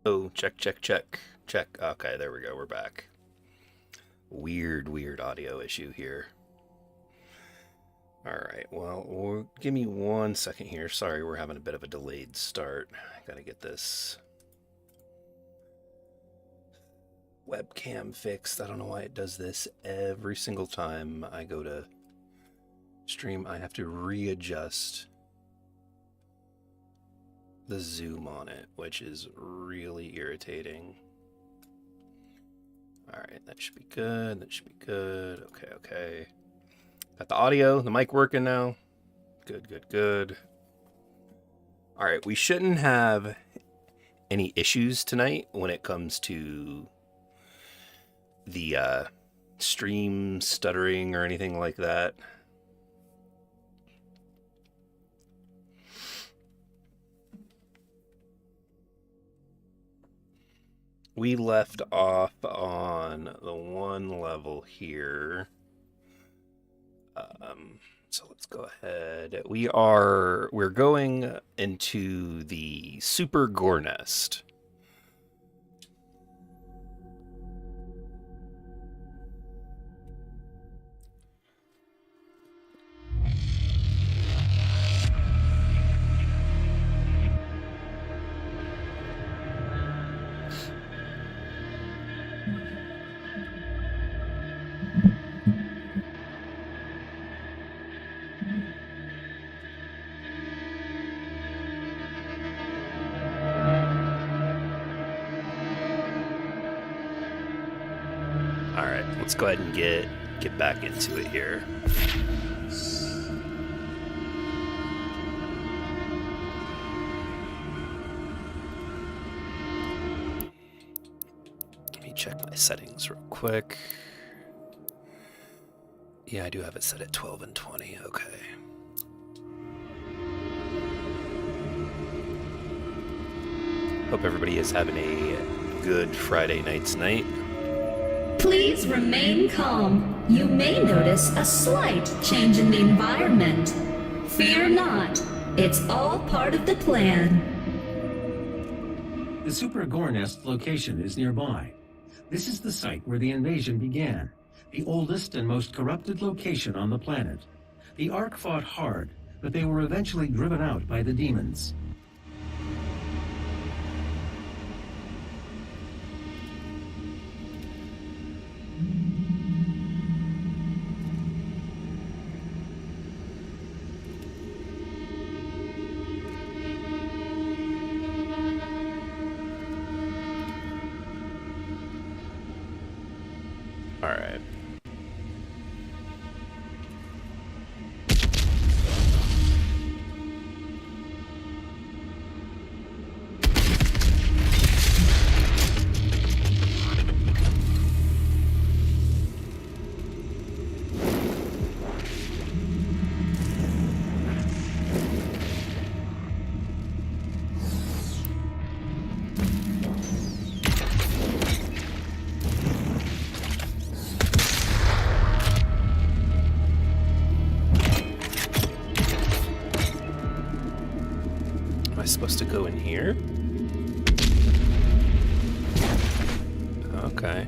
Oh, check, check, check, check. Okay, there we go. We're back. Weird audio issue here. All right, well, give me 1 second here. Sorry, we're having a bit of a delayed start. I gotta get this webcam fixed. I don't know why it does this every single time I go to stream. I have to readjust the zoom on it, which is really irritating. All right, that should be good. That should be good. Okay. Got the audio, the mic working now. Good. All right, we shouldn't have any issues tonight when it comes to the stream stuttering or anything like that. We left off on the one level here. So let's go ahead. We're going into the Super Gore Nest. Let's go ahead and get back into it here. Let me check my settings real quick. Yeah, I do have it set at 12 and 20. Okay. Hope everybody is having a good Friday night's night. Please remain calm. You may notice a slight change in the environment. Fear not. It's all part of the plan. The Super Gore Nest location is nearby. This is the site where the invasion began, the oldest and most corrupted location on the planet. The Ark fought hard, but they were eventually driven out by the demons. All right. Supposed to go in here? Okay.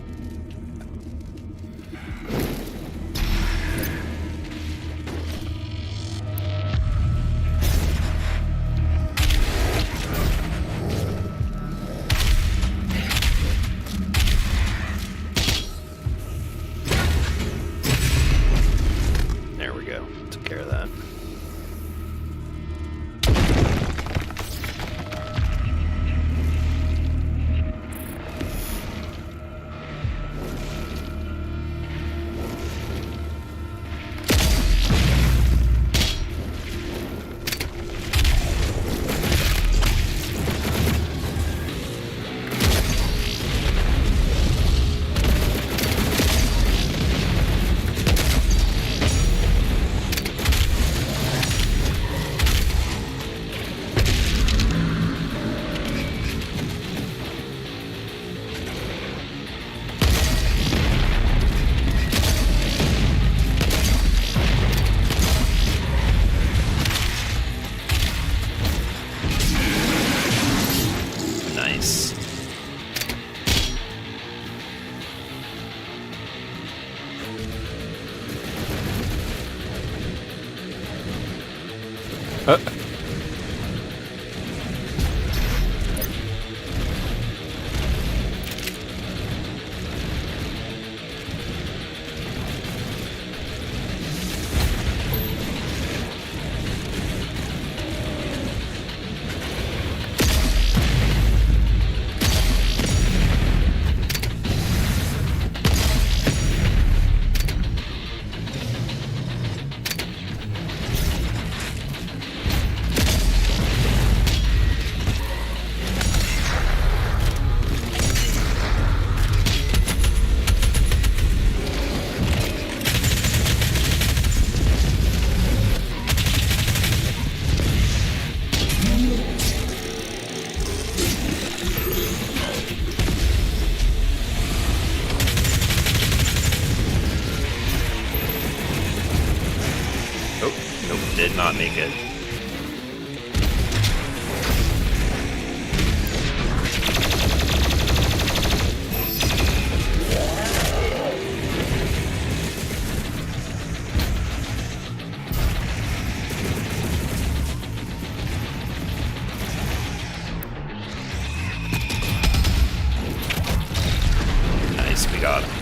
There we go. Took care of that. Did not make it. Nice, we got him.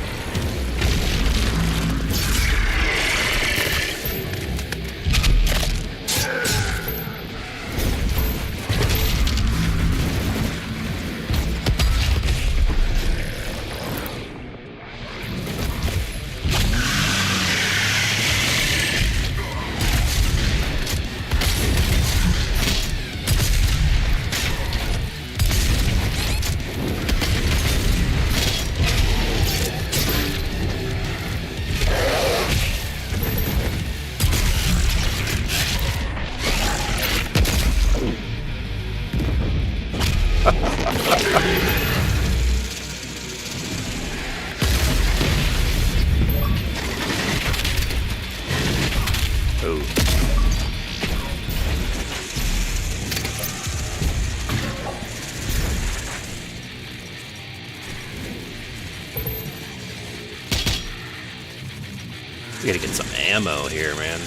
We gotta get some ammo here, man.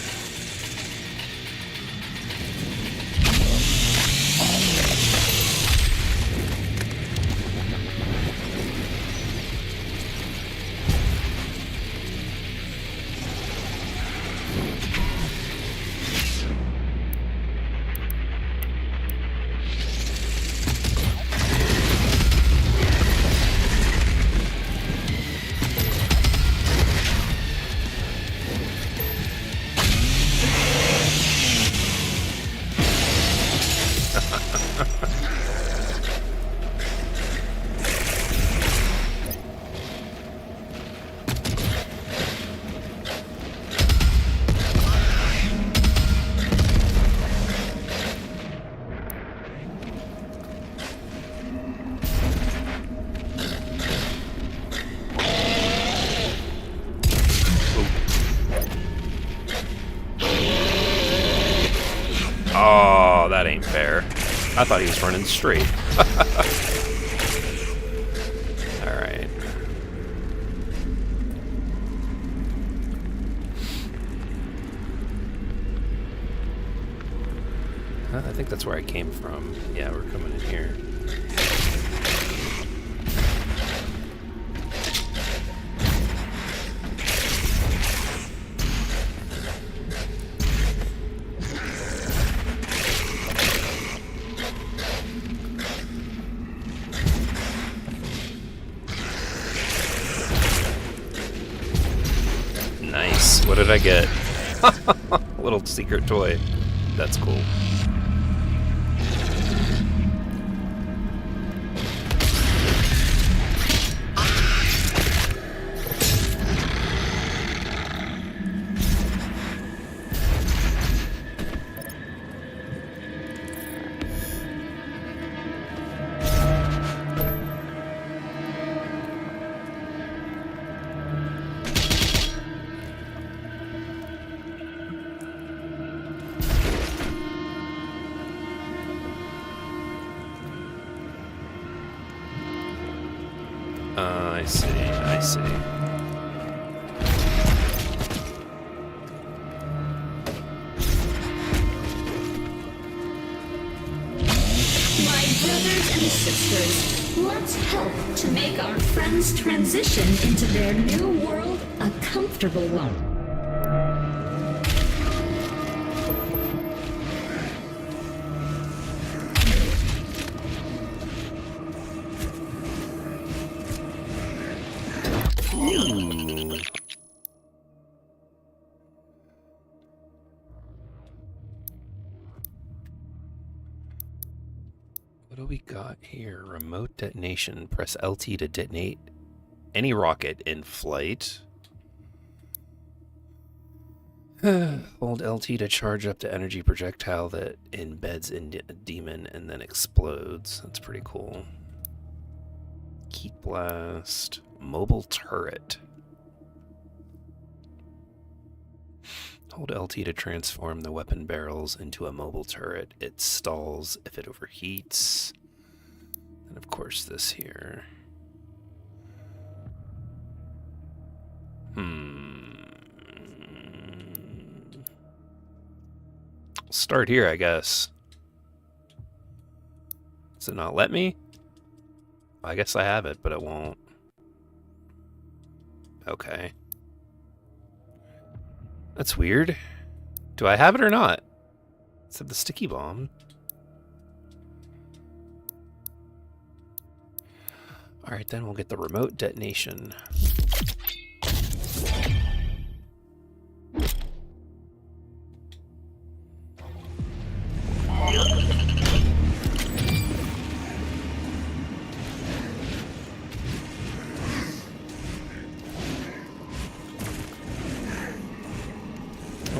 Oh, that ain't fair. I thought he was running straight. Alright. I think that's where I came from. Yeah, we're coming in here. Nice. What did I get? Little secret toy. That's cool. I see, I see. brothers and sisters, let's help to make our friends' transition into their new world a comfortable one. What do we got here? Remote detonation. Press LT to detonate any rocket in flight. Hold LT to charge up the energy projectile that embeds in a demon and then explodes. That's pretty cool. Heat blast. Mobile turret. Hold LT to transform the weapon barrels into a mobile turret. It stalls if it overheats. And of course this here. Start here, I guess. Does it not let me? I guess I have it, but it won't. Okay. That's weird. Do I have it or not? It said the sticky bomb. Alright, then we'll get the remote detonation.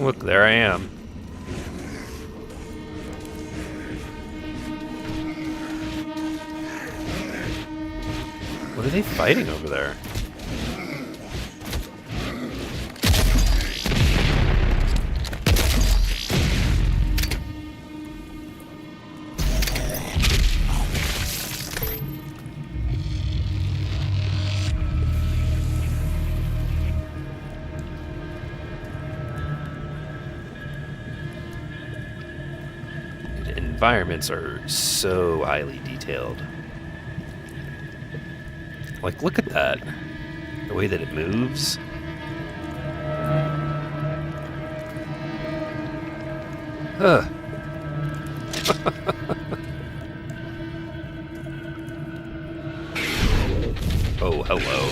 Look, there I am. What are they fighting over there? Environments are so highly detailed. Like, look at that. The way that it moves. Huh. Oh, hello.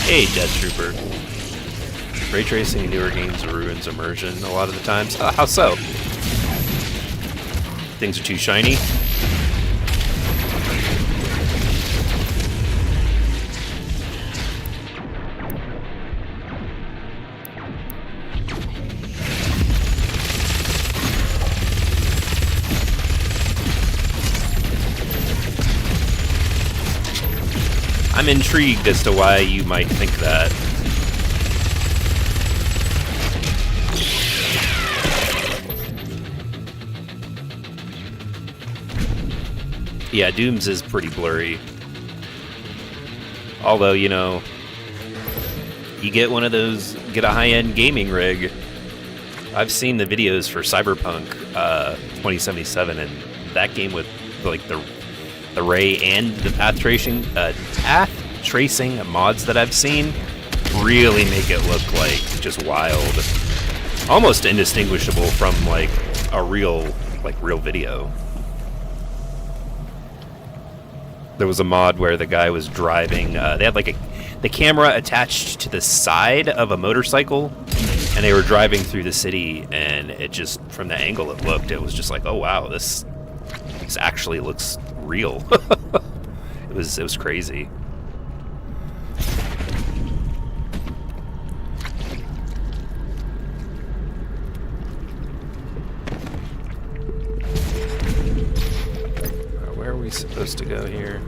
Hey, Death Trooper. Raytracing in newer games ruins immersion a lot of the times. How so? Things are too shiny? I'm intrigued as to why you might think that. Yeah, Doom's is pretty blurry. Although, you know, you get one of those, get a high-end gaming rig. I've seen the videos for Cyberpunk 2077, and that game with like the ray and the path tracing mods that I've seen really make it look like just wild, almost indistinguishable from like a real video. There was a mod where the guy was driving. They had like the camera attached to the side of a motorcycle, and they were driving through the city, and it just, from the angle it was just like, oh wow, this actually looks real. It was crazy. Where are we supposed to go here?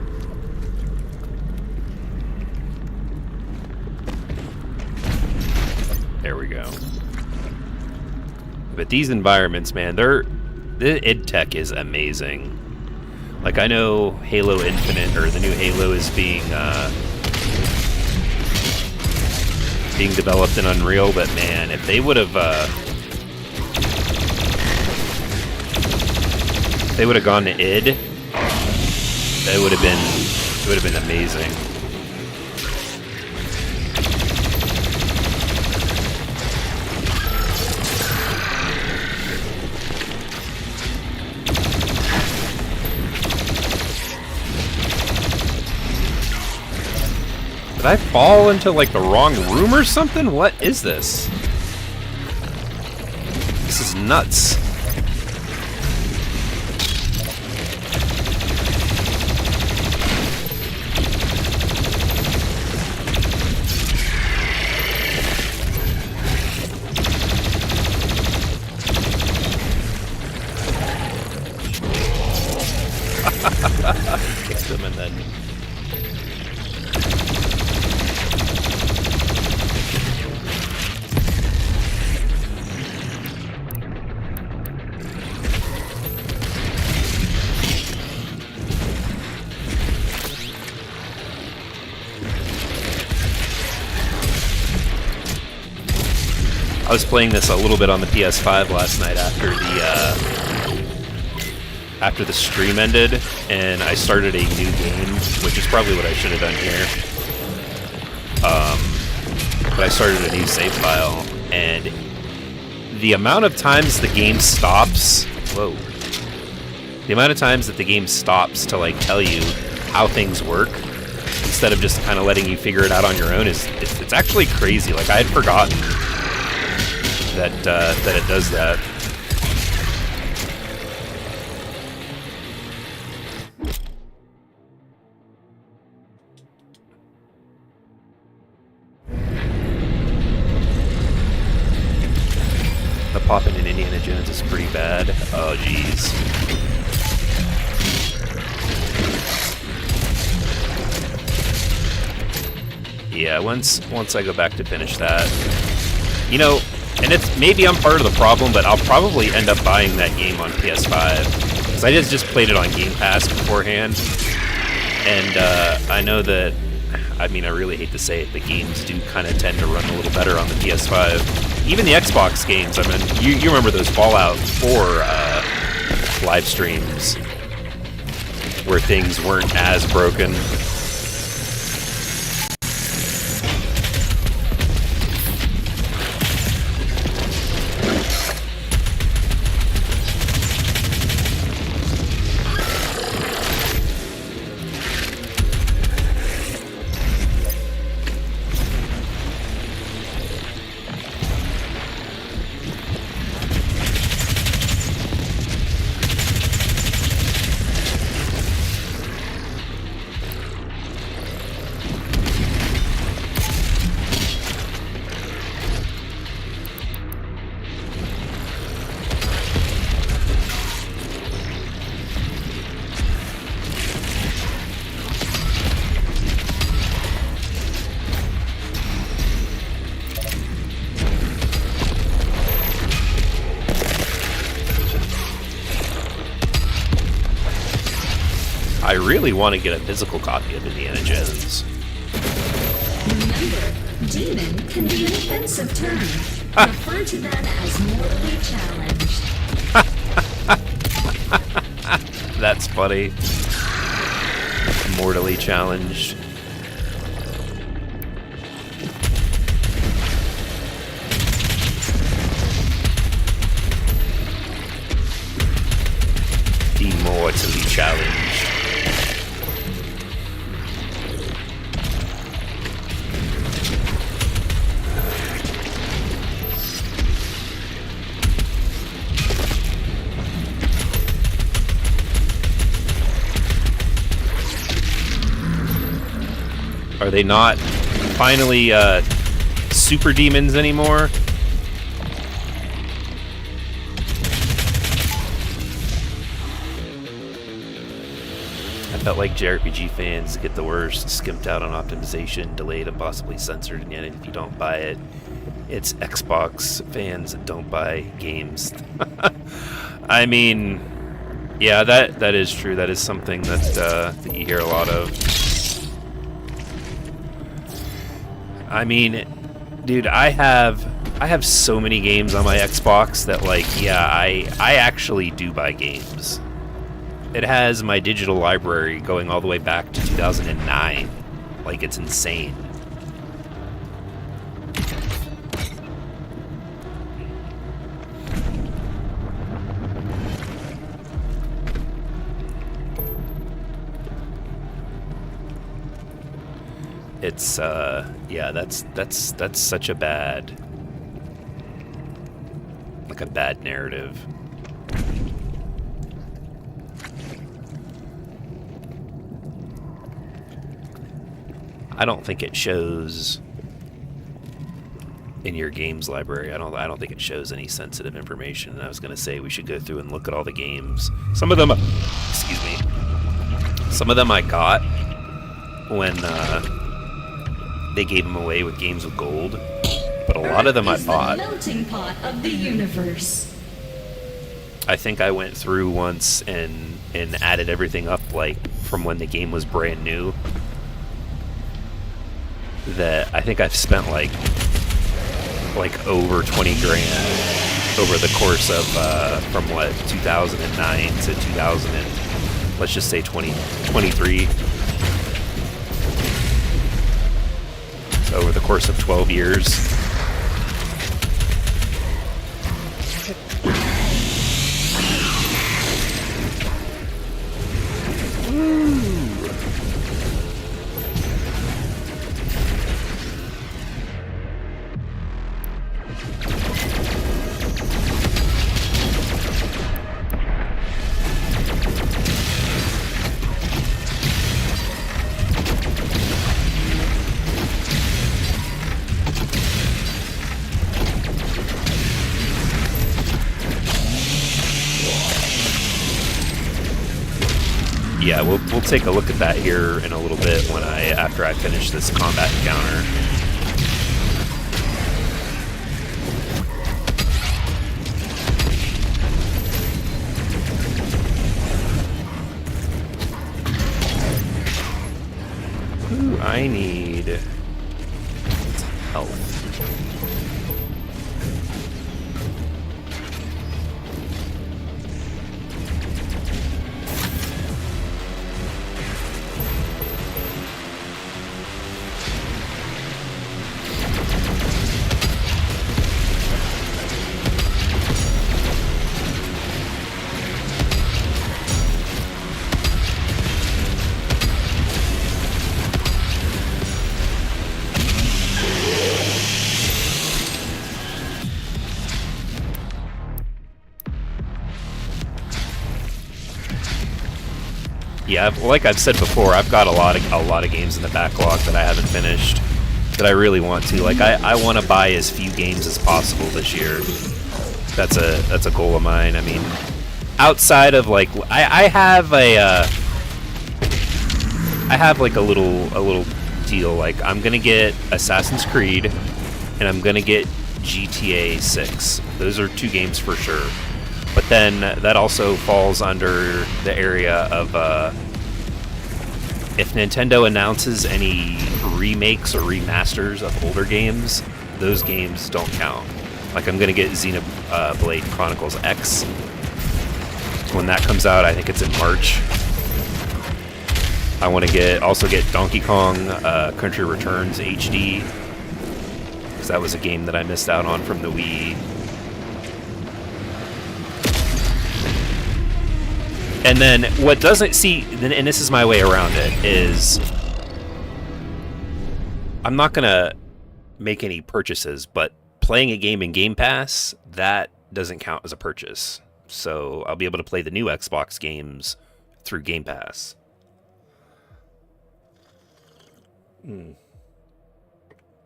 But these environments, man, the id tech is amazing. Like, I know Halo Infinite, or the new Halo, is being developed in Unreal, but man, if they would have gone to id, it would have been amazing. Did I fall into, like, the wrong room or something? What is this? This is nuts. Kicked them and then... I was playing this a little bit on the PS5 last night after the stream ended, and I started a new game, which is probably what I should have done here. But I started a new save file, and the amount of times the game stops... Whoa. The amount of times that the game stops to, like, tell you how things work, instead of just kind of letting you figure it out on your own, it's actually crazy. Like, I had forgotten that it does that. The popping in Indiana Jones is pretty bad. Oh, jeez. Yeah, once I go back to finish that, you know, and maybe I'm part of the problem, but I'll probably end up buying that game on PS5 because I just played it on Game Pass beforehand, and I know that. I mean, I really hate to say it, but games do kind of tend to run a little better on the PS5. Even the Xbox games. I mean, you remember those Fallout 4 live streams where things weren't as broken. I really want to get a physical copy of Indiana Jones. Remember, demon can be an offensive term. Refer to them as mortally challenged. That's funny. Mortally challenged. Immortally challenged. Are they not finally super demons anymore? I felt like JRPG fans get the worst, skimped out on optimization, delayed and possibly censored again if you don't buy it. It's Xbox fans that don't buy games. I mean, yeah, that is true. That is something that you hear a lot of. I mean, dude, I have so many games on my Xbox that, like, yeah, I actually do buy games. It has my digital library going all the way back to 2009. Like, it's insane. It's yeah, that's such a bad, like a bad narrative. I don't think it shows in your games library. I don't think it shows any sensitive information. And I was gonna say we should go through and look at all the games. Some of them, excuse me, some of them I got when they gave them away with games with gold, but a lot of them I bought. The melting pot of the universe. I think I went through once and added everything up, like from when the game was brand new. That I think I've spent like over 20 grand over the course of from what 2009 to 2000 and let's just say 2023. So over the course of 12 years. Yeah, we'll take a look at that here in a little bit after I finish this combat encounter. Ooh, I need health. Yeah, like I've said before, I've got a lot of games in the backlog that I haven't finished that I really want to. Like I want to buy as few games as possible this year. That's a goal of mine. I mean, outside of like I have like a little deal. Like I'm gonna get Assassin's Creed and I'm gonna get GTA 6. Those are 2 games for sure. But then that also falls under the area of if Nintendo announces any remakes or remasters of older games, those games don't count. Like I'm gonna get Xenoblade Chronicles X. When that comes out, I think it's in March. I want to also get Donkey Kong Country Returns HD, because that was a game that I missed out on from the Wii. And then what doesn't and this is my way around it, is I'm not going to make any purchases, but playing a game in Game Pass, that doesn't count as a purchase. So I'll be able to play the new Xbox games through Game Pass.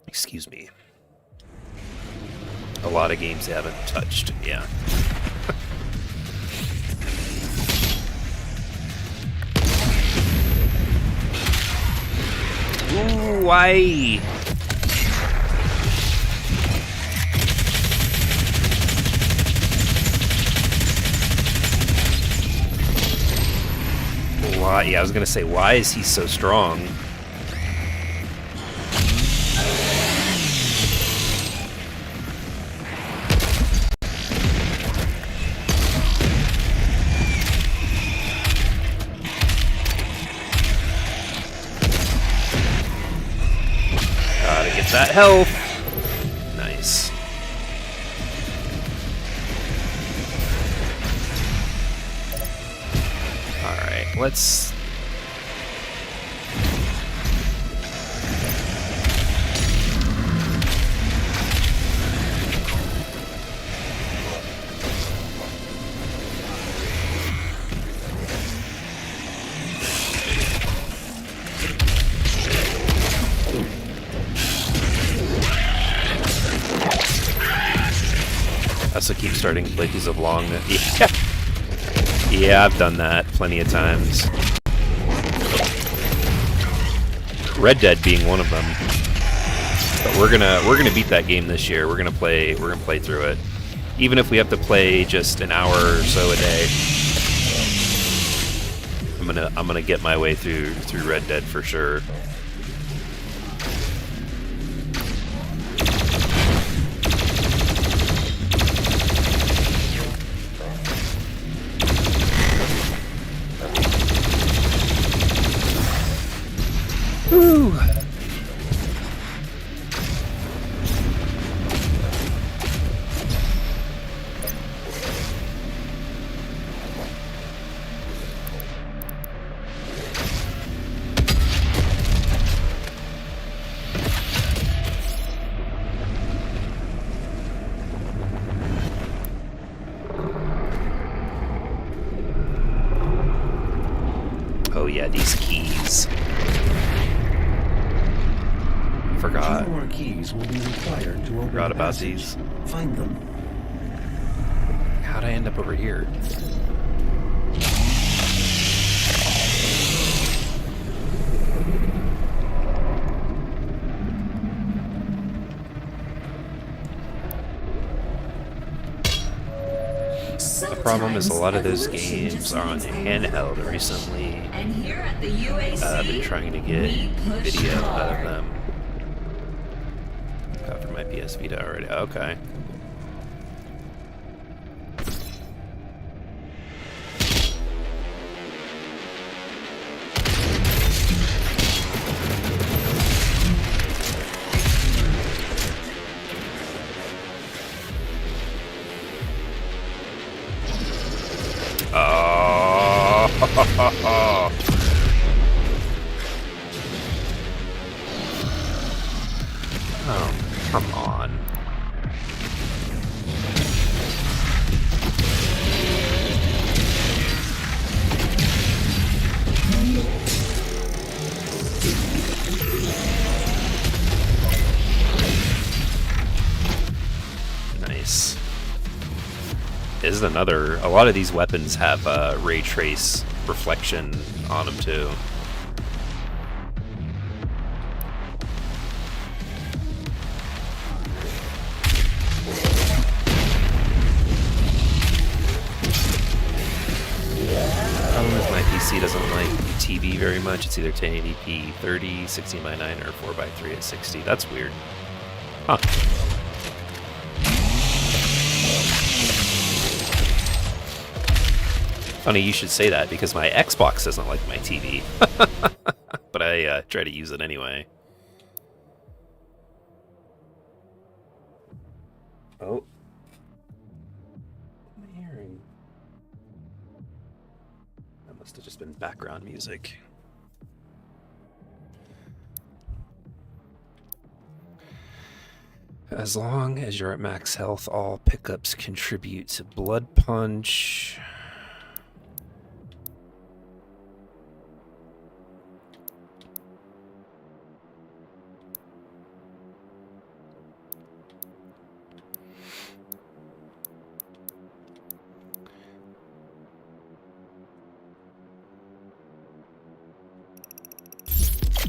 Excuse me. A lot of games they haven't touched, yeah. Ooh, why? Yeah, I was gonna say, why is he so strong? Gotta get that health. Nice. Alright, let's... I also keep starting to play these of long. Yeah. Yeah, I've done that plenty of times. Red Dead being one of them. But we're gonna beat that game this year. We're gonna play through it. Even if we have to play just an hour or so a day. I'm gonna get my way through Red Dead for sure. Woo. Oh yeah, these keys. Forgot. 2 more keys will be required to open Forgot the about passage. these. Find them. How'd I end up over here? The problem is a lot of those games are on handheld recently. And here at the UAC, I've been trying to get we push video out of hard. them. Got for my PS Vita already. Okay. Oh, oh, come on. Nice. This is another... A lot of these weapons have ray trace reflection on them too. Problem is my PC doesn't like TV very much. It's either 1080p 30, 16:9, or 4:3 at 60. That's weird. Huh. Funny you should say that, because my Xbox doesn't like my TV. But I try to use it anyway. Oh. What am I hearing? That must have just been background music. As long as you're at max health, all pickups contribute to Blood Punch.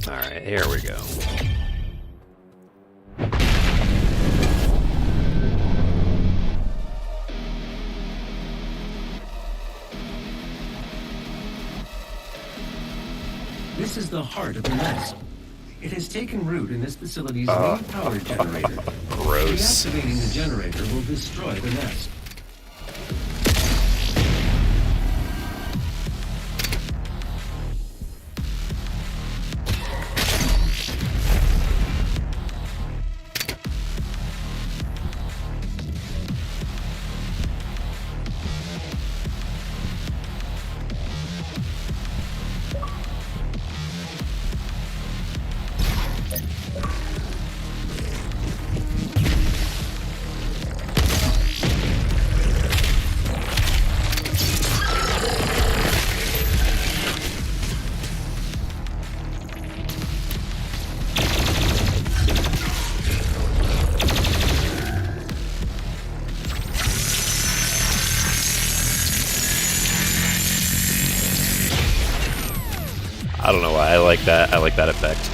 Alright, here we go. This is the heart of the nest. It has taken root in this facility's main power generator. Gross. Deactivating the generator will destroy the nest. I don't know why I like that. I like that effect.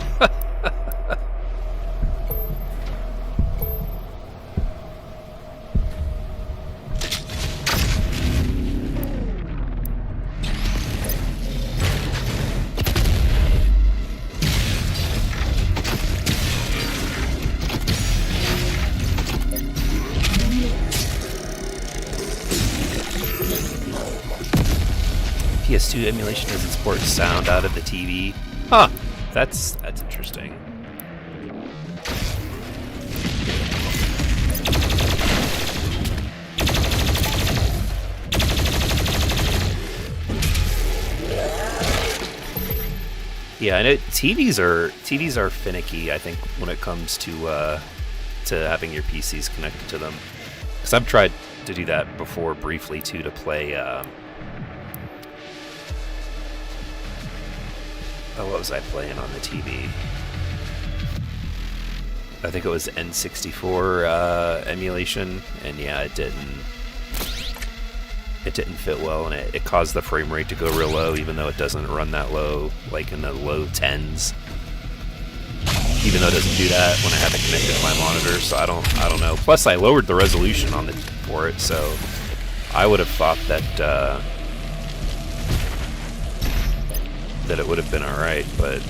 PS2 emulation doesn't support sound out of the TV. Huh. That's interesting. Yeah, I know TVs are finicky, I think, when it comes to having your PCs connected to them. Because I've tried to do that before briefly too, to play what was I playing on the TV? I think it was N64 emulation, and yeah, it didn't fit well, and it caused the frame rate to go real low, even though it doesn't run that low, like in the low 10s. Even though it doesn't do that when I have it connected to my monitor, so I don't know. Plus, I lowered the resolution on for it, so I would have thought that that it would have been all right, but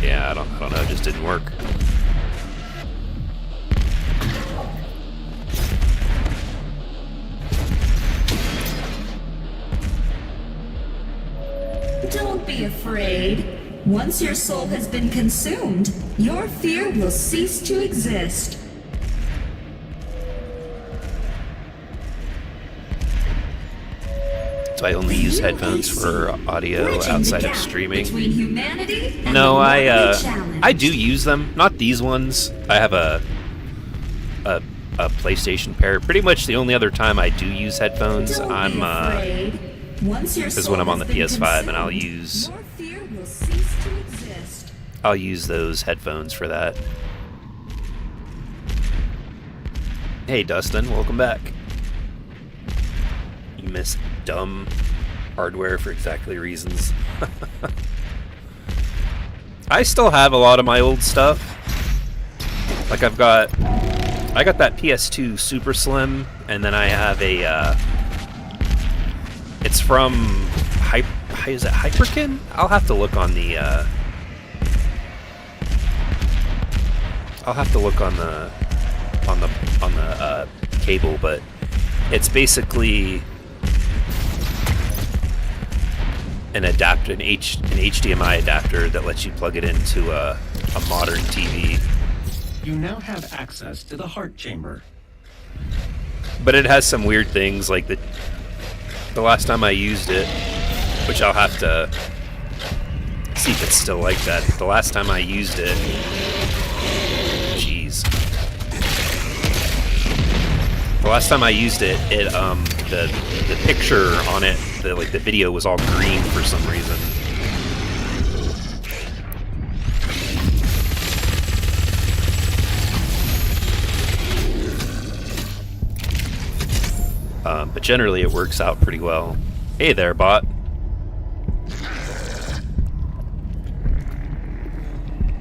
yeah, I don't know. It just didn't work. Don't be afraid. Once your soul has been consumed, your fear will cease to exist. So I only use headphones for audio outside of streaming. Between humanity and No, the challenge. I do use them. Not these ones. I have a PlayStation pair. Pretty much the only other time I do use headphones, is when I'm on the PS5, and I'll use those headphones for that. Hey Dustin, welcome back. You miss dumb hardware for exactly reasons. I still have a lot of my old stuff. Like I got that PS2 Super Slim, and then I have a it's from is it Hyperkin? I'll have to look on the cable, but it's basically an HDMI adapter that lets you plug it into a modern TV. You now have access to the heart chamber. But it has some weird things, like the last time I used it, which I'll have to see if it's still like that. The last time I used it, jeez. The last time I used it, the picture on it, the video was all green for some reason. But generally it works out pretty well. Hey there, bot.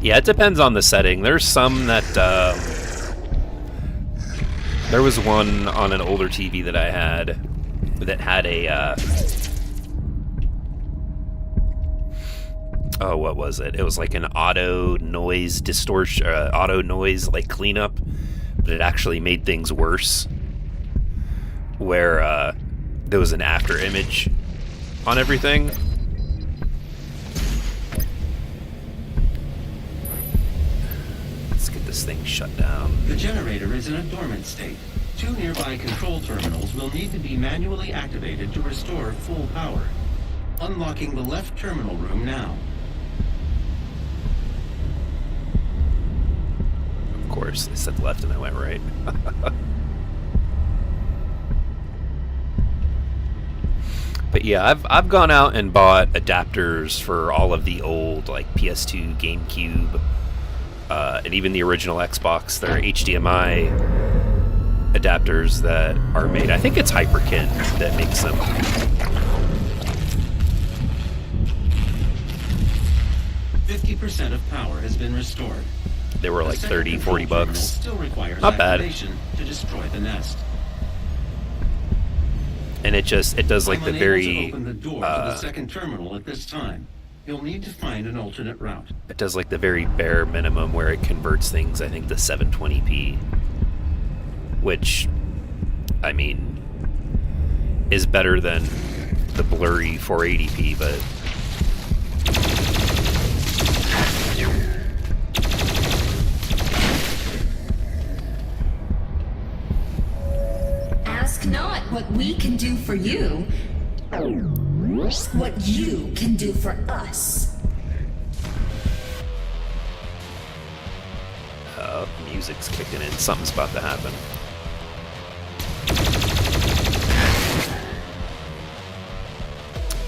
Yeah, it depends on the setting. There's some that there was one on an older TV that I had that had a oh, what was it? It was like an auto noise distortion, auto noise like cleanup, but it actually made things worse. Where there was an after image on everything. Let's get this thing shut down. The generator is in a dormant state. 2 nearby control terminals will need to be manually activated to restore full power. Unlocking the left terminal room now. Of course, they said left and I went right. But yeah, I've gone out and bought adapters for all of the old like PS2, GameCube, and even the original Xbox. There are HDMI adapters that are made. I think it's Hyperkin that makes them. 50% of power has been restored. They were like 30, 40 bucks. Still requires not bad. activation to destroy the nest. And it does like I'm the unable very to open the door to the second terminal at this time. You'll need to find an alternate route. it does like the very bare minimum where it converts things, I think, to 720p, which I mean is better than the blurry 480p, but Ask not what we can do for you, what you can do for us. music's kicking in. Something's about to happen.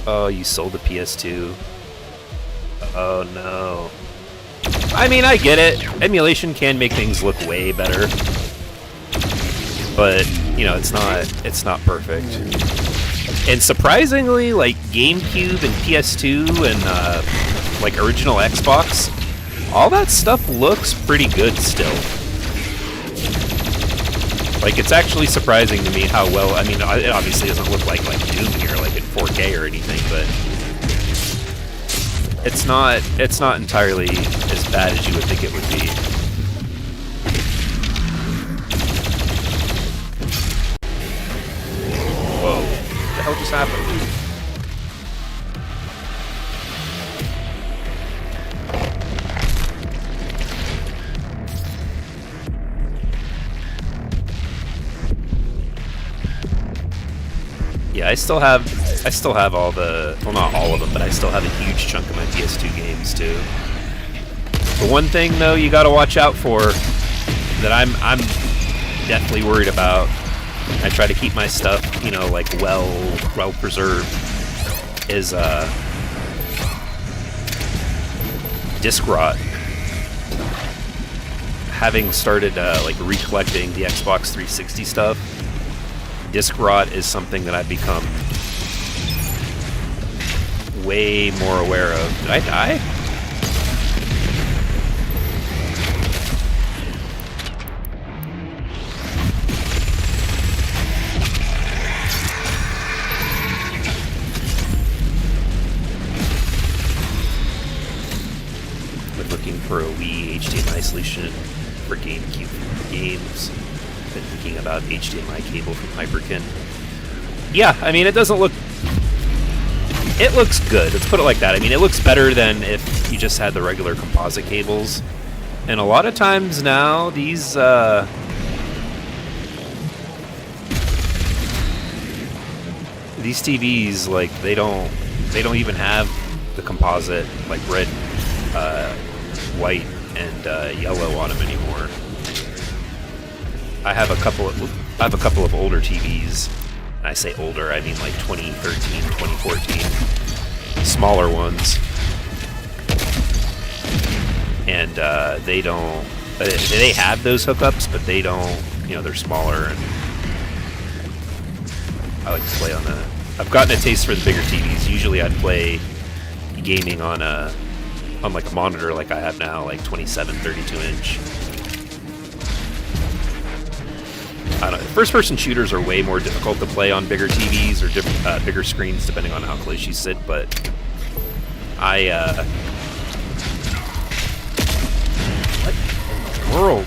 Oh, you sold the PS2. Oh no. I mean, I get it. Emulation can make things look way better. But, you know, it's not perfect. And surprisingly, like GameCube and PS2 and like original Xbox, all that stuff looks pretty good still. Like, it's actually surprising to me how well, I mean, it obviously doesn't look like Doom here, like in 4K or anything, but it's not entirely as bad as you would think it would be. Whoa, what the hell just happened? Yeah, I still have all the, well, not all of them, but I still have a huge chunk of my PS2 games too. The one thing though you got to watch out for that I'm definitely worried about. I try to keep my stuff, you know, like well preserved. Is disc rot. Having started like recollecting the Xbox 360 stuff. Disc rot is something that I've become way more aware of. Did I die? Been looking for a Wii HDMI solution for GameCube games. Been thinking about HDMI cable from Hyperkin. Yeah, I mean, it doesn't look... It looks good, let's put it like that. I mean, it looks better than if you just had the regular composite cables. And a lot of times now, these TVs, like, they don't even have the composite, like, red, white, and yellow on them anymore. I have a couple of older TVs. And I say older, I mean like 2013, 2014. Smaller ones. And they don't... They have those hookups, but they don't... You know, they're smaller, and I like to play on that. I've gotten a taste for the bigger TVs. Usually I'd play gaming on like a monitor like I have now, like 27, 32 inch. I don't know. First-person shooters are way more difficult to play on bigger TVs or bigger screens, depending on how close you sit. But I world?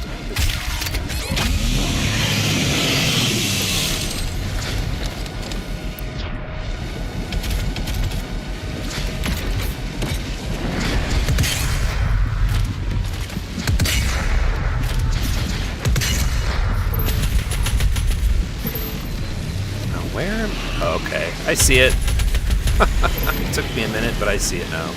Where? Okay, I see it. It took me a minute, but I see it now.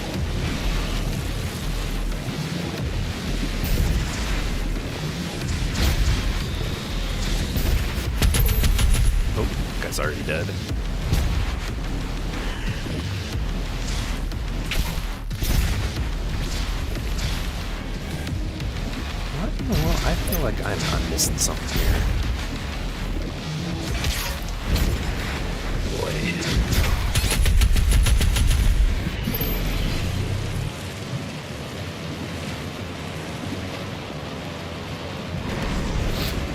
Oh, guy's already dead. What in the world? I feel like I'm missing something here.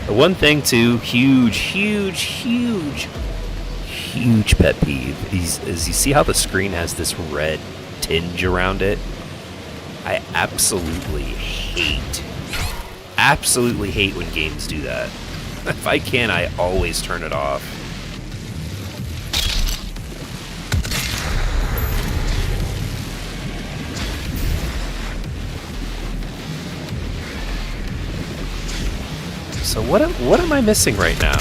The one thing too, huge pet peeve is you see how the screen has this red tinge around it? I absolutely hate when games do that. If I can, I always turn it off. So what am I missing right now?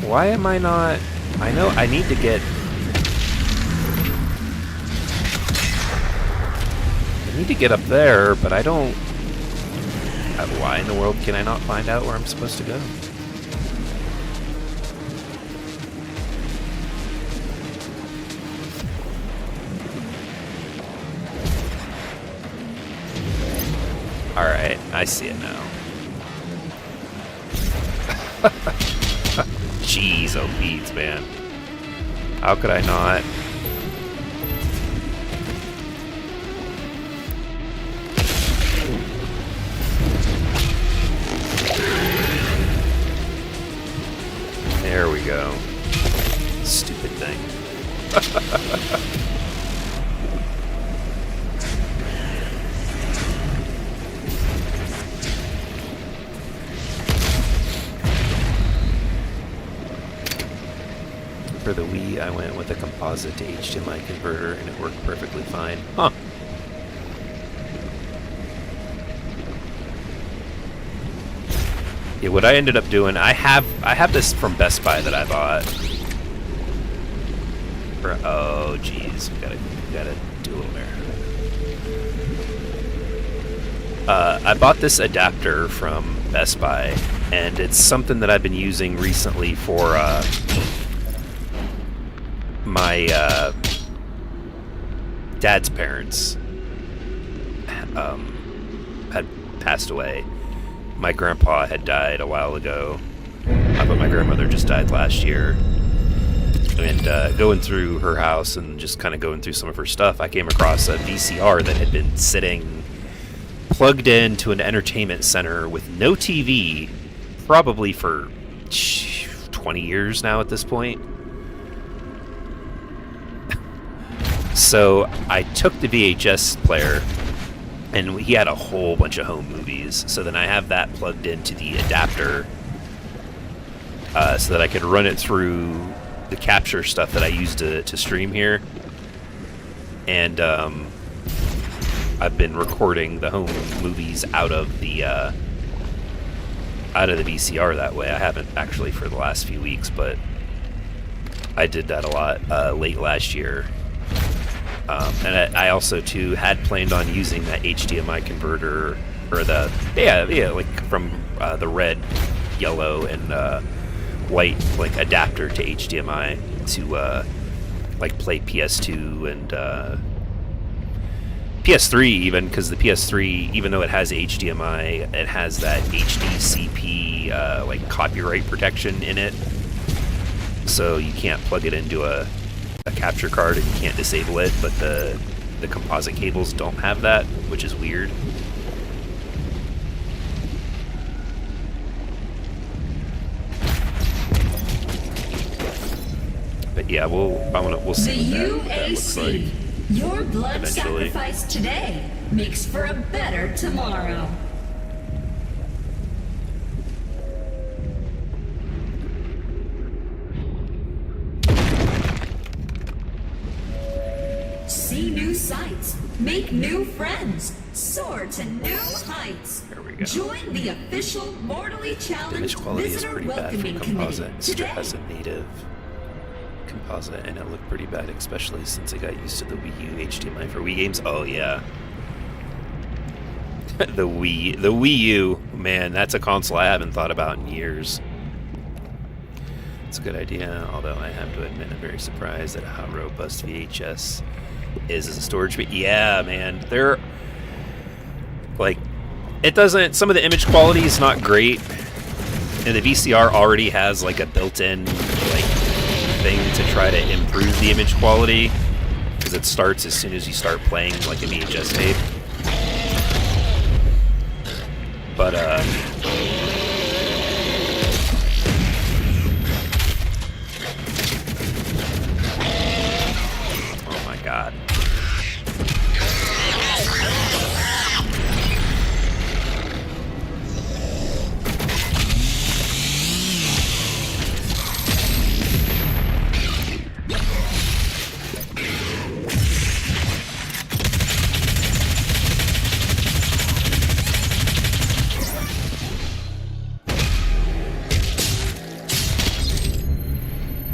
Why am I not... I know I need to get... I need to get up there, but I don't... Why in the world can I not find out where I'm supposed to go? Alright, I see it now. Jeez, oh beads, man. How could I not? There we go. Stupid thing. For the Wii, I went with a composite to HDMI converter, and it worked perfectly fine. Huh. Yeah, what I ended up doing, I have this from Best Buy that I bought. Oh, jeez, we gotta do a little there. I bought this adapter from Best Buy, and it's something that I've been using recently for my dad's parents had passed away. My grandpa had died a while ago, but my grandmother just died last year. And going through her house and just kind of going through some of her stuff, I came across a VCR that had been sitting plugged into an entertainment center with no TV, probably for 20 years now at this point. So I took the VHS player, and he had a whole bunch of home movies. So then I have that plugged into the adapter so that I could run it through the capture stuff that I use to stream here. And I've been recording the home movies out of the VCR that way. I haven't actually for the last few weeks, but I did that a lot late last year. And I also too had planned on using that HDMI converter, or the like from the red, yellow, and white like adapter to HDMI to like play PS2 and PS3 even, because the PS3, even though it has HDMI, it has that HDCP like copyright protection in it, so you can't plug it into a capture card and you can't disable it, but the composite cables don't have that, which is weird. But yeah, we'll see what that looks like. Your blood Eventually. sacrifice today makes for a better tomorrow. See new sights, make new friends, soar to new heights. There we go. Join the official mortally The challenged image quality is visitor pretty bad welcoming for committee composite. It today. has a native composite, and it looked pretty bad, especially since I got used to the Wii U HDMI for Wii games. Oh yeah. the Wii U, man, that's a console I haven't thought about in years. It's a good idea, although I have to admit I'm very surprised at how robust VHS is as a storage. But yeah, man, they're like, it doesn't. Some of the image quality is not great, and the VCR already has like a built-in like thing to try to improve the image quality because it starts as soon as you start playing like a VHS tape. But oh my god.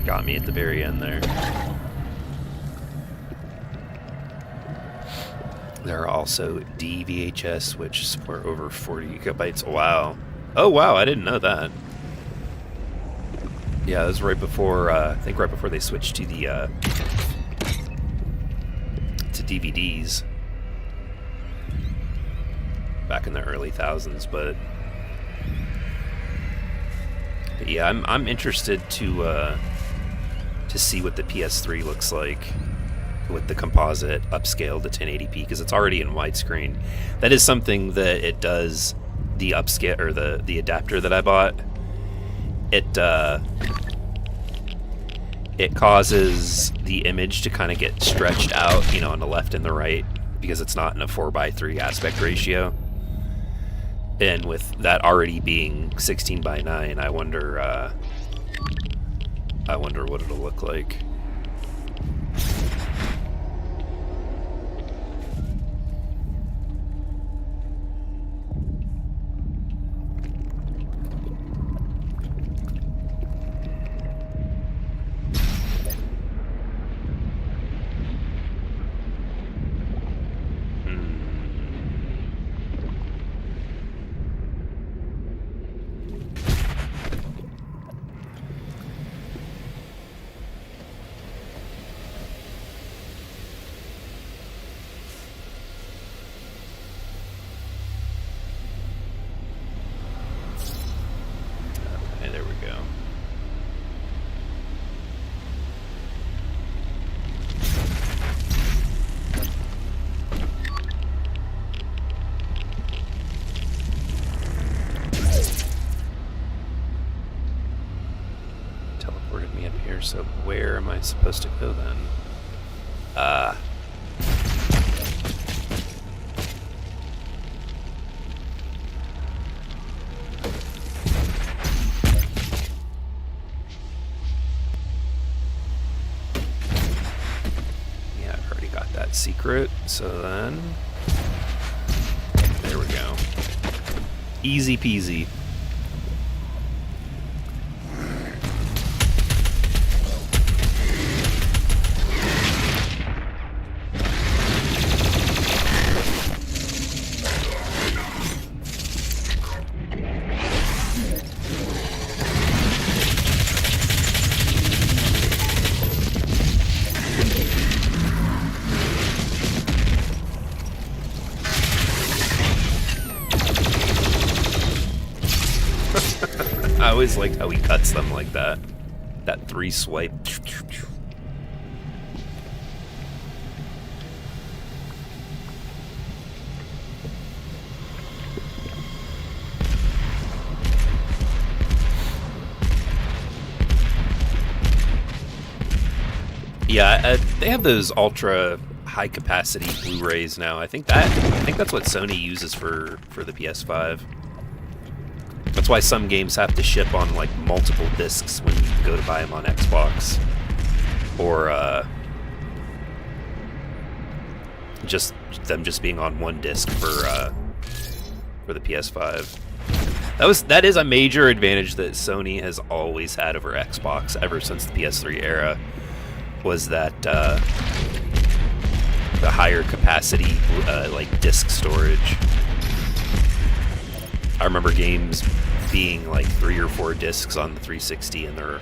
Got me at the very end there. There are also DVHS, which support over 40 gigabytes. Wow. Oh, wow, I didn't know that. Yeah, it was right before, I think right before they switched to the, to DVDs. Back in the early thousands, but yeah, I'm interested to see what the PS3 looks like with the composite upscale to 1080p, because it's already in widescreen. That is something that it does. The upscale, or the adapter that I bought, it causes the image to kind of get stretched out, you know, on the left and the right, because it's not in a 4:3 aspect ratio. And with that already being 16:9, I wonder what it'll look like. So where am I supposed to go then? Yeah, I've already got that secret, so then there we go. Easy peasy. I always liked how he cuts them like that. That 3 swipe. Yeah, they have those ultra high capacity Blu-rays now. I think that's what Sony uses for the PS5. That's why some games have to ship on like multiple discs when you go to buy them on Xbox, or just being on one disc for the PS5. That is a major advantage that Sony has always had over Xbox ever since the PS3 era, was that the higher capacity like disc storage. I remember games being like 3 or 4 discs on the 360 and they're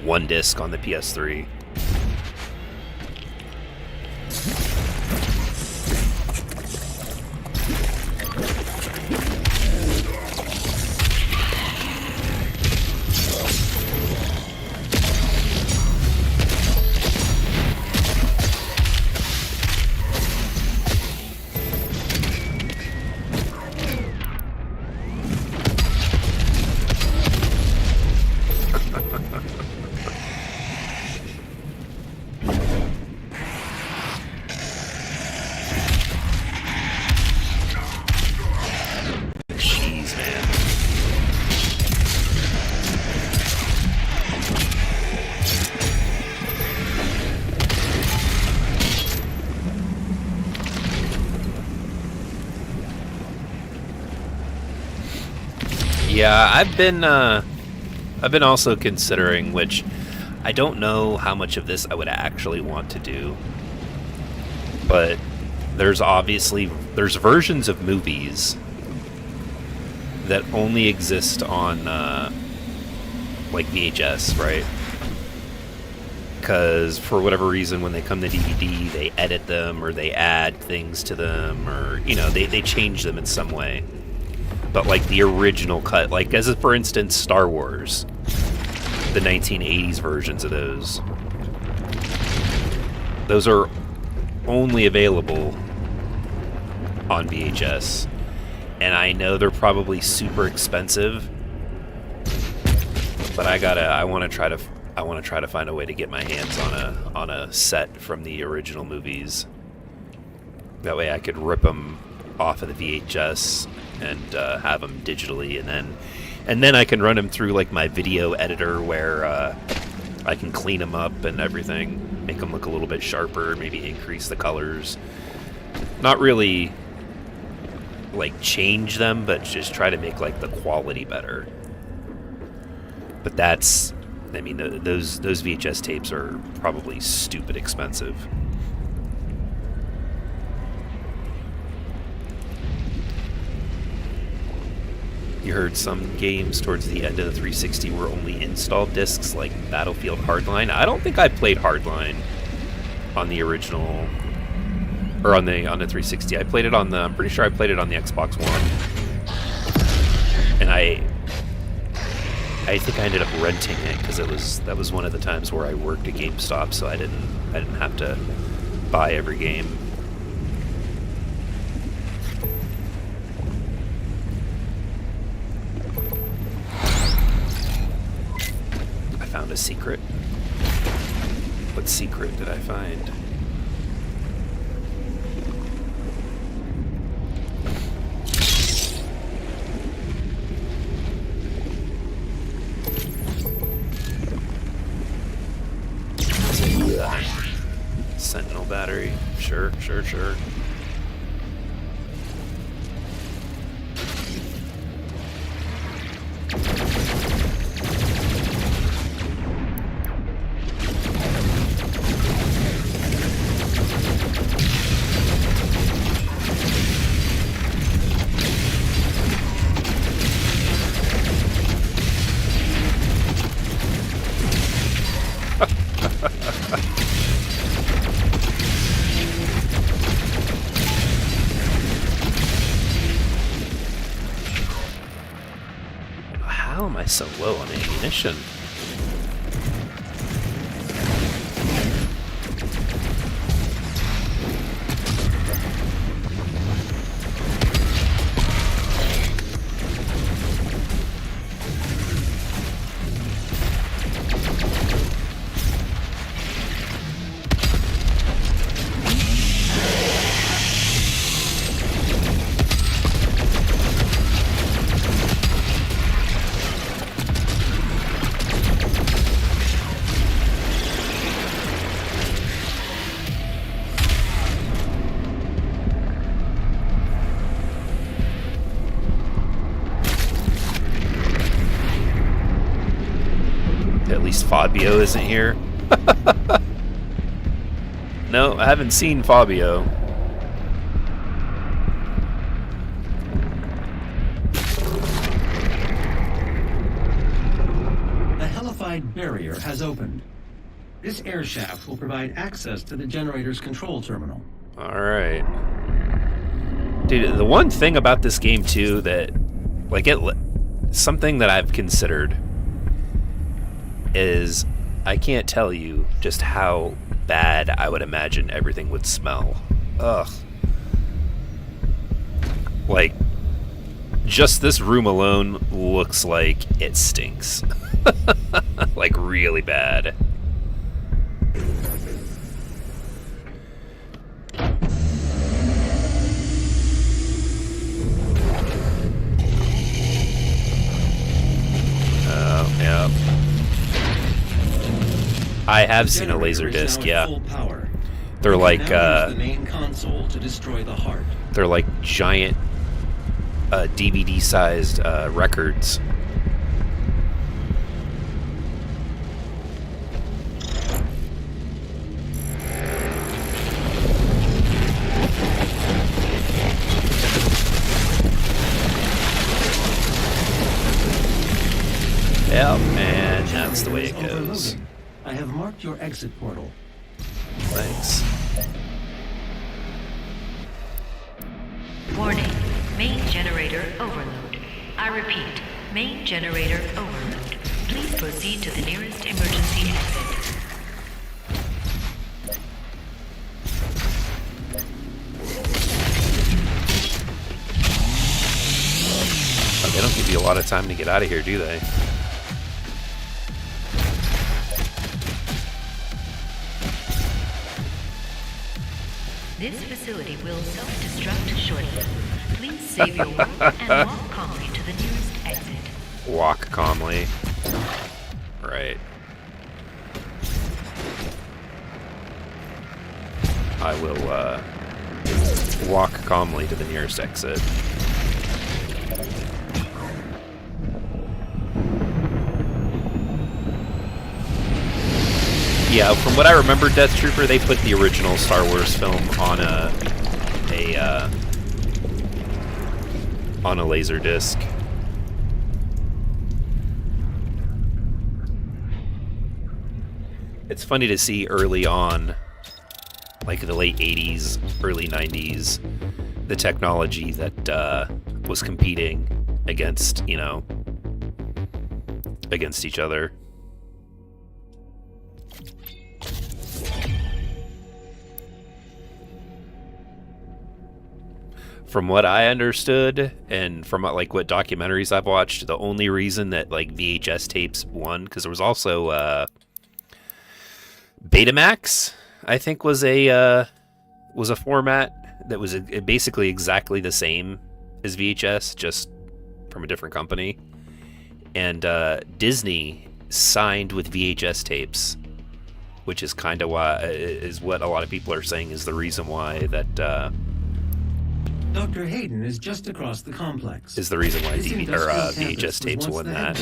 1 disc on the PS3. Yeah, I've been also considering, which I don't know how much of this I would actually want to do, but there's versions of movies that only exist on like VHS, right? Because for whatever reason, when they come to DVD, they edit them or they add things to them, or they change them in some way. But like the original cut, like as for instance Star Wars, the 1980s versions of those are only available on VHS, and I know they're probably super expensive, but I want to try to find a way to get my hands on a set from the original movies. That way I could rip them off of the VHS and have them digitally, and then I can run them through like my video editor where I can clean them up and everything, make them look a little bit sharper, maybe increase the colors. Not really like change them, but just try to make like the quality better. But those VHS tapes are probably stupid expensive. You heard some games towards the end of the 360 were only installed discs, like Battlefield Hardline. I don't think I played Hardline on the original, or on the 360. I'm pretty sure I played it on the Xbox One, and I think I ended up renting it because that was one of the times where I worked at GameStop, so I didn't have to buy every game. Found a secret. What secret did I find? Sentinel battery. Sure. How am I so low on ammunition? At least Fabio isn't here. No, I haven't seen Fabio. The hellified barrier has opened. This air shaft will provide access to the generator's control terminal. Alright. Dude, the one thing about this game, too, that... Like, something that I've considered is... I can't tell you just how bad I would imagine everything would smell. Ugh. Like, just this room alone looks like it stinks. Like, really bad. Oh, yeah. I have seen a laser disc, yeah. They're like the main console to destroy the heart. They're like giant DVD-sized records. Yep, and that's the way it goes. I have marked your exit portal. Thanks. Warning, main generator overload. I repeat, main generator overload. Please proceed to the nearest emergency exit. Oh, they don't give you a lot of time to get out of here, do they? This facility will self-destruct shortly. Please save your work and walk calmly to the nearest exit. Walk calmly. Right. I will, walk calmly to the nearest exit. Yeah, from what I remember, Death Trooper, they put the original Star Wars film on a laser disc. It's funny to see early on, like the late 80s, early 90s, the technology that was competing against, you know, against each other. From what I understood, and from like what documentaries I've watched, the only reason that like VHS tapes won, because there was also Betamax, I think was a format that was basically exactly the same as VHS, just from a different company. And Disney signed with VHS tapes, which is kind of why is what a lot of people are saying is the reason why that. Dr. Hayden is just across the complex. Is the reason why VHS tapes won that.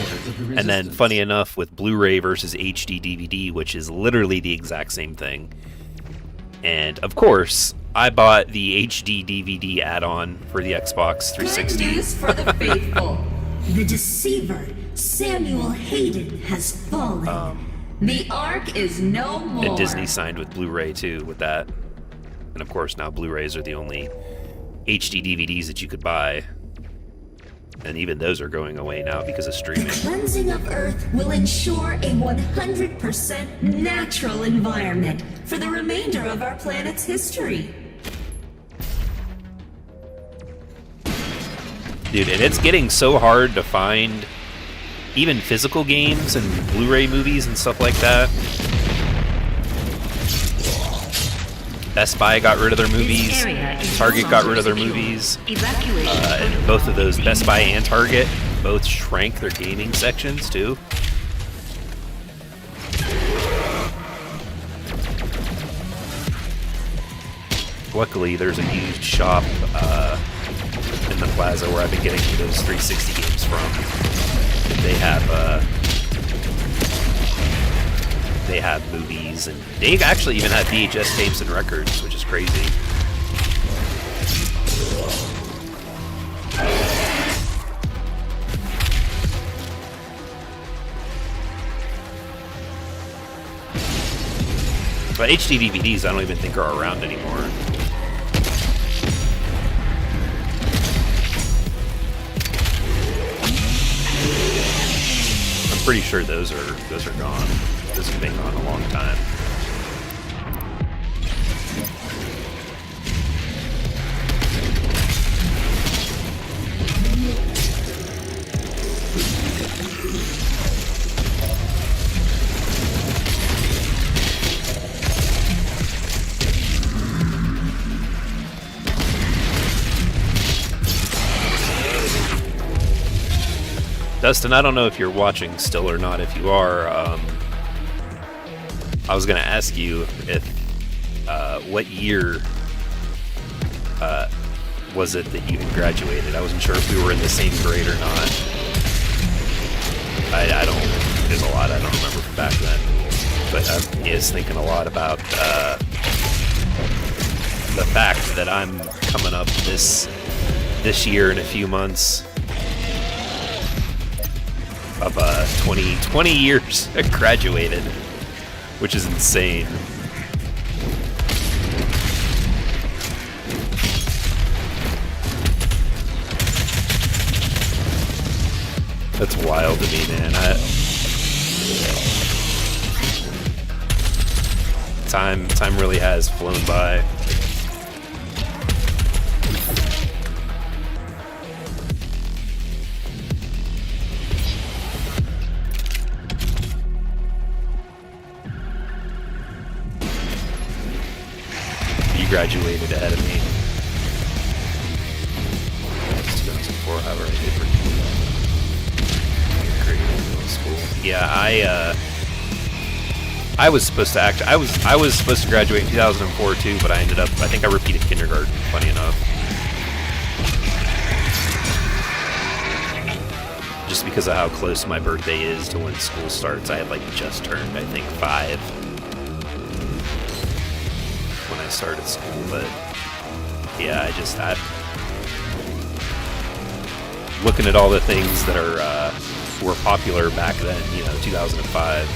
And then, funny enough, with Blu-ray versus HD DVD, which is literally the exact same thing. And, of course, I bought the HD DVD add-on for the Xbox 360. Good news for the faithful. The deceiver, Samuel Hayden, has fallen. The Ark is no more. And Disney signed with Blu-ray, too, with that. And, of course, now Blu-rays are the only HD DVDs that you could buy, and even those are going away now because of streaming. The cleansing of Earth will ensure a 100% natural environment for the remainder of our planet's history. Dude, and it's getting so hard to find even physical games and Blu-ray movies and stuff like that. Best Buy got rid of their movies, Target got rid of their movies, and both of those, Best Buy and Target, both shrank their gaming sections too. Luckily, there's a used shop in the plaza where I've been getting those 360 games from. They have they have movies, and they actually even had VHS tapes and records, which is crazy. But HD DVDs I don't even think are around anymore. I'm pretty sure those are gone. Those have been gone a long time. Dustin, I don't know if you're watching still or not. If you are, I was going to ask you if what year was it that you had graduated. I wasn't sure if we were in the same grade or not. I don't. There's a lot I don't remember from back then, but I was thinking a lot about the fact that I'm coming up this year in a few months of 20 years I graduated, which is insane. That's wild to me, man. Time really has flown by. Graduated ahead of me. 2004, however I did for school. Yeah, I was supposed to I was supposed to graduate in 2004 too, but I think I repeated kindergarten, funny enough. Just because of how close my birthday is to when school starts. I had like just turned, I think, 5. I started school, but yeah, I looking at all the things that were popular back then, 2005.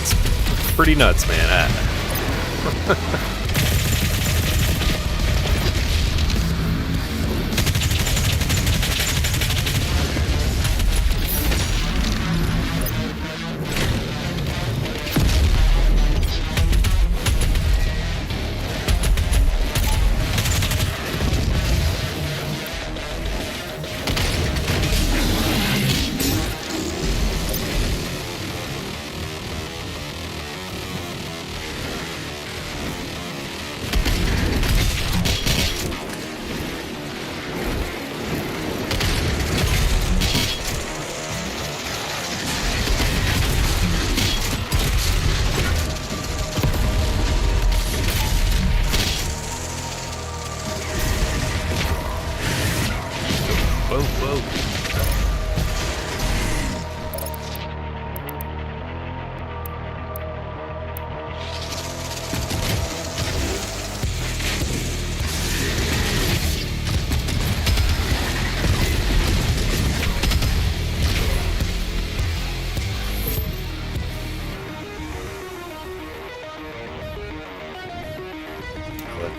It's pretty nuts, man.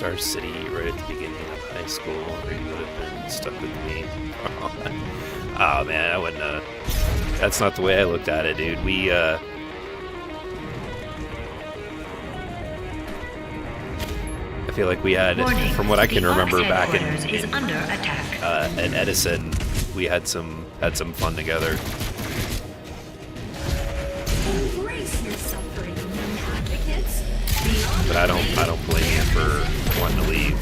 Our city right at the beginning of high school, or you would have been stuck with me. Oh man, I wouldn't. That's not the way I looked at it, dude. I feel like we had, from what I can remember back in Edison, we had some fun together. Embrace your suffering, young advocates. But I don't blame you for wanting to leave.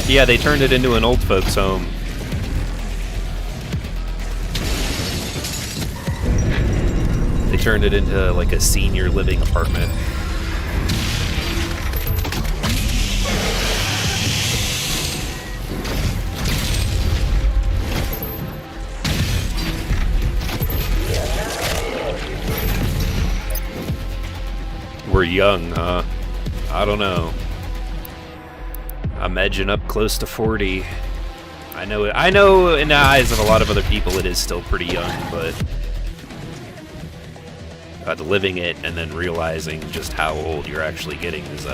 Yeah, they turned it into an old folks home. They turned it into like a senior living apartment. We're young, huh? I don't know. I'm edging up close to 40. I know in the eyes of a lot of other people it is still pretty young, but living it and then realizing just how old you're actually getting is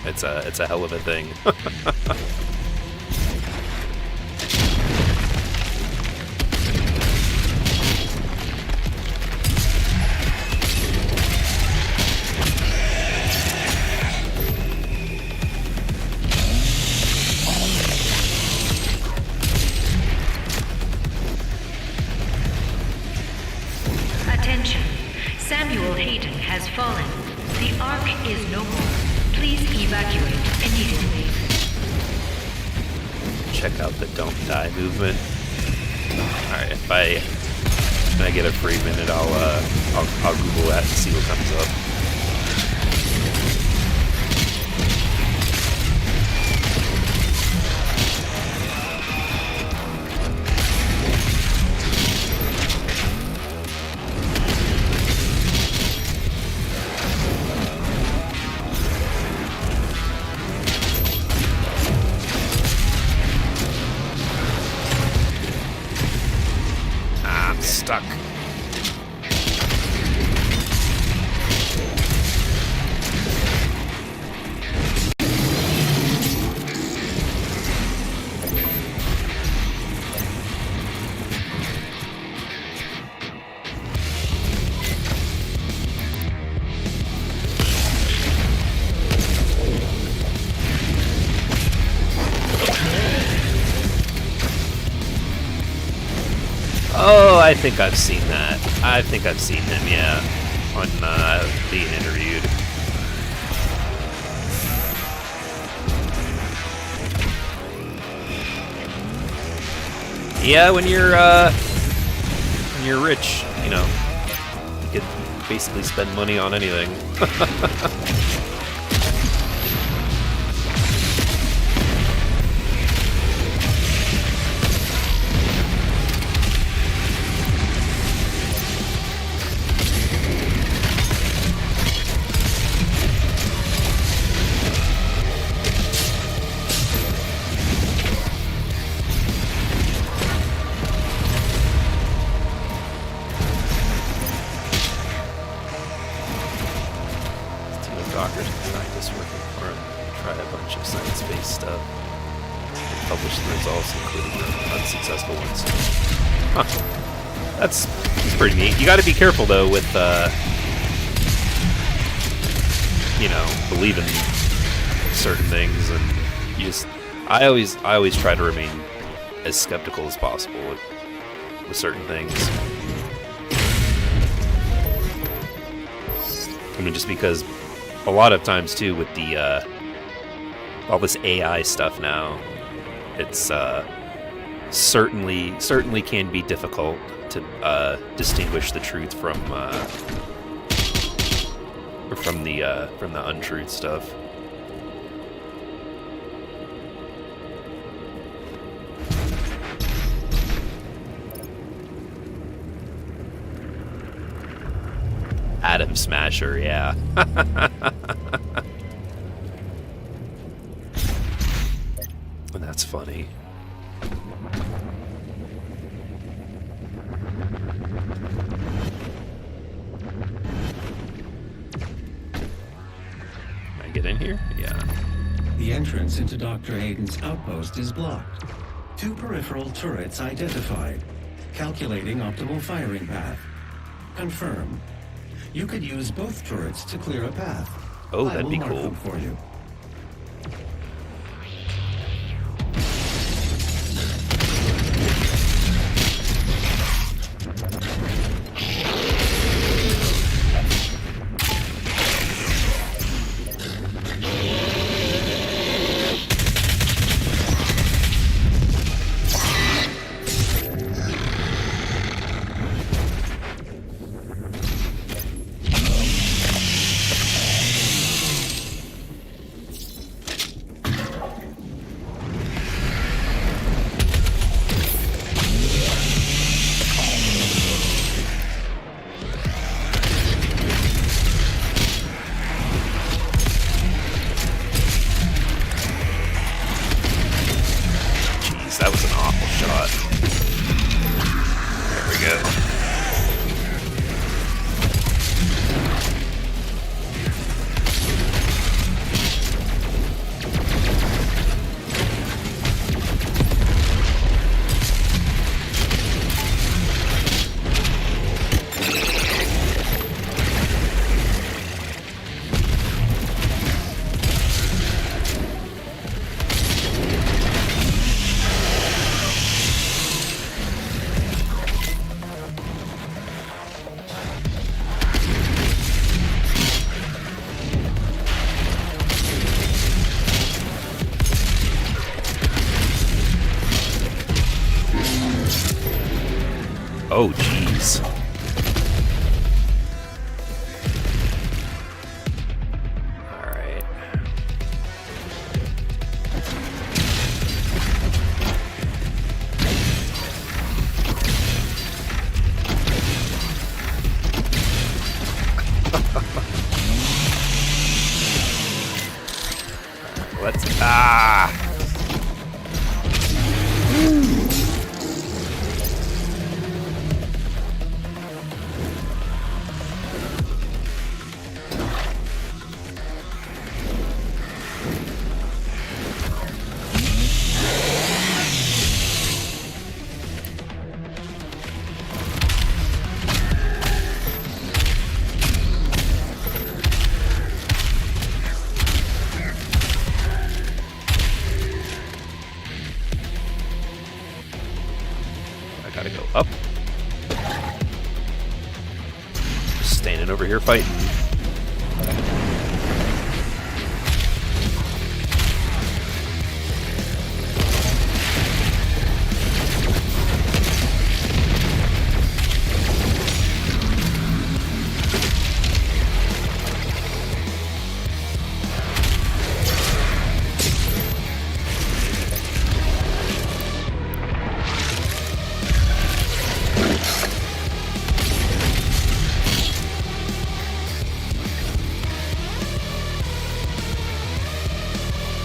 it's a hell of a thing. Attention. Samuel Hayden has fallen. The Ark is no more. Please evacuate immediately. Check out the don't die movement. Alright, if I get a free minute, I'll Google that and see what comes up. Stuck. Oh, I think I've seen that. I think I've seen him, yeah, on being interviewed. Yeah, when you're rich, you know, you could basically spend money on anything. Doctors and scientists working for him tried a bunch of science-based stuff. They published the results, including the unsuccessful ones. Huh. That's pretty neat. You got to be careful though with, you know, believing certain things, and you just. I always try to remain as skeptical as possible with certain things. I mean, just because. A lot of times too with the all this AI stuff now, it's certainly can be difficult to distinguish the truth from the untruth stuff. Atom Smasher, yeah. And that's funny. Can I get in here? Yeah. The entrance into Dr. Hayden's outpost is blocked. 2 peripheral turrets identified. Calculating optimal firing path. Confirm. You could use both turrets to clear a path. Oh, that'd be I will mark cool. them for you. Oh, jeez. Alright. Let's... Ah! Gotta go up. Just standing over here fighting.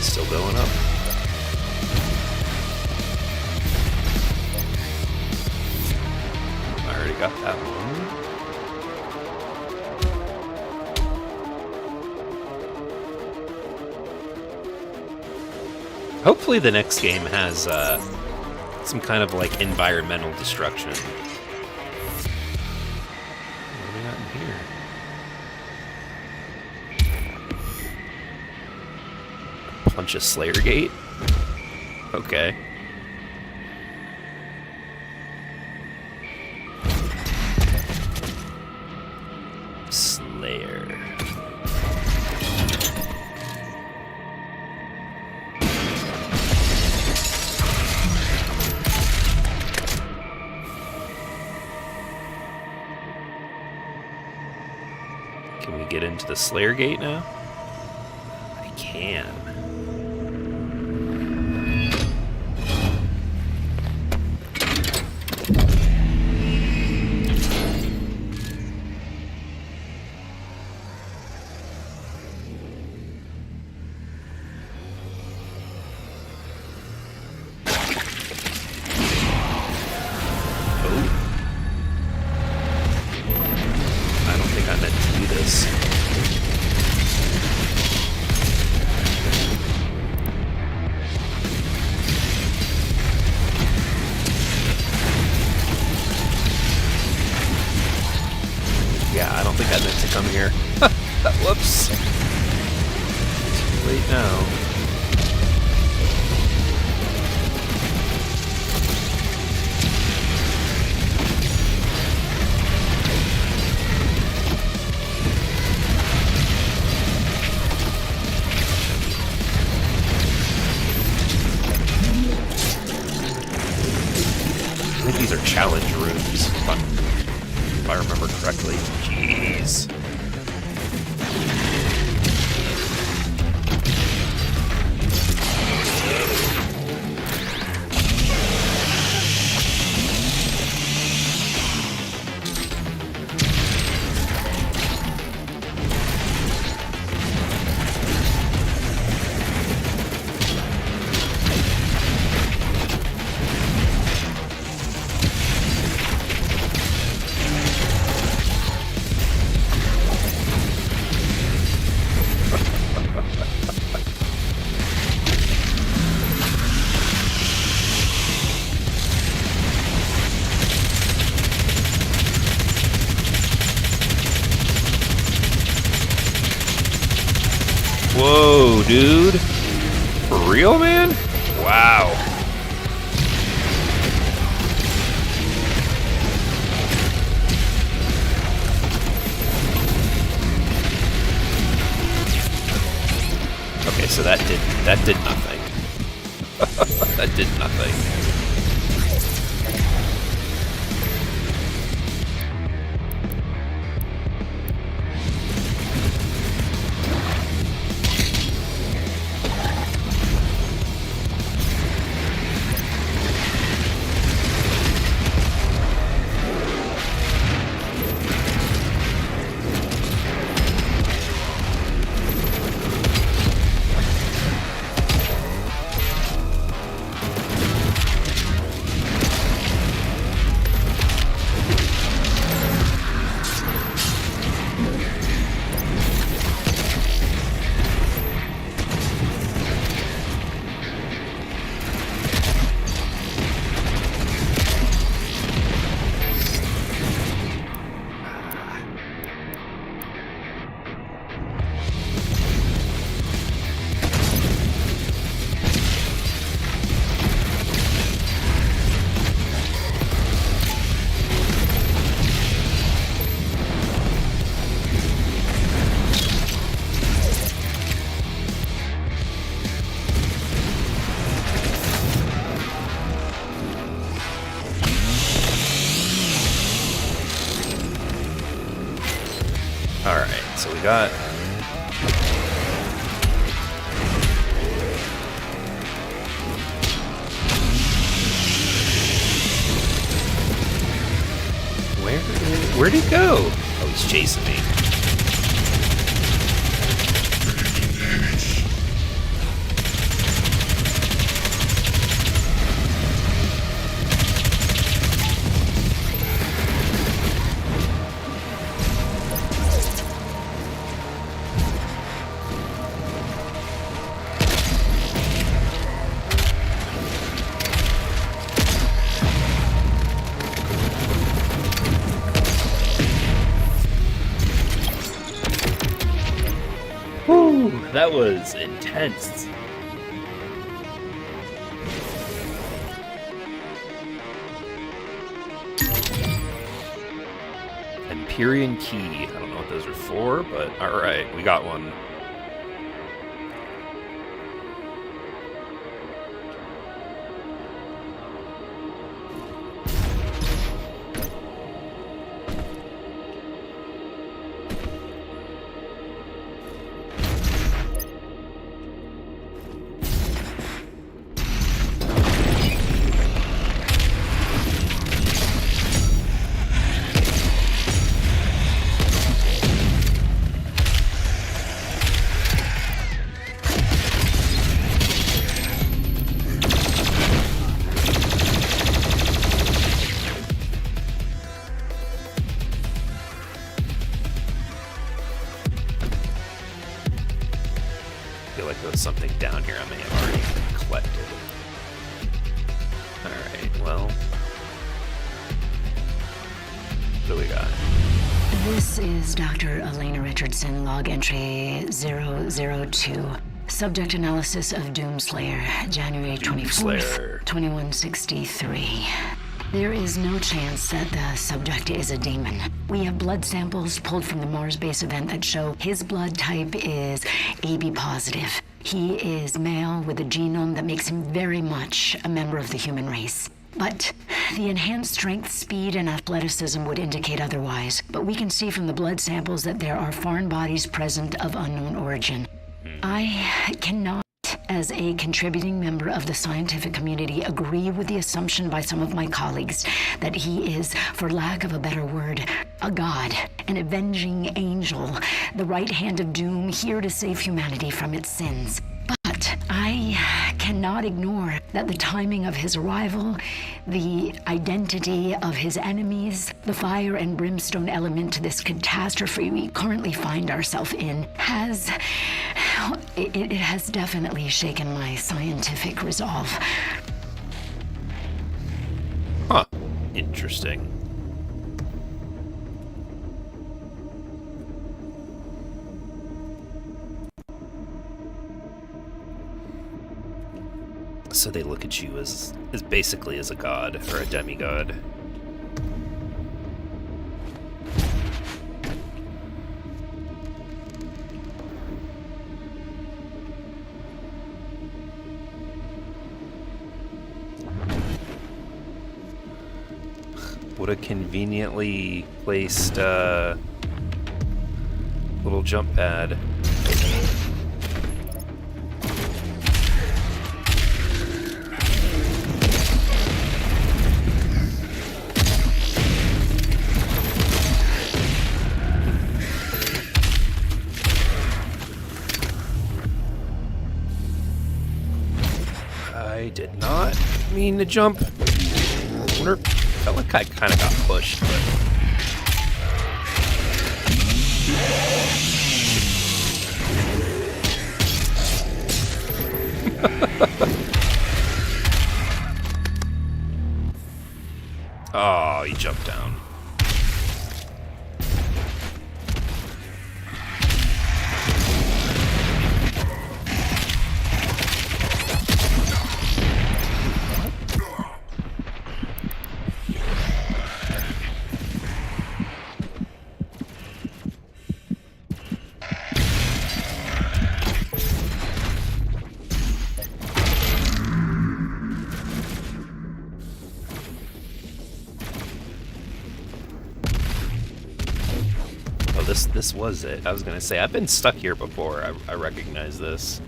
Still going up. I already got that one. Hopefully the next game has some kind of like environmental destruction. What do we got in here? Punch a Slayer gate? Okay. Slayer. Can we get into the Slayer gate now? I can. Yeah, I don't think I meant to come here. Whoops. Too late now. I think these are challenge rooms, if I remember correctly. Jeez. Whoa, dude. For real, man? Wow. Okay, so that did nothing. That did nothing. so we got... Where'd he go? Oh, he's chasing me. That was intense. Empyrean key. I don't know what those are for, but alright, we got one. Something down here I may have already collected. Alright, well. What do we got? This is Dr. Elena Richardson, log entry 002. Subject analysis of Doomslayer, January 24th, 2163. There is no chance that the subject is a demon. We have blood samples pulled from the Mars base event that show his blood type is AB positive. He is male with a genome that makes him very much a member of the human race. But the enhanced strength, speed, and athleticism would indicate otherwise. But we can see from the blood samples that there are foreign bodies present of unknown origin. I cannot, as a contributing member of the scientific community, agree with the assumption by some of my colleagues that he is, for lack of a better word, a god, an avenging angel, the right hand of doom, here to save humanity from its sins. But I cannot ignore that the timing of his arrival, the identity of his enemies, the fire and brimstone element to this catastrophe we currently find ourselves in it has definitely shaken my scientific resolve. Huh. Interesting. So they look at you as basically as a god or a demigod. What a conveniently placed little jump pad. I did not mean to jump. Felt like I kind of got pushed, but... Oh, he jumped down. this was it. I was gonna say, I've been stuck here before. I recognize this.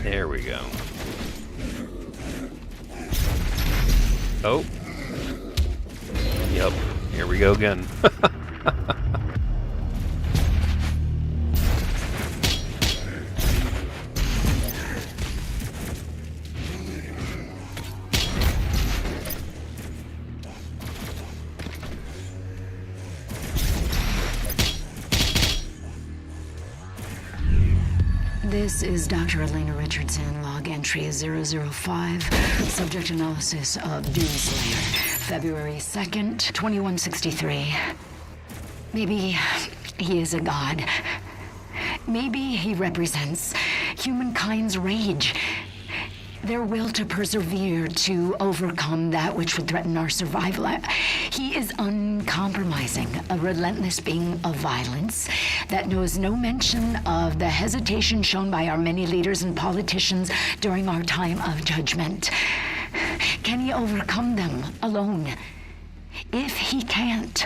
There we go. Oh. Yep. Here we go again. This is Dr. Elena Richardson, log entry 005, subject analysis of Doomslayer, February 2nd, 2163. Maybe he is a god. Maybe he represents humankind's rage, their will to persevere, to overcome that which would threaten our survival. He is uncompromising, a relentless being of violence that knows no mention of the hesitation shown by our many leaders and politicians during our time of judgment. Can he overcome them alone? If he can't,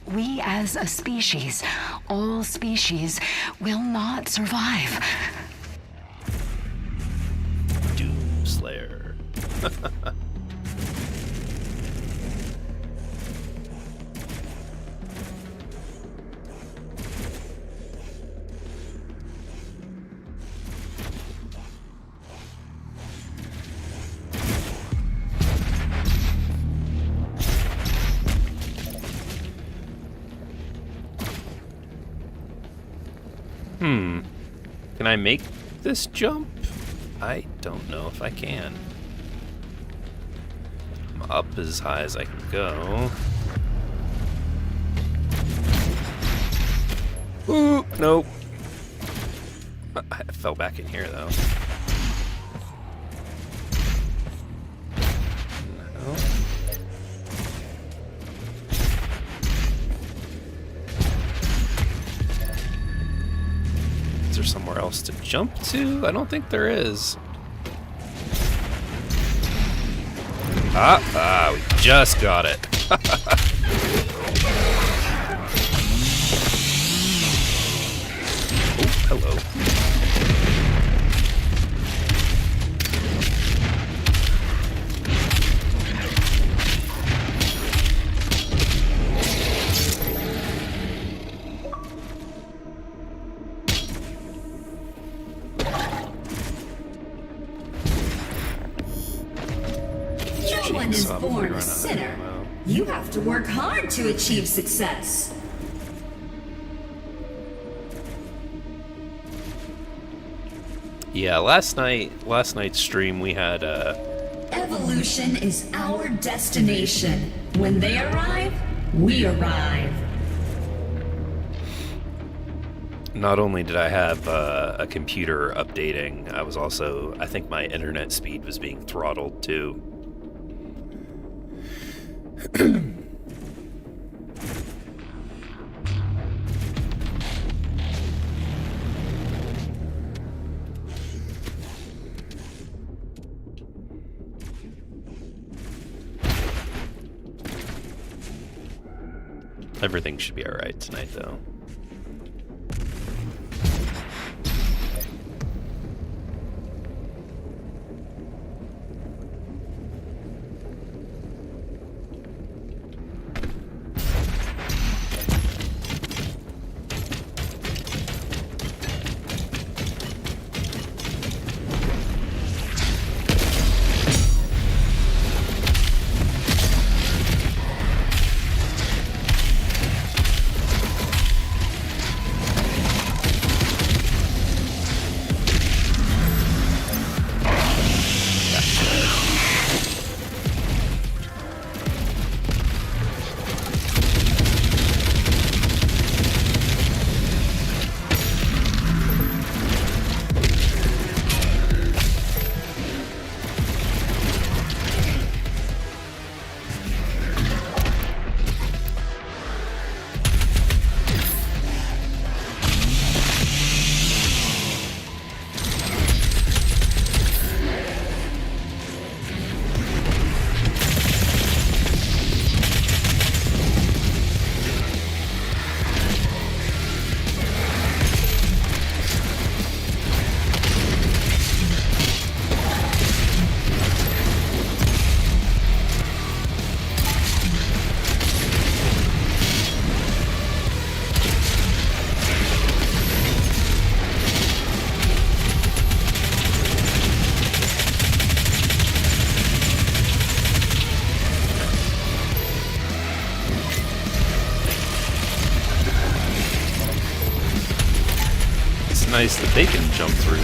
we as a species, all species, will not survive. Doomslayer. Can I make this jump? I don't know if I can. I'm up as high as I can go. Ooh, nope. I fell back in here, though. No. Is there somewhere else to jump to? I don't think there is. We just got it. Oh, hello. No one is born a sinner. You have to work hard to achieve success. Yeah, last night's stream we had Evolution is our destination. When they arrive, we arrive. not only did I have a computer updating, I was also, I think my internet speed was being throttled too. Everything should be alright tonight, though. nice that they can jump through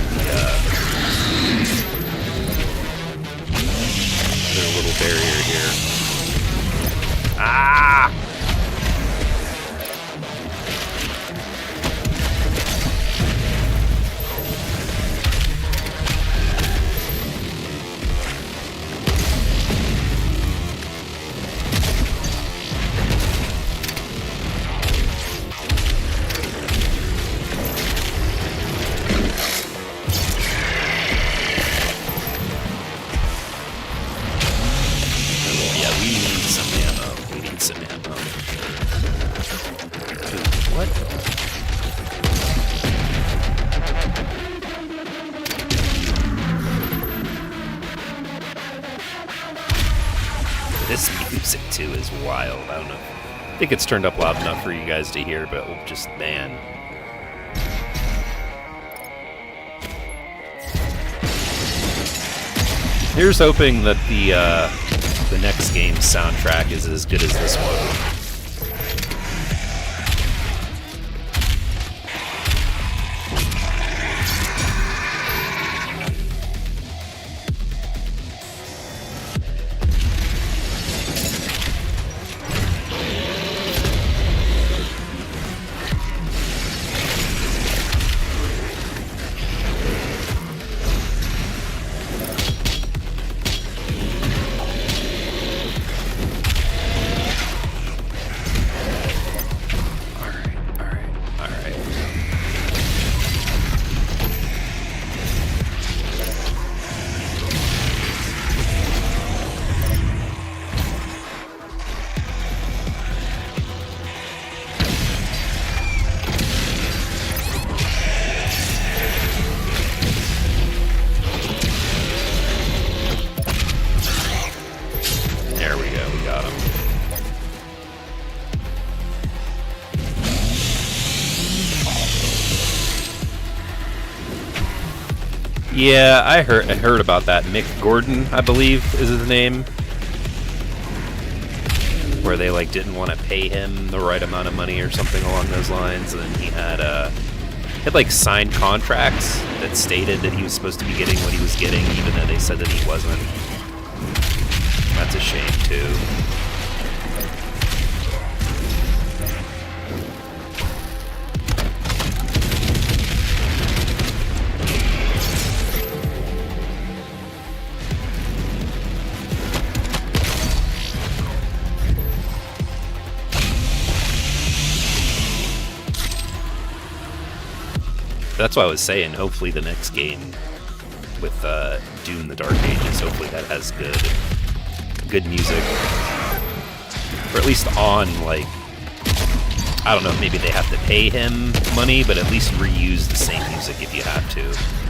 their little barrier here. Ah! This music, too, is wild. I don't know. I think it's turned up loud enough for you guys to hear, but just, man. Here's hoping that the next game's soundtrack is as good as this one. Yeah, I heard about that. Mick Gordon, I believe, is his name. Where they like didn't want to pay him the right amount of money or something along those lines, and then he had like signed contracts that stated that he was supposed to be getting what he was getting, even though they said that he wasn't. That's a shame too. That's why I was saying, hopefully the next game with Doom: The Dark Ages, hopefully that has good music. Or at least on, like, I don't know, maybe they have to pay him money, but at least reuse the same music if you have to.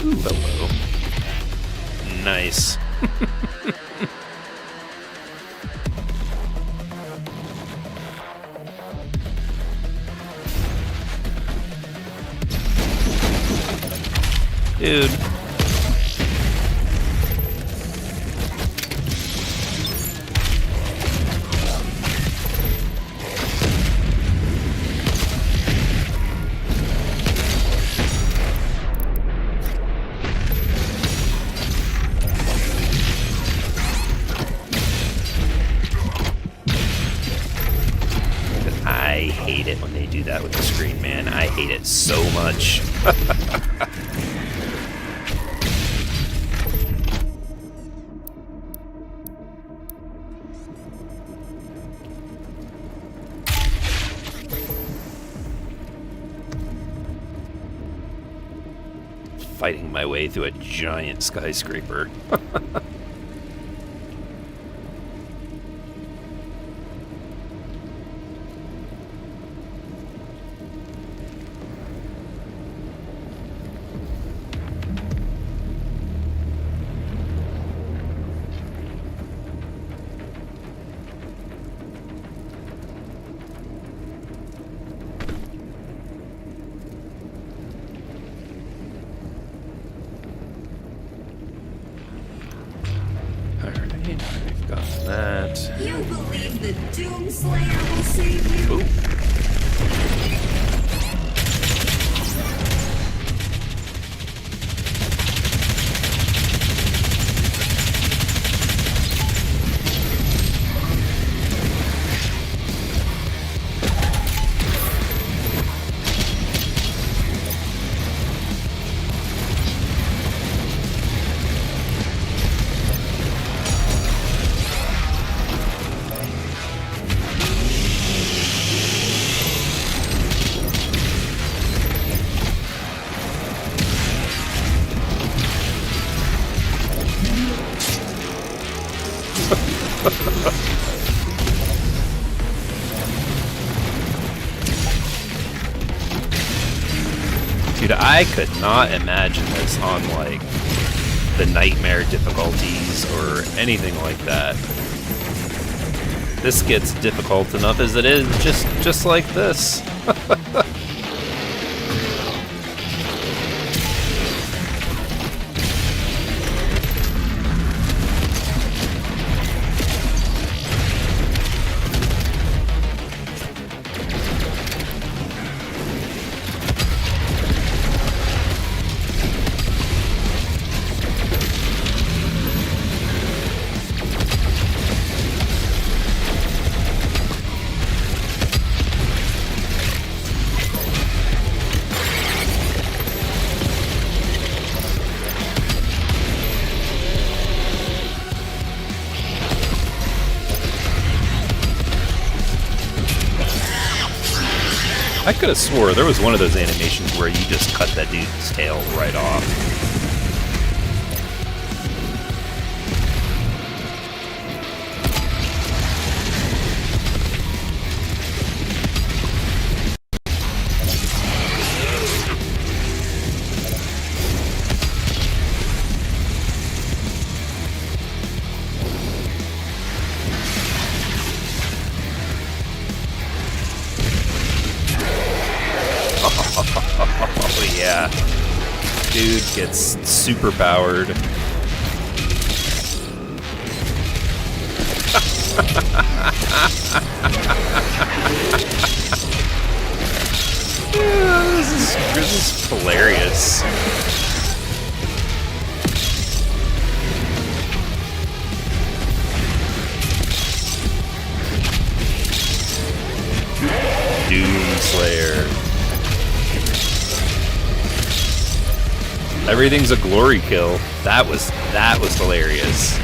Ooh, hello. Nice. Dude. I hate it when they do that with the screen, man. I hate it so much. fighting my way through a giant skyscraper. We've got that. You believe the Doomslayer will save you? Ooh. Dude, I could not imagine this on, like, the nightmare difficulties or anything like that. This gets difficult enough as it is, just like this. I could have swore there was one of those animations where you just cut that dude's tail right off. Oh yeah, dude gets super powered. Yeah, this is hilarious. Doomslayer. Everything's a glory kill. That was hilarious.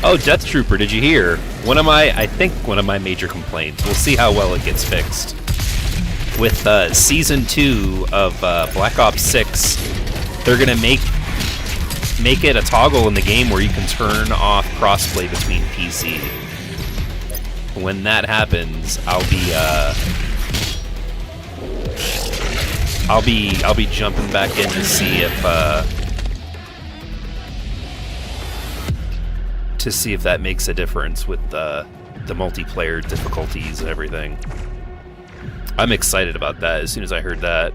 Oh, Death Trooper, did you hear? I think one of my major complaints. We'll see how well it gets fixed. With Season 2 of Black Ops 6, they're gonna make it a toggle in the game where you can turn off crossplay between PC. When that happens, I'll be jumping back in to see if that makes a difference with the multiplayer difficulties and everything. I'm excited about that. As soon as I heard that,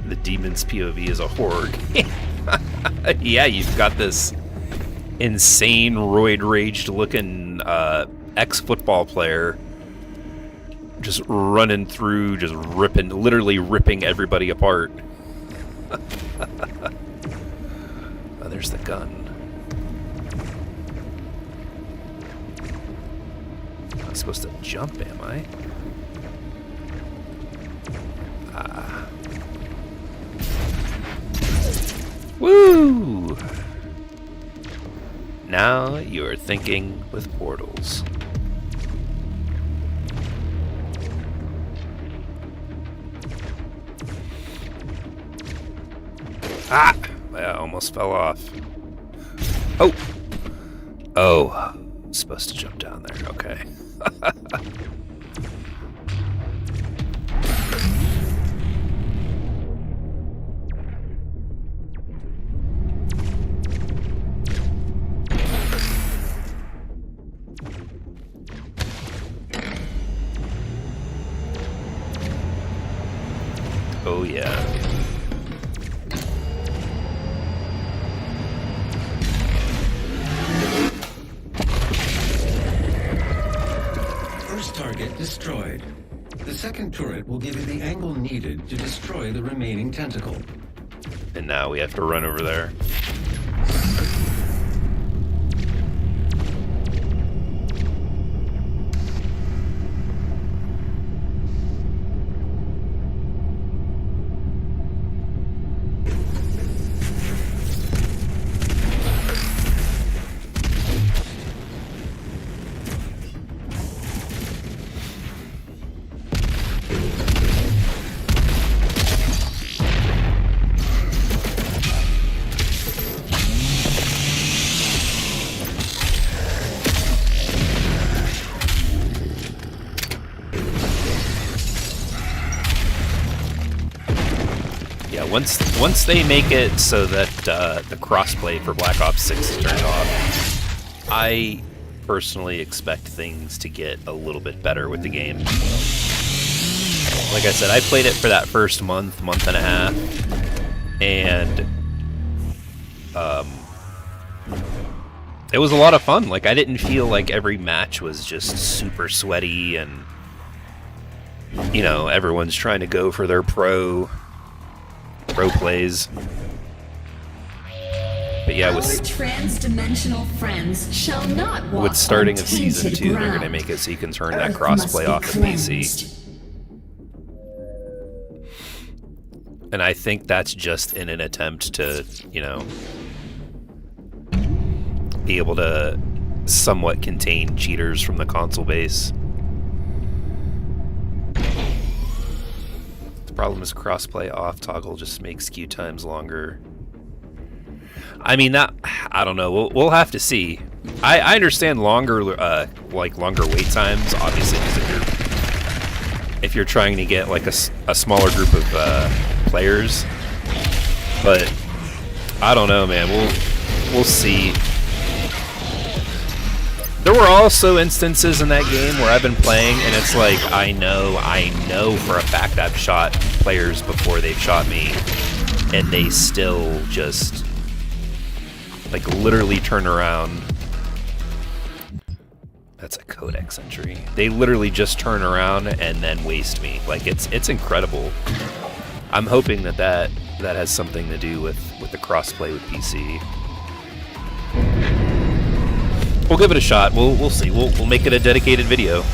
the demon's POV is a horror game. Yeah, you've got this insane roid raged looking ex-football player just running through, just literally ripping everybody apart. Oh, there's the gun. I'm supposed to jump, am I? Ah. Woo! Now you're thinking with portals. Ah! I almost fell off. Oh! Oh. I'm supposed to jump down there. Okay. Oh yeah. First target destroyed. The second turret will give you the angle needed to destroy the remaining tentacle. And now we have to run over there. Once they make it so that the crossplay for Black Ops 6 is turned off, I personally expect things to get a little bit better with the game. Like I said, I played it for that first month and a half, and it was a lot of fun. Like, I didn't feel like every match was just super sweaty and, you know, everyone's trying to go for their pro plays. But yeah, with trans-dimensional friends shall not walk with starting of on season 2, tainted they're going to ground. make it so you can turn Earth that crossplay off must of be PC. And I think that's just in an attempt to, you know, be able to somewhat contain cheaters from the console base. The problem is crossplay off toggle just makes queue times longer. I mean, that, I don't know. We'll have to see. I understand longer longer wait times, obviously, because if you're trying to get like a smaller group of players. But I don't know, man. We'll see. There were also instances in that game where I've been playing, and it's like I know for a fact I've shot players before they've shot me, and they still just like literally turn around. That's a codex entry. They literally just turn around and then waste me. Like it's incredible. I'm hoping that has something to do with the crossplay with PC. We'll give it a shot. We'll see. We'll make it a dedicated video.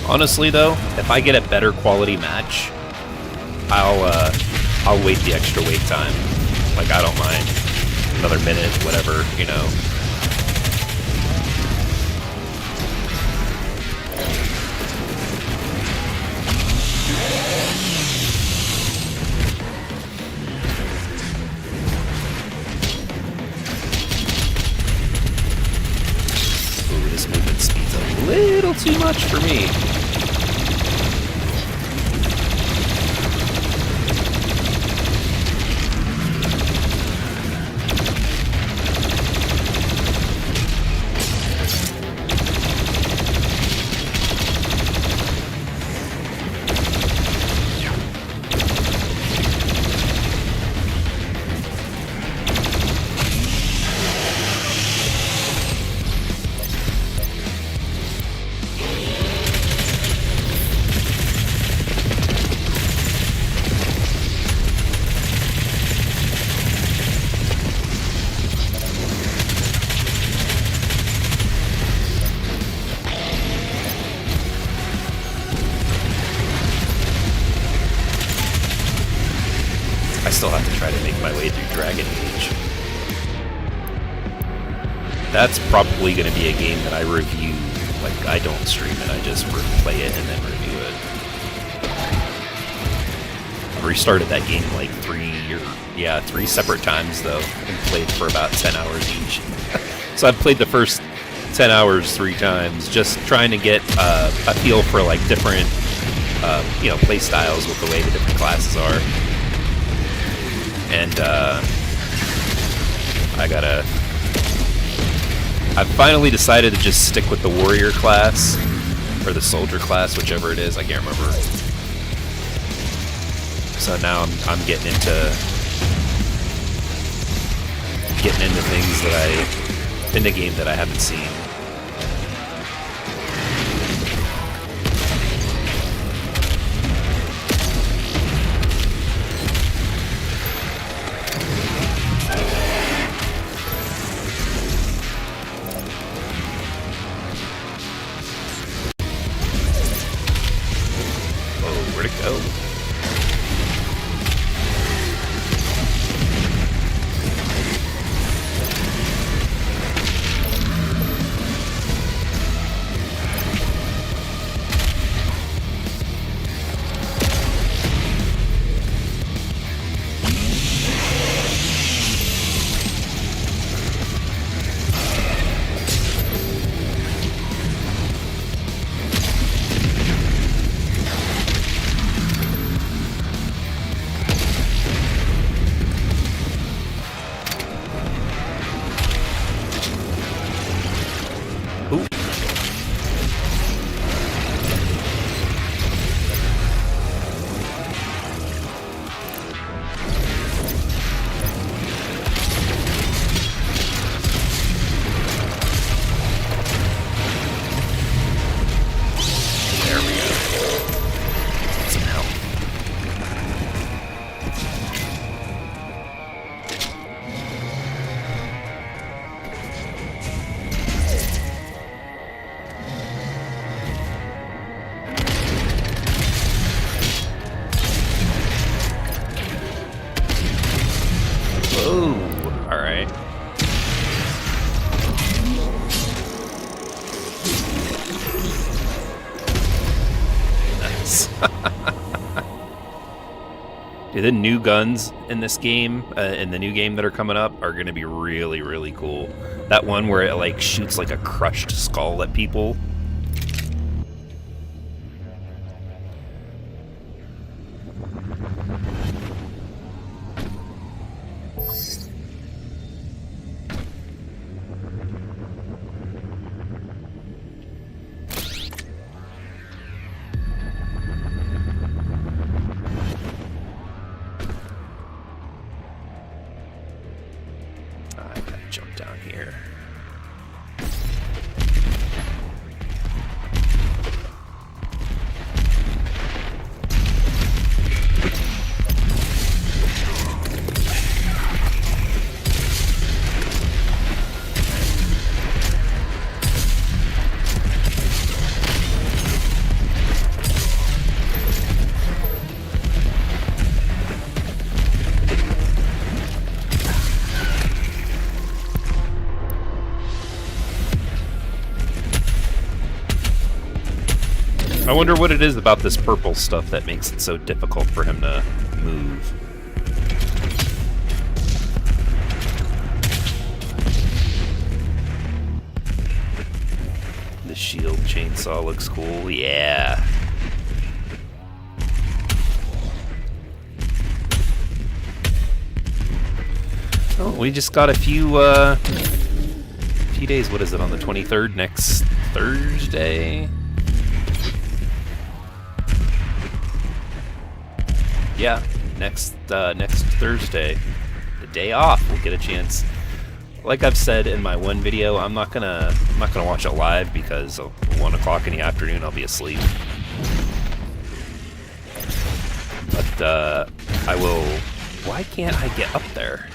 Honestly, though, if I get a better quality match, I'll wait the extra wait time. Like, I don't mind. Another minute, whatever, you know. Ooh, this movement speed's a little too much for me. I still have to try to make my way through Dragon Age. That's probably going to be a game that I review. Like, I don't stream it, I just play it and then review it. I restarted that game like three separate times, though, and played for about 10 hours each. So I've played the first 10 hours 3 times, just trying to get a feel for, like, different, you know, play styles with the way the different classes are. And I've finally decided to just stick with the warrior class, or the soldier class, whichever it is, I can't remember. So now I'm getting into things into game that I haven't seen. Where'd it go? Alright. Nice. Dude, the new guns in this game, in the new game that are coming up, are going to be really, really cool. That one where it, like, shoots like a crushed skull at people. I gotta jump down here. I wonder what it is about this purple stuff that makes it so difficult for him to move. The shield chainsaw looks cool, yeah. Oh, we just got a few days. What is it, on the 23rd? Next Thursday? Yeah, next Thursday, the day off, we'll get a chance. Like I've said in my one video, I'm not gonna watch it live because 1 o'clock in the afternoon I'll be asleep. But I will. Why can't I get up there?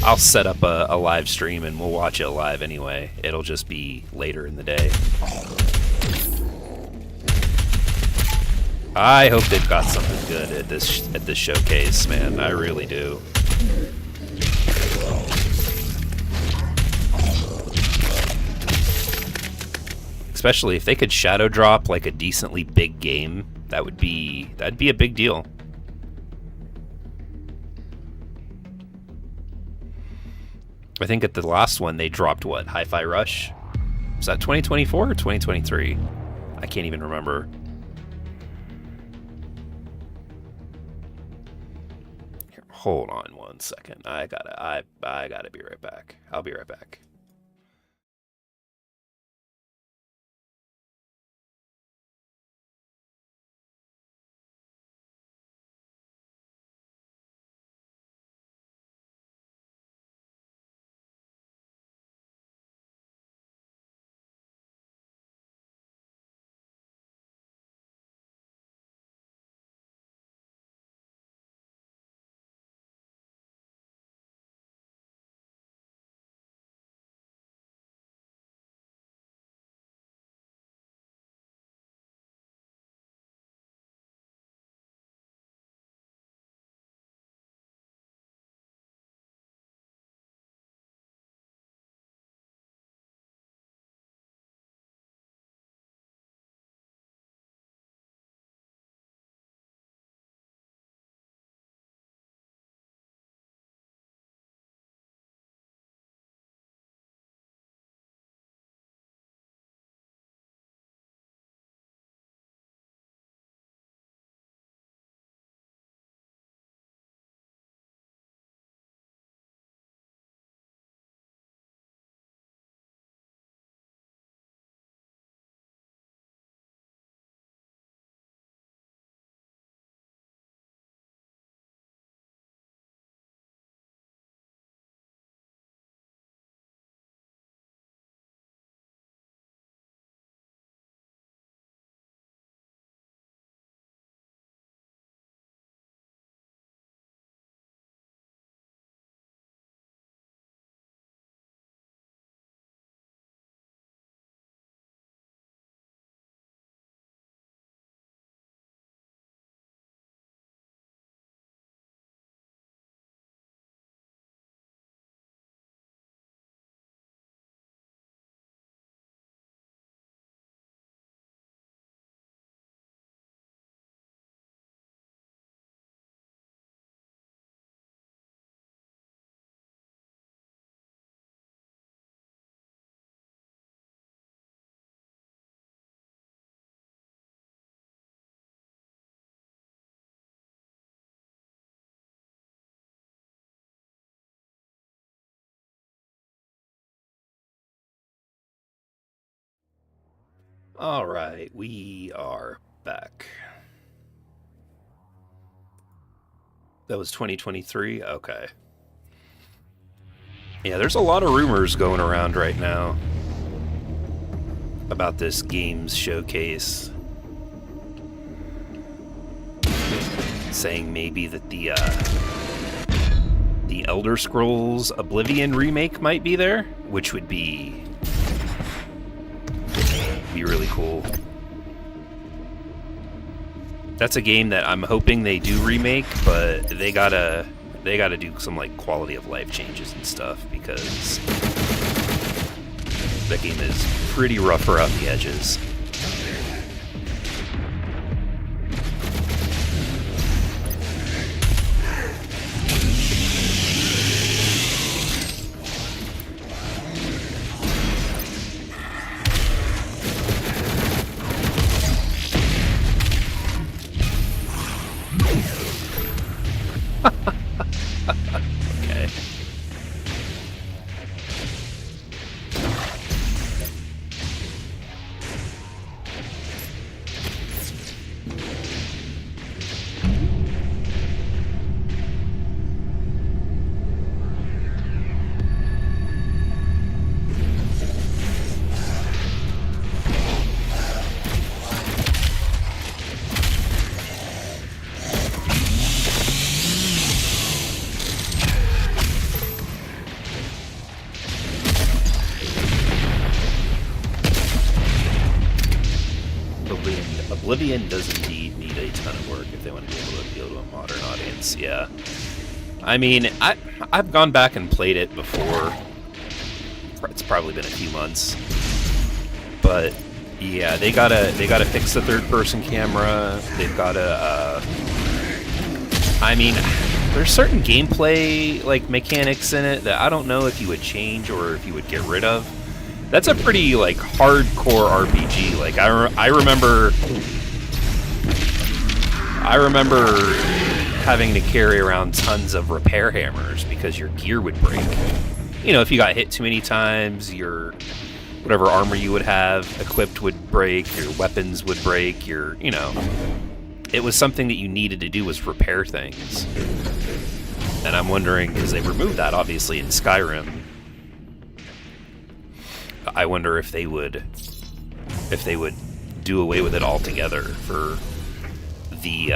I'll set up a live stream and we'll watch it live anyway. It'll just be later in the day. I hope they've got something good at this showcase, man. I really do. Especially if they could shadow drop like a decently big game, that'd be a big deal. I think at the last one they dropped what? Hi-Fi Rush? Was that 2024 or 2023? I can't even remember. Here, hold on 1 second. I gotta be right back. I'll be right back. All right, we are back. That was 2023? Okay. Yeah, there's a lot of rumors going around right now about this games showcase. Saying maybe that the Elder Scrolls Oblivion remake might be there, which would be really cool. That's a game that I'm hoping they do remake, but they gotta gotta do some like quality of life changes and stuff, because that game is pretty rough around the edges. Okay. Oblivion does indeed need a ton of work if they want to be able to appeal to a modern audience, yeah. I mean, I've gone back and played it before. It's probably been a few months. But, yeah, they gotta fix the third-person camera. They've gotta, I mean, there's certain gameplay, like, mechanics in it that I don't know if you would change or if you would get rid of. That's a pretty, like, hardcore RPG. Like, I remember having to carry around tons of repair hammers because your gear would break. You know, if you got hit too many times, your whatever armor you would have equipped would break, your weapons would break, you know. It was something that you needed to do was repair things. And I'm wondering, because they removed that, obviously, in Skyrim, I wonder if they would do away with it altogether for the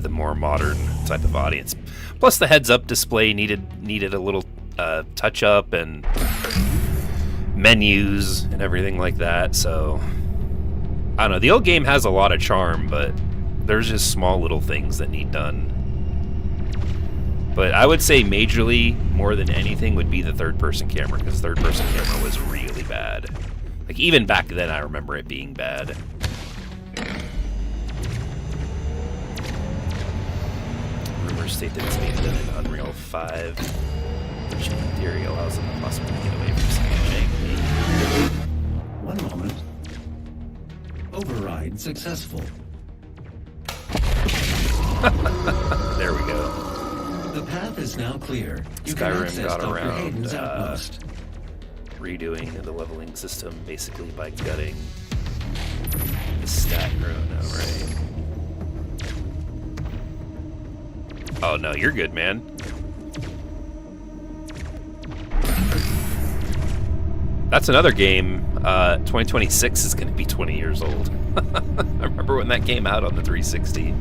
more modern type of audience. Plus, the heads-up display needed a little touch up, and menus and everything like that. So I don't know. The old game has a lot of charm, but there's just small little things that need done. But I would say majorly, more than anything, would be the third-person camera, because third-person camera was really bad. Like, even back then, I remember it being bad. Rumors state that it's being done in Unreal 5, which in theory allows them to possibly get away from some jank. One moment. Override successful. There we go. The path is now clear. You Skyrim got Dr. around Hayden's outpost. redoing the leveling system basically by gutting the stat row now, right? Oh no, you're good, man. That's another game. 2026 is going to be 20 years old. I remember when that came out on the 360.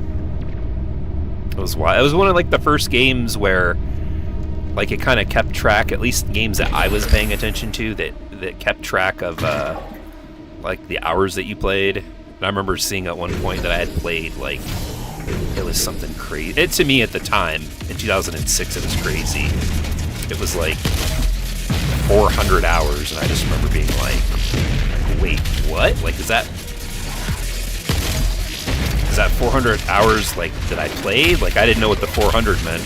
It was wild. It was one of like the first games where, like, it kind of kept track. At least games that I was paying attention to that kept track of like the hours that you played. And I remember seeing at one point that I had played like it was something crazy. To me at the time in 2006, it was crazy. It was like 400 hours, and I just remember being like, wait, what? Like, is that 400 hours, like, that I played? Like, I didn't know what the 400 meant.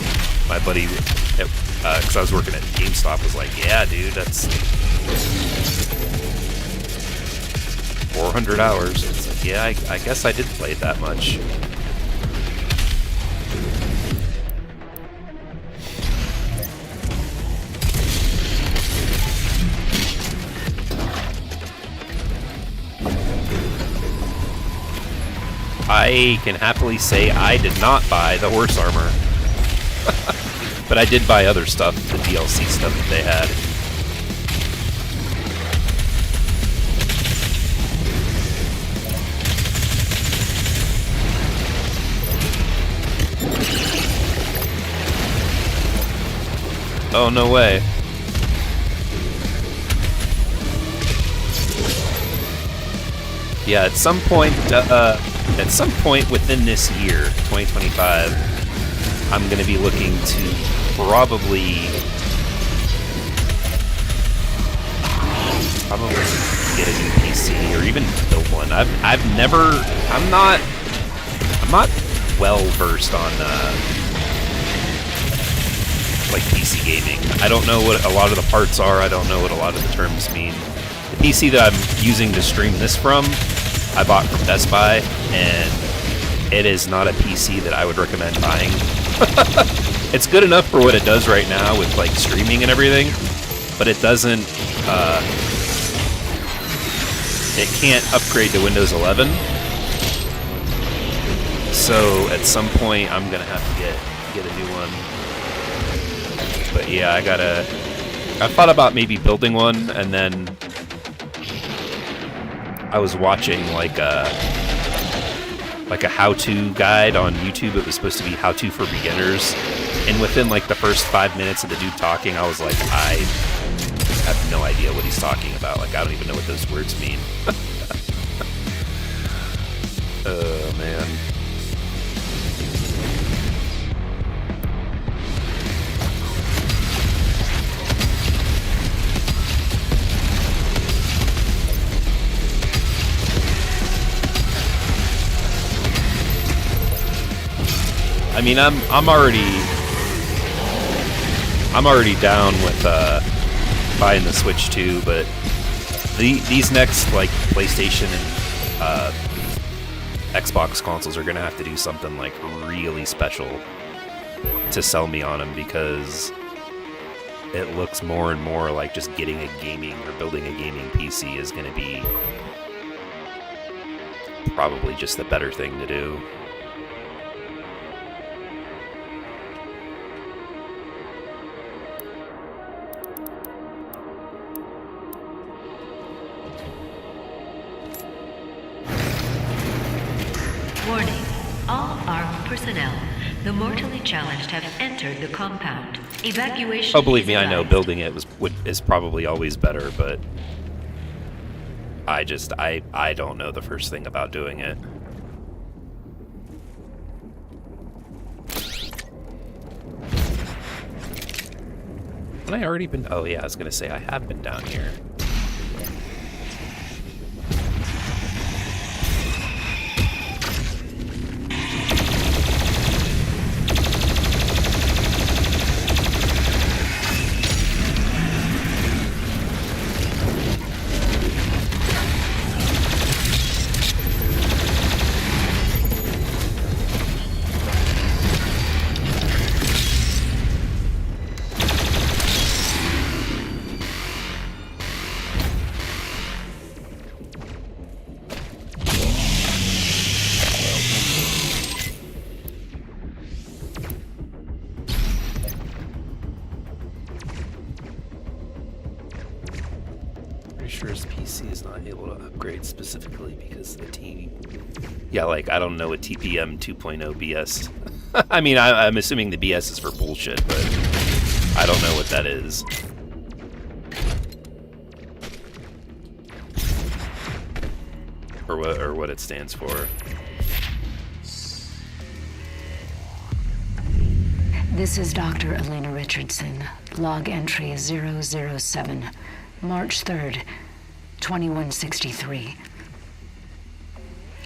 My buddy, because I was working at GameStop, was like, yeah, dude, that's 400 hours. It's like, yeah, I guess I did play that much. I can happily say I did not buy the horse armor. But I did buy other stuff, the DLC stuff that they had. Oh, no way. Yeah, at some point within this year, 2025, I'm going to be looking to probably get a new PC or even build one. I'm not well versed on like PC gaming. I don't know what a lot of the parts are. I don't know what a lot of the terms mean. The PC that I'm using to stream this from, I bought from Best Buy, and it is not a PC that I would recommend buying. It's good enough for what it does right now with like streaming and everything, but it doesn't. It can't upgrade to Windows 11. So at some point, I'm gonna have to get a new one. But yeah, I thought about maybe building one, and then I was watching like a how-to guide on YouTube. It was supposed to be how-to for beginners, and within like the first 5 minutes of the dude talking, I was like, I have no idea what he's talking about. Like, I don't even know what those words mean. Oh man. I mean, I'm already down with buying the Switch too, but these next like PlayStation and Xbox consoles are gonna have to do something like really special to sell me on them, because it looks more and more like just getting a gaming or building a gaming PC is gonna be probably just the better thing to do. Warning. All ARC personnel, the mortally challenged, have entered the compound. Evacuation. Oh, believe me, I know building it is probably always better, but I don't know the first thing about doing it. Have I already been? Oh yeah, I was gonna say I have been down here. Specifically because the team, yeah, like I don't know what TPM 2.0 BS. I mean, I'm assuming the BS is for bullshit, but I don't know what that is. Or what it stands for. This is Dr. Elena Richardson. Log entry 007, March 3rd, 2163.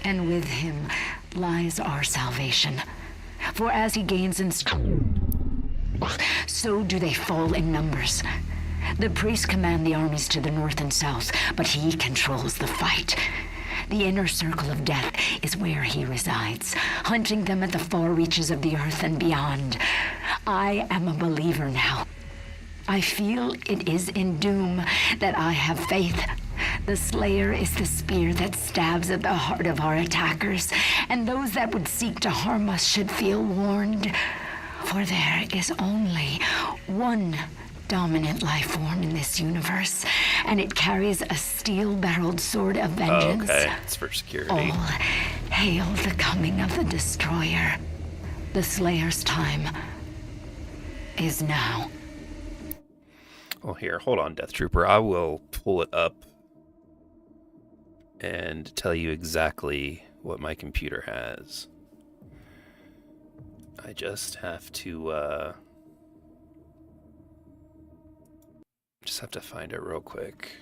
And with him lies our salvation. For as he gains in strength, so do they fall in numbers. The priests command the armies to the north and south, but he controls the fight. The inner circle of death is where he resides, hunting them at the far reaches of the earth and beyond. I am a believer now. I feel it is in doom that I have faith. The Slayer is the spear that stabs at the heart of our attackers, and those that would seek to harm us should feel warned. For there is only one dominant life form in this universe, and it carries a steel-barreled sword of vengeance. Oh, okay, it's for security. All hail the coming of the Destroyer. The Slayer's time is now. Oh, here, hold on, Death Trooper. I will pull it up and tell you exactly what my computer has. I just have to find it real quick.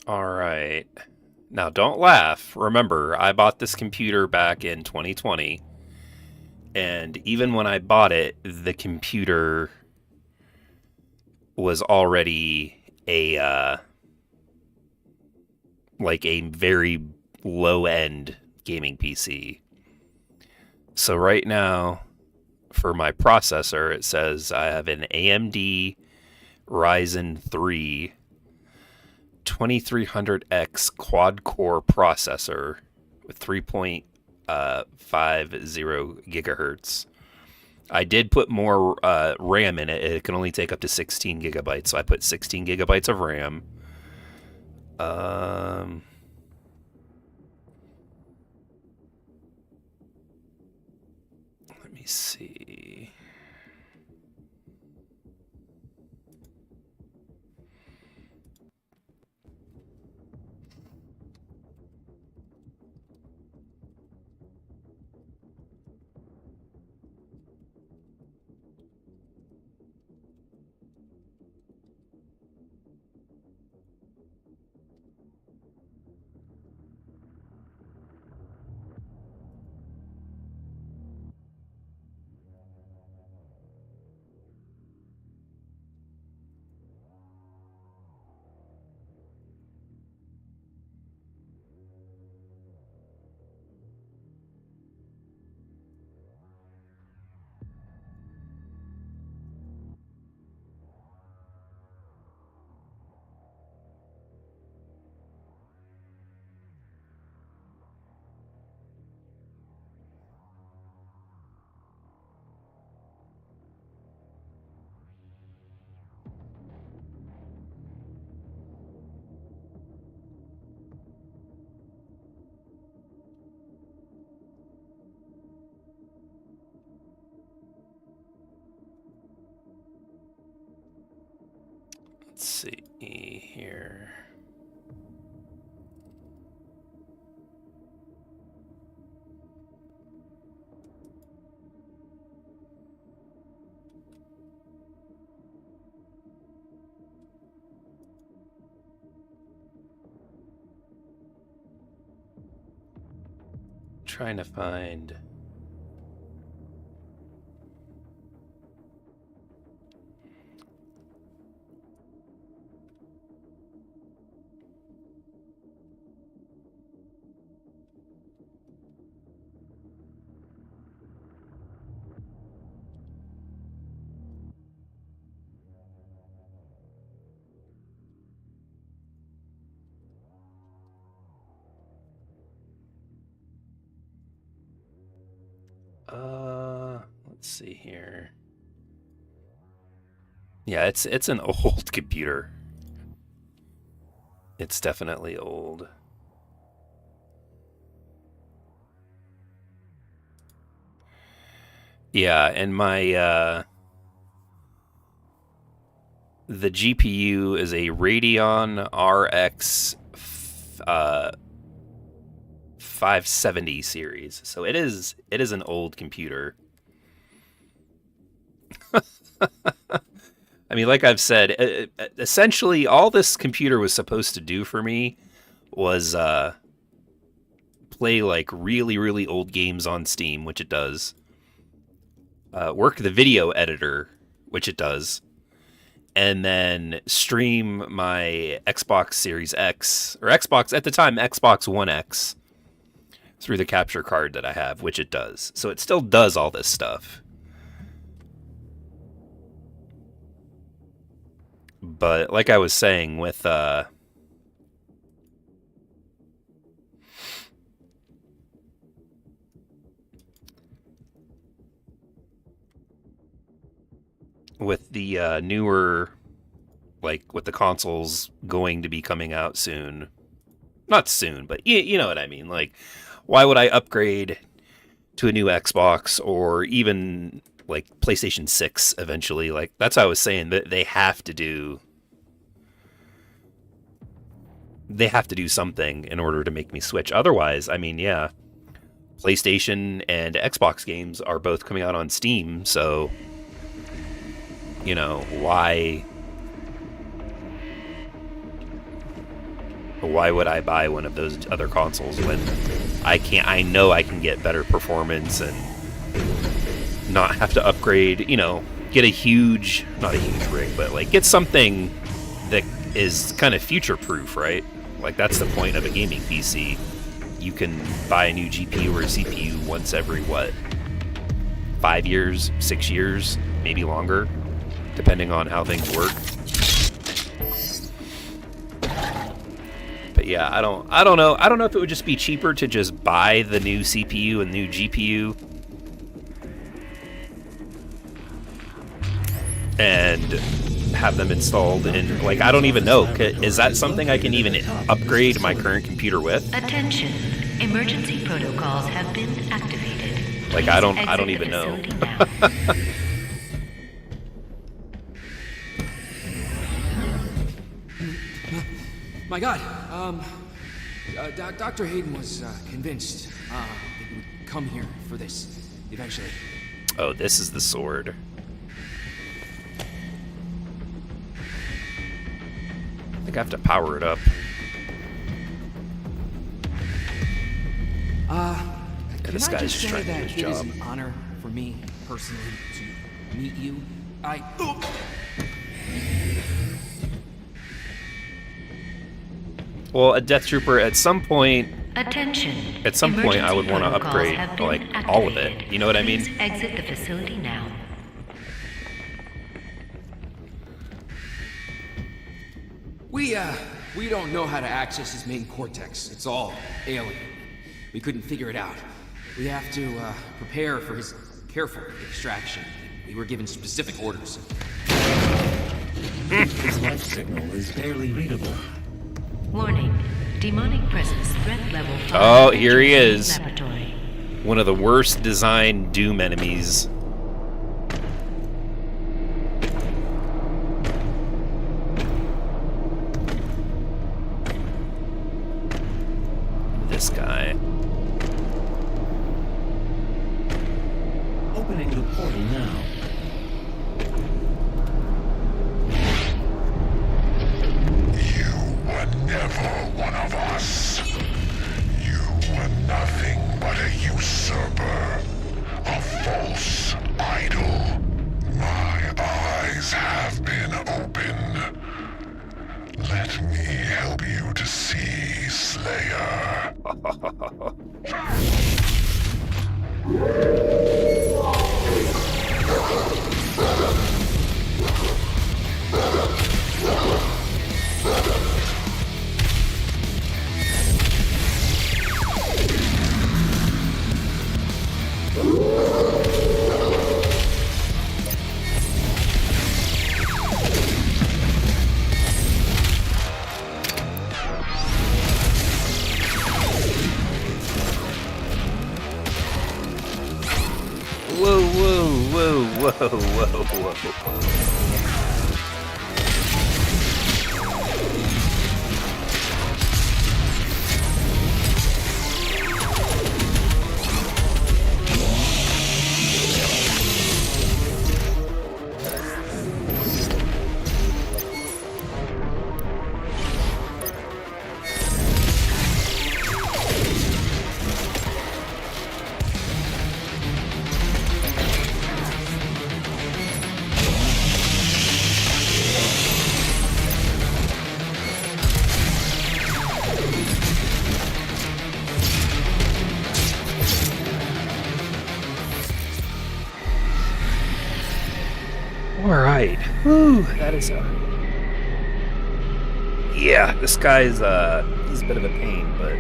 All right. Now, don't laugh. Remember, I bought this computer back in 2020. And even when I bought it, the computer was already a like a very low-end gaming PC. So right now, for my processor, it says I have an AMD Ryzen 3 2300X quad-core processor with 3.50 gigahertz. I did put more RAM in it. It can only take up to 16 gigabytes, so I put 16 gigabytes of RAM. Let me see. Let's see here. Trying to find. Let's see here. Yeah, it's an old computer. It's definitely old. Yeah, and my the GPU is a Radeon RX 570 series. So it is an old computer. I mean, like I've said, essentially all this computer was supposed to do for me was play like really, really old games on Steam, which it does. Work the video editor, which it does. And then stream my Xbox Series X, or Xbox, at the time, Xbox One X, through the capture card that I have, which it does. So it still does all this stuff. But like I was saying, with the newer like with the consoles going to be coming out soon. Not soon, but you know what I mean. Like, why would I upgrade to a new Xbox or even like PlayStation 6 eventually? Like, that's what I was saying, that they have to do something in order to make me switch. Otherwise, I mean, yeah, PlayStation and Xbox games are both coming out on Steam, so, you know, why would I buy one of those other consoles when I know I can get better performance and not have to upgrade, you know, get not a huge rig, but like get something that is kind of future-proof, right? Like, that's the point of a gaming PC. You can buy a new GPU or CPU once every, 5 years, 6 years, maybe longer, depending on how things work. But yeah, I don't know. I don't know if it would just be cheaper to just buy the new CPU and new GPU and have them installed in, like, I don't even know. Is that something I can even upgrade my current computer with? Attention. Emergency protocols have been activated. Like, I don't even know. My God, Dr. Hayden was convinced that he would come here for this eventually. Oh, this is the sword. I think I have to power it up. And this guy's just trying to do his job. It is an honor for me personally to meet you. Well, a Death Trooper, at some point, Attention. I would want to upgrade, like, all of it. You know what I mean? Please exit the facility now. We don't know how to access his main cortex. It's all alien. We couldn't figure it out. We have to prepare for his careful extraction. We were given specific orders. His life signal is barely readable. Warning. Demonic presence threat level 5. Oh, here he is. Laboratory. One of the worst designed Doom enemies. This guy. Opening the portal now. You were never one of us. You were nothing but a usurper, a false idol. My eyes have been opened. Let me help you to see, Slayer. Whoa. Alright. Whew, that is yeah, this guy's he's a bit of a pain, but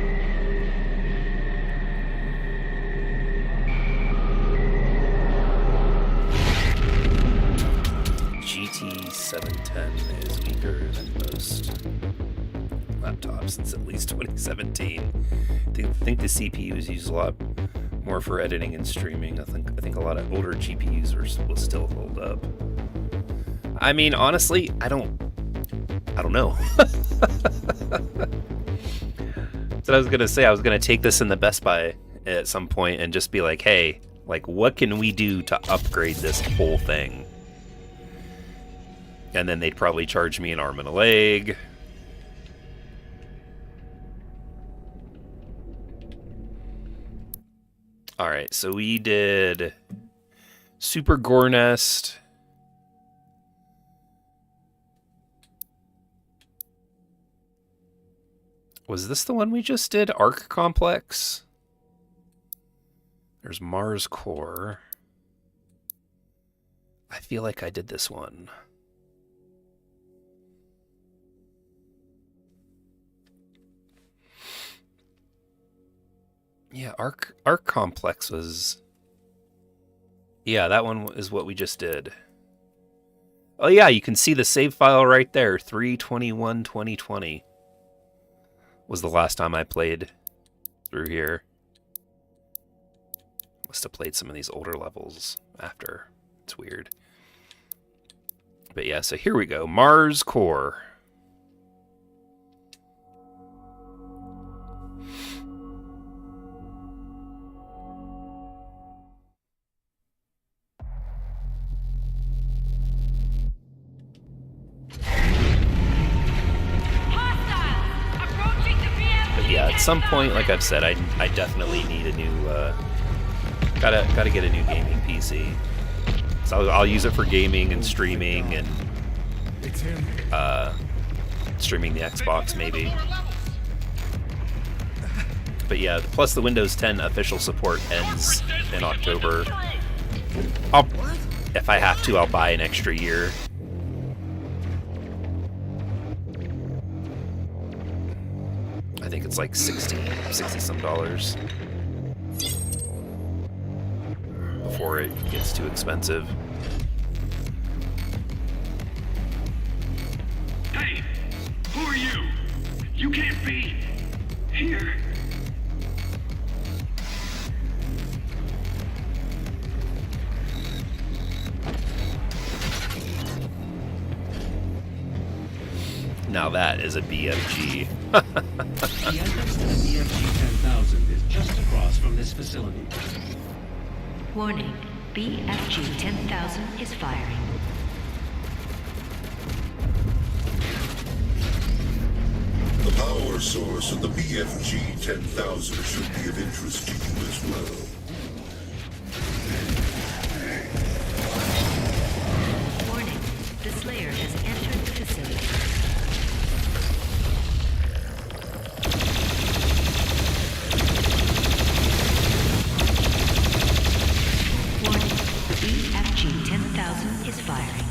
GT710 is weak. weaker than most laptops since at least 2017. I think the CPUs use a lot more for editing and streaming. I think a lot of older GPUs will still hold up. I mean, honestly, I don't know. So I was gonna say I was gonna take this in the Best Buy at some point and just be like, hey, like, what can we do to upgrade this whole thing? And then they'd probably charge me an arm and a leg. All right, so we did Super Gore Nest. Was this the one we just did? Arc Complex? There's Mars Core. I feel like I did this one. Yeah, Arc Complex was... Yeah, that one is what we just did. Oh yeah, you can see the save file right there. 3/21/2020 was the last time I played through here. Must have played some of these older levels after. It's weird. But yeah, so here we go. Mars Core. At some point, like I've said, I definitely need a new, gotta get a new gaming PC. So I'll use it for gaming and streaming and streaming the Xbox maybe. But yeah, plus the Windows 10 official support ends in October. If I have to, I'll buy an extra year. I think it's like $60 some before it gets too expensive. Hey, who are you? You can't be here. Now that is a BFG. The entrance to the BFG 10,000 is just across from this facility. Warning, BFG 10,000 is firing. The power source of the BFG 10,000 should be of interest to you as well. Warning, the Slayer has entered the facility. Warning, BFG 10,000 is firing.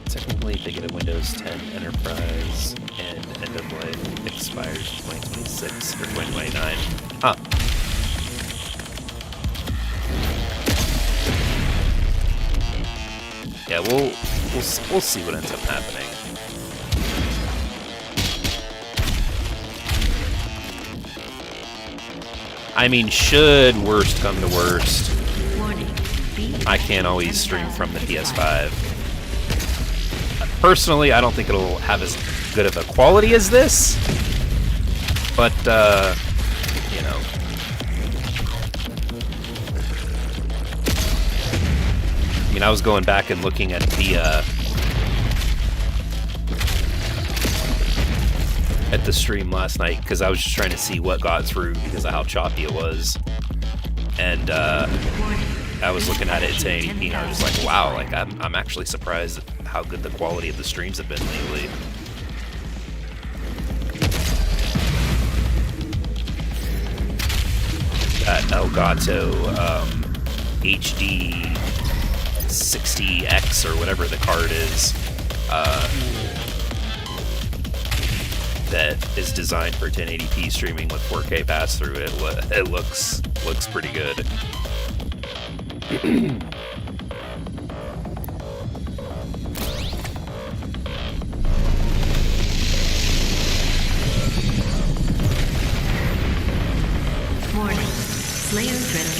Technically, they get a Windows 10 Enterprise and end of life expires 2026 or 2029. Huh. Yeah, we'll see what ends up happening. I mean, should worst come to worst, Warning, I can't always stream from the PS5. Personally, I don't think it'll have as good of a quality as this, but, you know. I mean, I was going back and looking at the stream last night, because I was just trying to see what got through because of how choppy it was. And, I was looking at it saying, you know, just like, wow, like, I'm actually surprised at how good the quality of the streams have been lately. That Elgato HD 60X or whatever the card is, that is designed for 1080p streaming with 4K pass-through. It looks pretty good.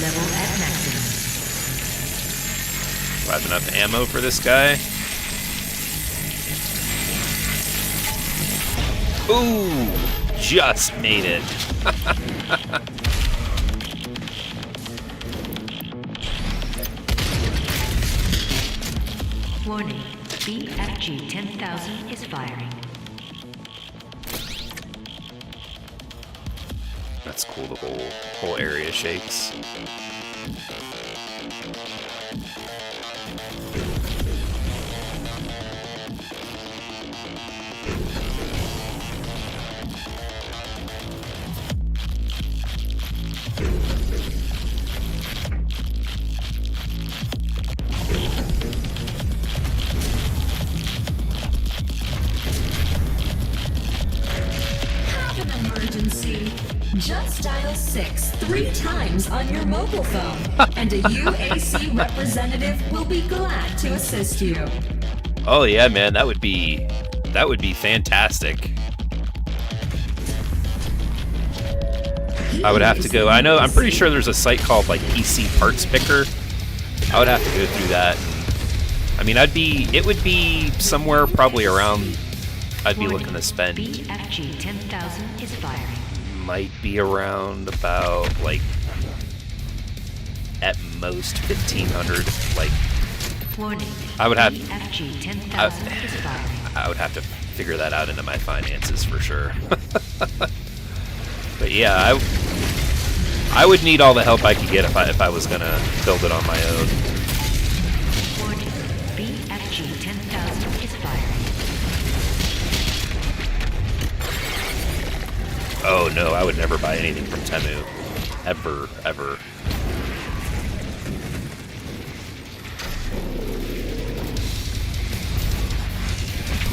level at maximum. Do I have enough ammo for this guy? Ooh, just made it. Warning, BFG 10,000 is firing. That's cool, the whole area shakes. Have an emergency. Just dial 6 3 times on your mobile phone, and a UAC representative will be glad to assist you. Oh yeah, man, that would be fantastic. I would have to go. I'm pretty sure there's a site called like PC Parts Picker. I would have to go through that. I mean, it would be somewhere probably around. I'd be looking to spend. BFG 10,000 is firing. Might be around about like at most 1,500. Like, Warning, I would have. BFG 10,000 is firing. I would have to figure that out into my finances for sure. But yeah, I would need all the help I could get if I was gonna build it on my own. Warning, BFG 10,000 is firing. Oh no, I would never buy anything from Temu. Ever, ever.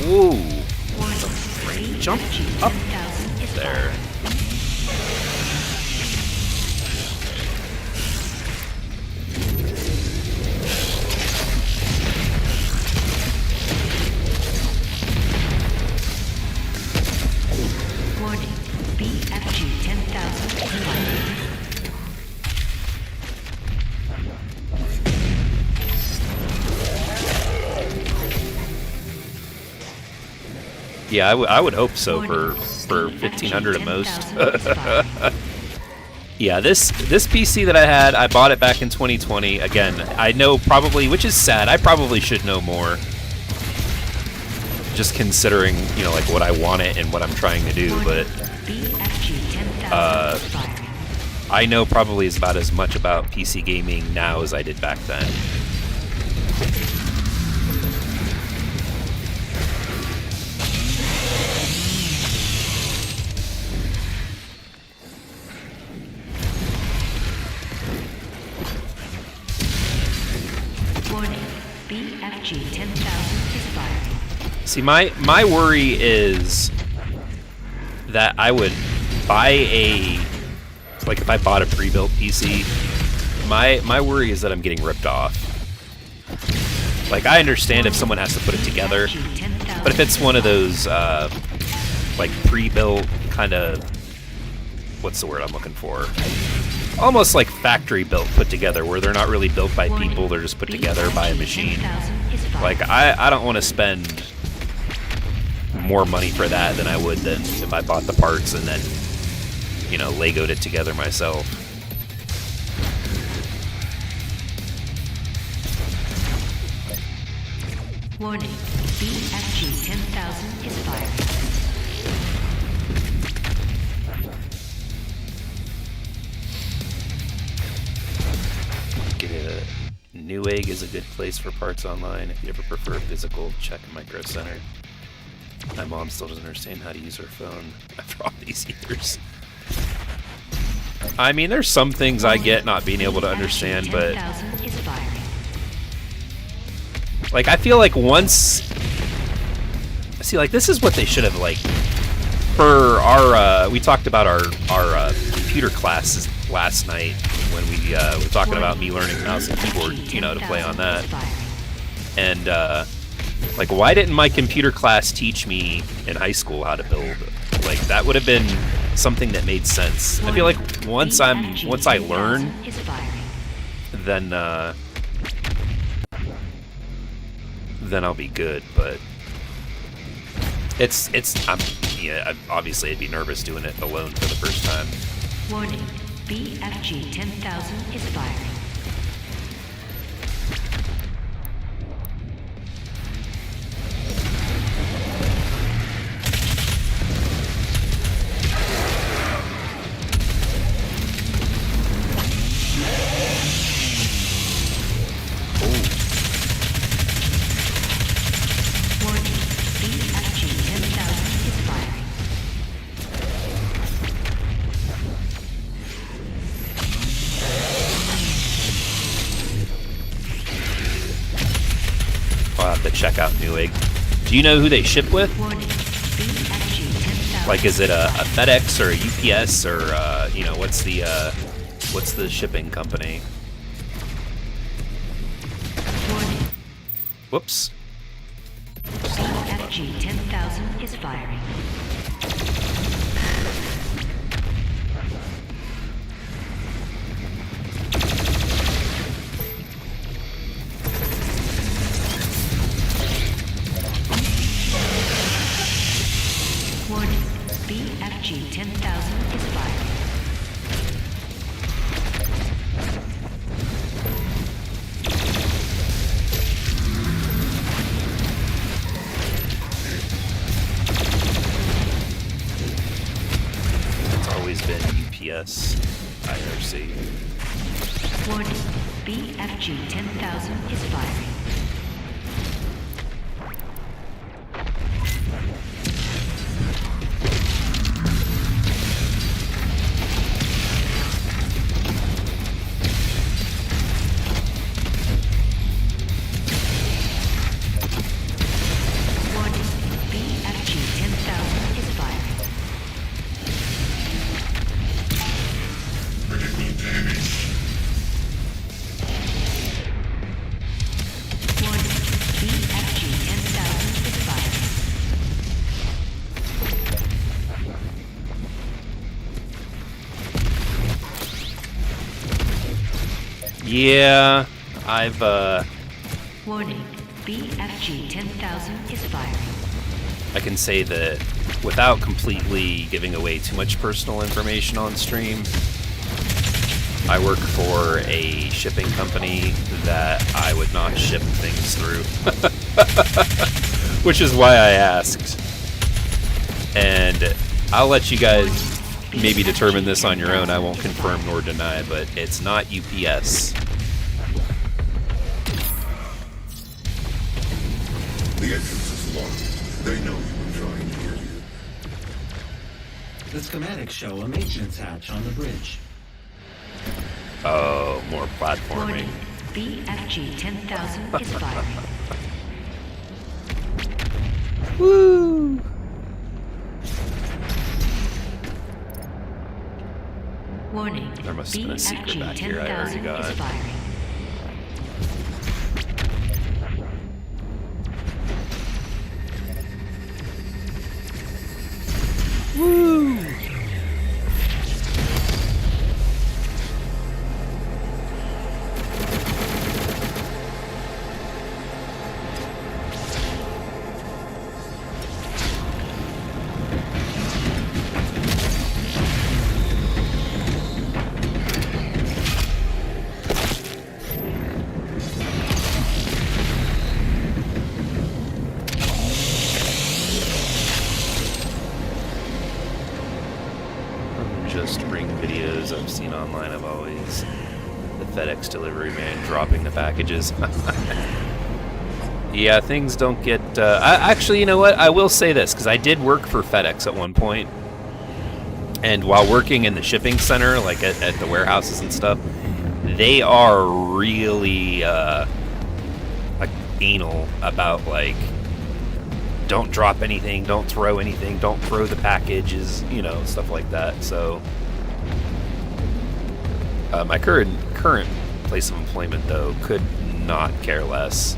Whoa! Warning, Jump BFG up 10,000 is there. firing. Warning, BFG 10,000 is firing. Yeah, I would hope so Warning, for 1,500 at most. 10,000 is firing. Yeah, this PC that I had, I bought it back in 2020. Again, I know probably, which is sad. I probably should know more. Just considering, you know, like what I want it and what I'm trying to do, but BFG 10,000 is firing. I know probably is about as much about PC gaming now as I did back then. Warning, BFG 10,000 is firing. See, my worry is that I would buy like if I bought a pre-built PC, my worry is that I'm getting ripped off. Like, I understand if someone has to put it together, but if it's one of those like pre-built kind of, what's the word I'm looking for? Almost like factory built, put together, where they're not really built by people, they're just put together by a machine. Like, I don't want to spend more money for that than I would than if I bought the parts and then, you know, Legoed it together myself. Warning, BFG 10,000 is firing. Get a Newegg is a good place for parts online. If you ever prefer physical, check Micro Center. My mom still doesn't understand how to use her phone after all these years. I mean, there's some things I get not being able to understand, but 10,000 is firing. like, I feel like once, see, like, this is what they should have, like, for our, we talked about our computer classes last night when we were talking about me learning mouse and keyboard, you know, to play on that. And, like, why didn't my computer class teach me in high school how to build? Like, that would have been something that made sense. I feel like once I learn, then I'll be good. But obviously I'd be nervous doing it alone for the first time. Warning, BFG 10,000 is firing. Check out Newegg. Do you know who they ship with? Like, is it a FedEx or a UPS or what's the shipping company? Whoops. BFG 10,000 is firing. BFG 10,000 is firing. It's always been UPS, IRC. Warning, BFG 10,000 is firing. Yeah, I've Warning, BFG 10,000 is firing. I can say that without completely giving away too much personal information on stream, I work for a shipping company that I would not ship things through. Which is why I asked. And I'll let you guys maybe determine this on your own. I won't confirm nor deny, but it's not UPS. The entrance is locked. They know you were trying to get here. The schematics show a maintenance hatch on the bridge. Oh, more platforming. Warning, BFG 10,000 is firing. Woo! Warning, There must have been a secret BFG back here I already 10,000 got. is firing. Woo! Just bring videos I've seen online of always the FedEx delivery man dropping the packages. Yeah, things don't get... actually, you know what? I will say this, because I did work for FedEx at one point. And while working in the shipping center, like at the warehouses and stuff, they are really like anal about, like, don't drop anything, don't throw anything, don't throw the packages, you know, stuff like that. So my current place of employment, though, could not care less.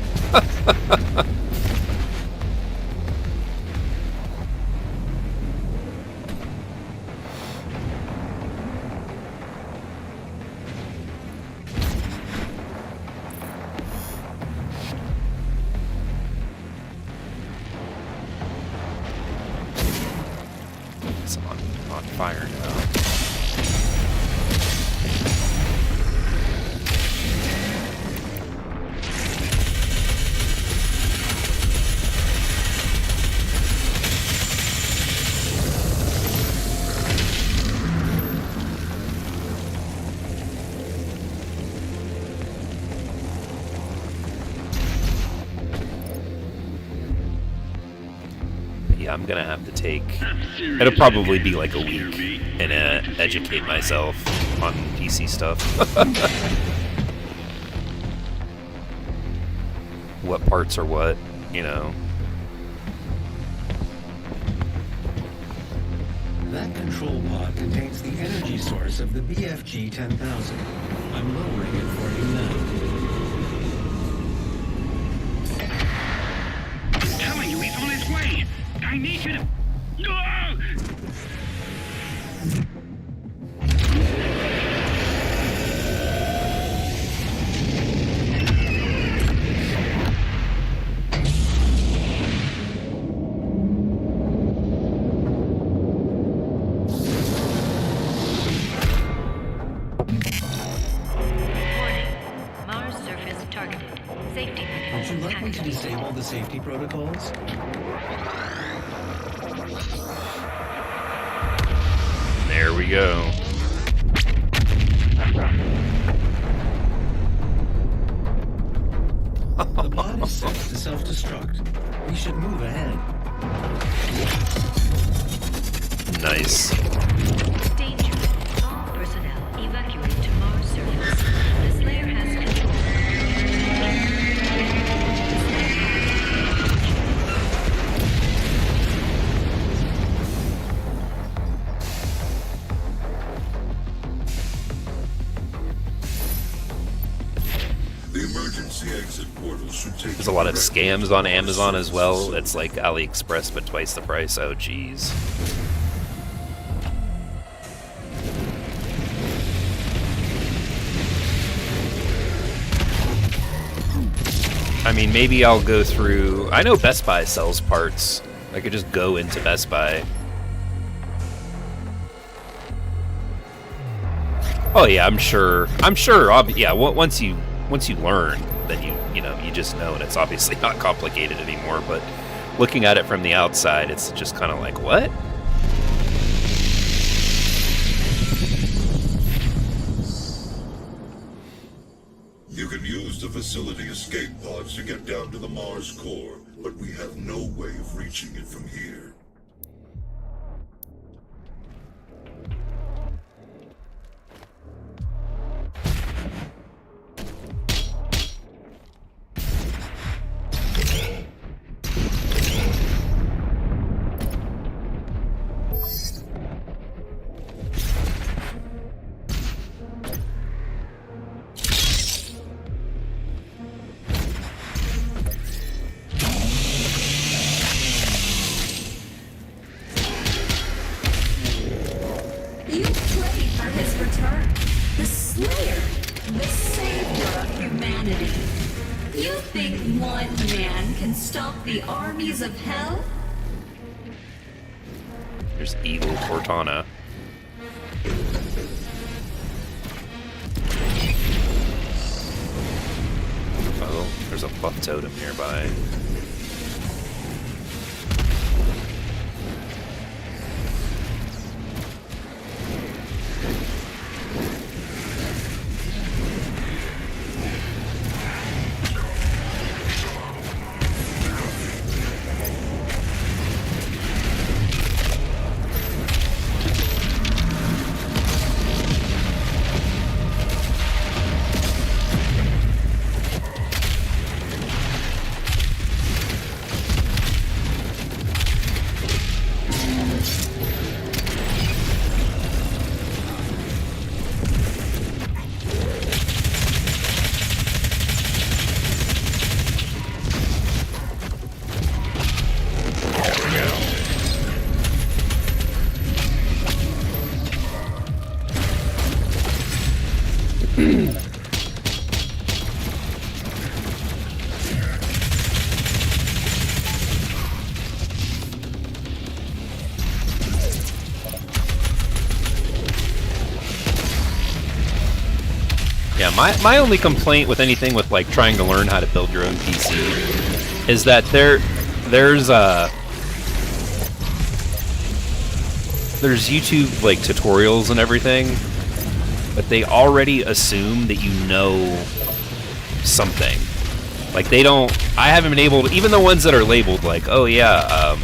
on fire now. Yeah, I'm gonna have to take... It'll probably be like a week and educate myself on PC stuff. What parts are what, you know. That control pod contains the energy source of the BFG 10,000. I'm lowering it for you now. I'm telling you, he's on his way. I need you to... No! Would you like me to disable the safety protocols? There we go. The pod is set to self-destruct. We should move ahead. Nice. Danger. All personnel evacuate to Mars surface. The Slayer has control. The emergency exit portal should take... There's a lot of scams on Amazon as well. It's like AliExpress, but twice the price. Oh, geez. I mean, maybe I'll go through... I know Best Buy sells parts. I could just go into Best Buy. Oh yeah, I'm sure. Yeah, once you learn, then you just know, and it's obviously not complicated anymore. But looking at it from the outside, it's just kind of like, what? You can use the facility escape pods to get down to the Mars core, but we have no way of reaching it from here. You prayed for his return. The Slayer, the savior of humanity. You think one man can stop the armies of hell? There's evil Cortana. Oh, there's a buff totem nearby. My only complaint with anything with like trying to learn how to build your own PC is that there's YouTube like tutorials and everything, but they already assume that you know something. Like they don't. I haven't been able to, even the ones that are labeled like, oh yeah,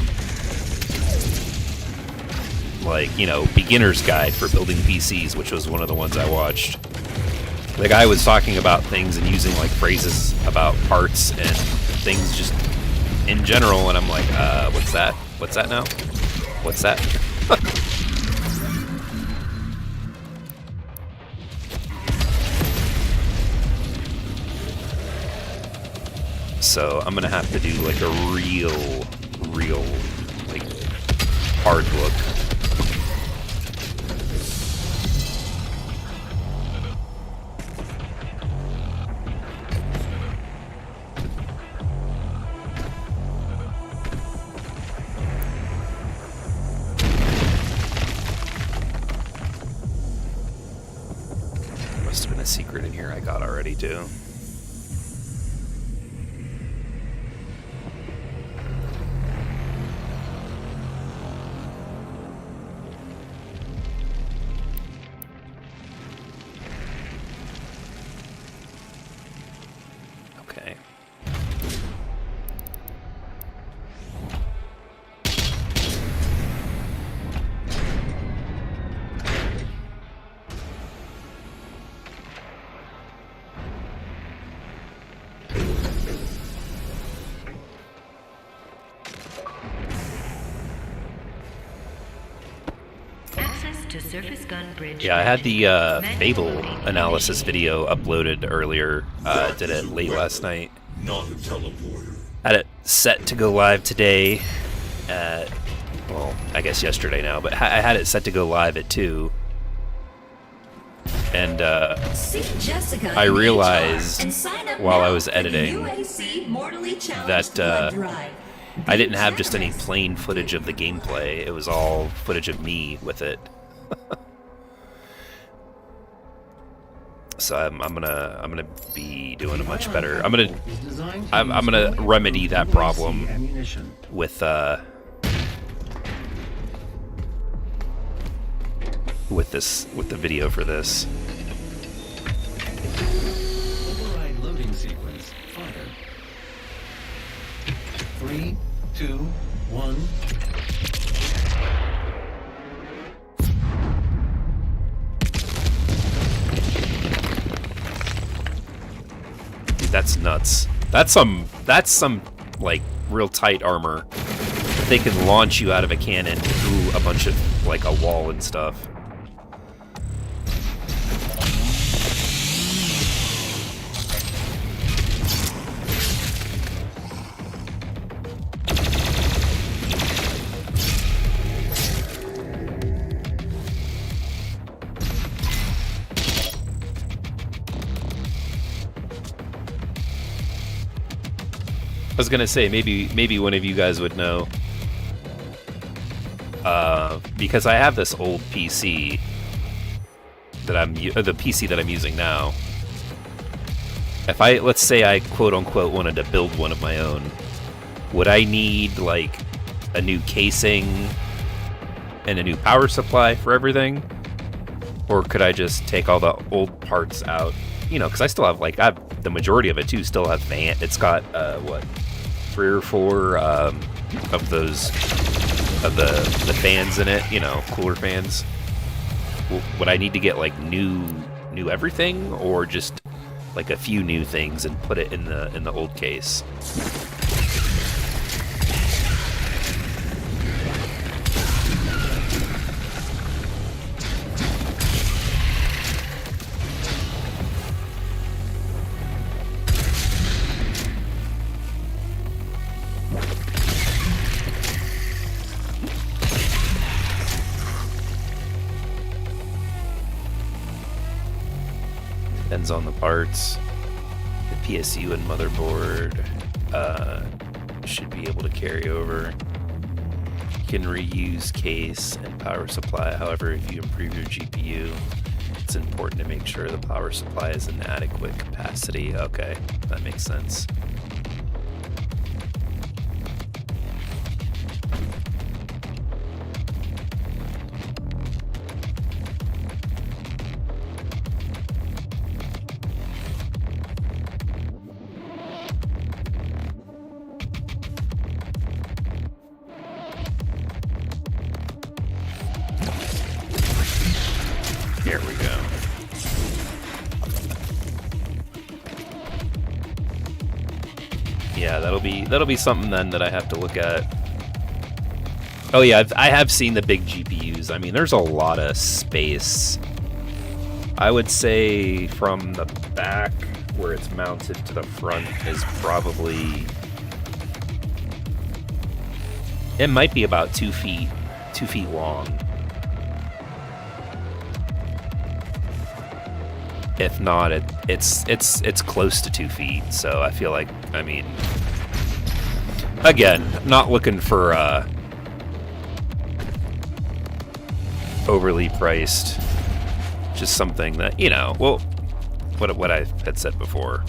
like, you know, beginner's guide for building PCs, which was one of the ones I watched. The guy was talking about things and using like phrases about parts and things just in general, and I'm like, what's that? What's that now? What's that? So I'm gonna have to do like a real like hard look. Must have been a secret in here I got already too. Okay. Access to surface gun bridge. Yeah, I had the Fable analysis video uploaded earlier. Did it late last night. Not a teleporter. Had it set to go live today at, well, I guess yesterday now, but I had it set to go live at 2. And See Jessica I in realized HR and sign up while I now was for the editing UAC Mortally Challenged that Blood Drive. I didn't have just any plain footage of the gameplay. It was all footage of me with it. So I'm gonna be doing a much better. I'm gonna remedy that problem with the video for this. Override loading sequence. Fire. 3, 2, 1. Dude, that's nuts. That's some like real tight armor. They can launch you out of a cannon through a bunch of like a wall and stuff. I was gonna say maybe one of you guys would know, because I have this old PC that the PC that I'm using now. If let's say I quote unquote wanted to build one of my own, would I need like a new casing and a new power supply for everything, or could I just take all the old parts out? You know, because I still have the majority of it too. Still have fan. It's got what, 3 or 4 of those of the fans in it. You know, cooler fans. Would I need to get like new everything, or just like a few new things and put it in the old case? Depends on the parts. The PSU and motherboard should be able to carry over. You can reuse case and power supply. However, if you improve your GPU, It's important to make sure the power supply is in adequate capacity. Okay, that makes sense. Here we go. Yeah, that'll be something then that I have to look at. Oh yeah, I have seen the big GPUs. I mean, there's a lot of space. I would say from the back where it's mounted to the front is probably, it might be about 2 feet long. If not, it's close to 2 feet. So I feel like, I mean, again, not looking for overly priced, just something that, you know, well, what I had said before.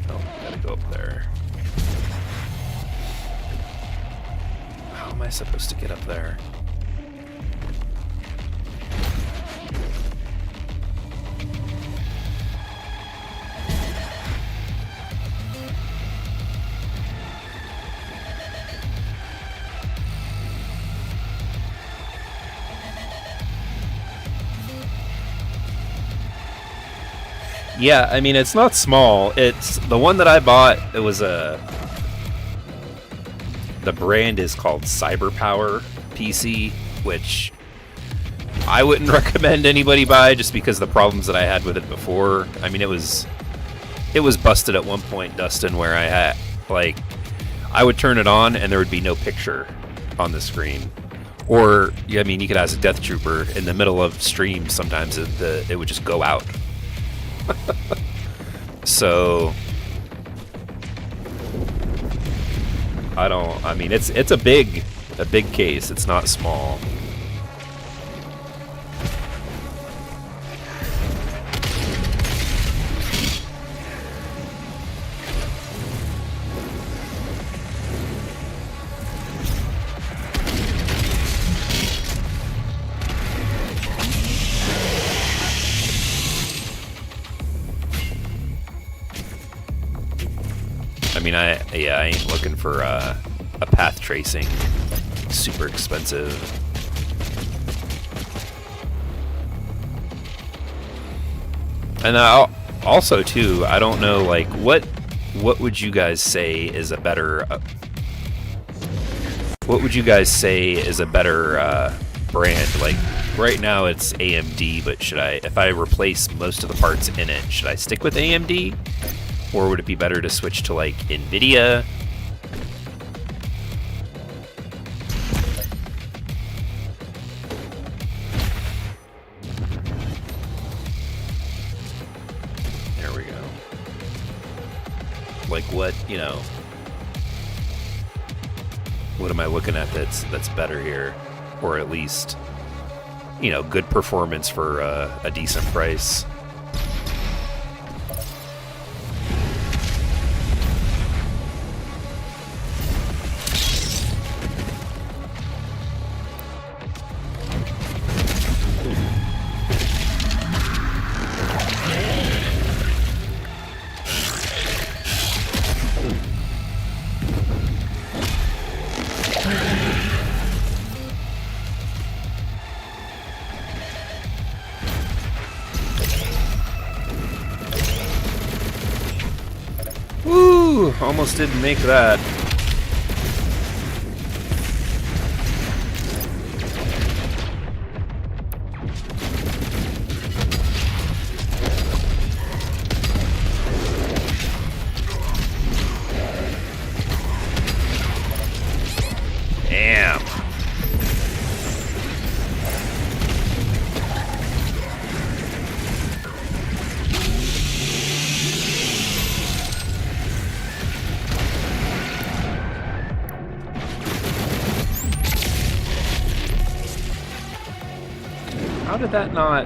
Oh, gotta go up there. How am I supposed to get up there? Yeah, I mean, it's not small. It's the one that I bought. It was the brand is called CyberPower PC, which I wouldn't recommend anybody buy just because of the problems that I had with it before. I mean, it was busted at one point, Dustin, where I had, like, I would turn it on and there would be no picture on the screen. Or, I mean, you could ask a Death Trooper in the middle of stream, sometimes it would just go out. So I mean, it's a big case. It's not small. I mean, I ain't looking for a path tracing super expensive. And also too, I don't know, like, what would you guys say is a better brand? Like, right now it's AMD, but if I replace most of the parts in it, should I stick with AMD? Or would it be better to switch to, like, NVIDIA? There we go. Like, what, you know, what am I looking at that's better here? Or at least, you know, good performance for a decent price. Woo! Almost didn't make that. Damn. How did that not...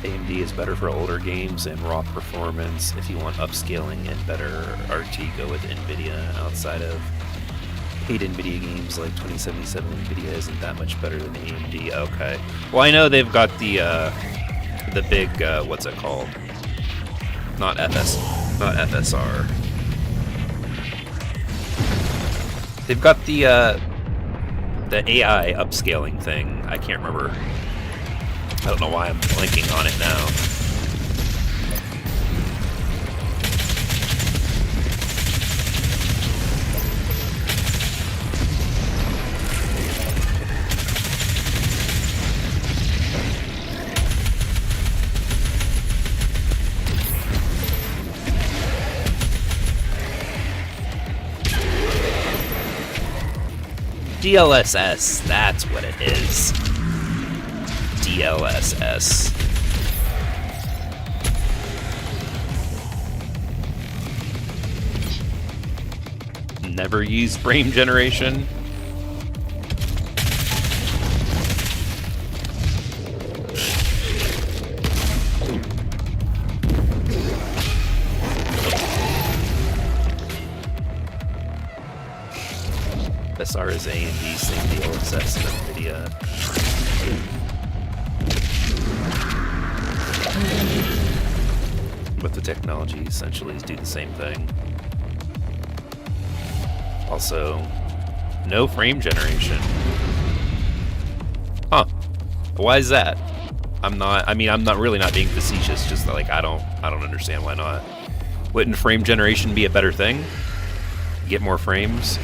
AMD is better for older games and raw performance. If you want upscaling and better RT, go with NVIDIA. Outside of paid NVIDIA games like 2077, NVIDIA isn't that much better than AMD. Okay. Well, I know they've got the big, what's it called? Not FSR. They've got the AI upscaling thing. I can't remember. I don't know why I'm blanking on it now. DLSS, that's what it is. DLSS. Never use frame generation. FSR is AMD, same DLSS and NVIDIA. But the technology essentially is do the same thing. Also, no frame generation. Huh. Why is that? I'm not really not being facetious, just like I don't understand why not. Wouldn't frame generation be a better thing? Get more frames?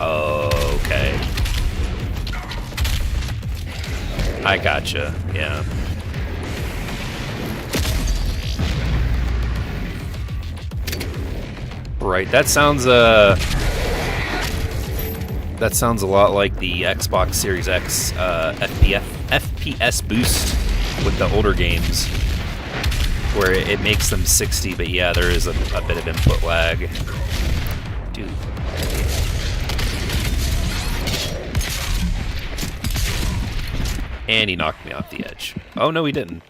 Oh, okay. I gotcha, yeah. Right, that sounds a lot like the Xbox Series X FPS boost with the older games, where it makes them 60, but yeah, there is a bit of input lag. Dude. And he knocked me off the edge. Oh, no, he didn't.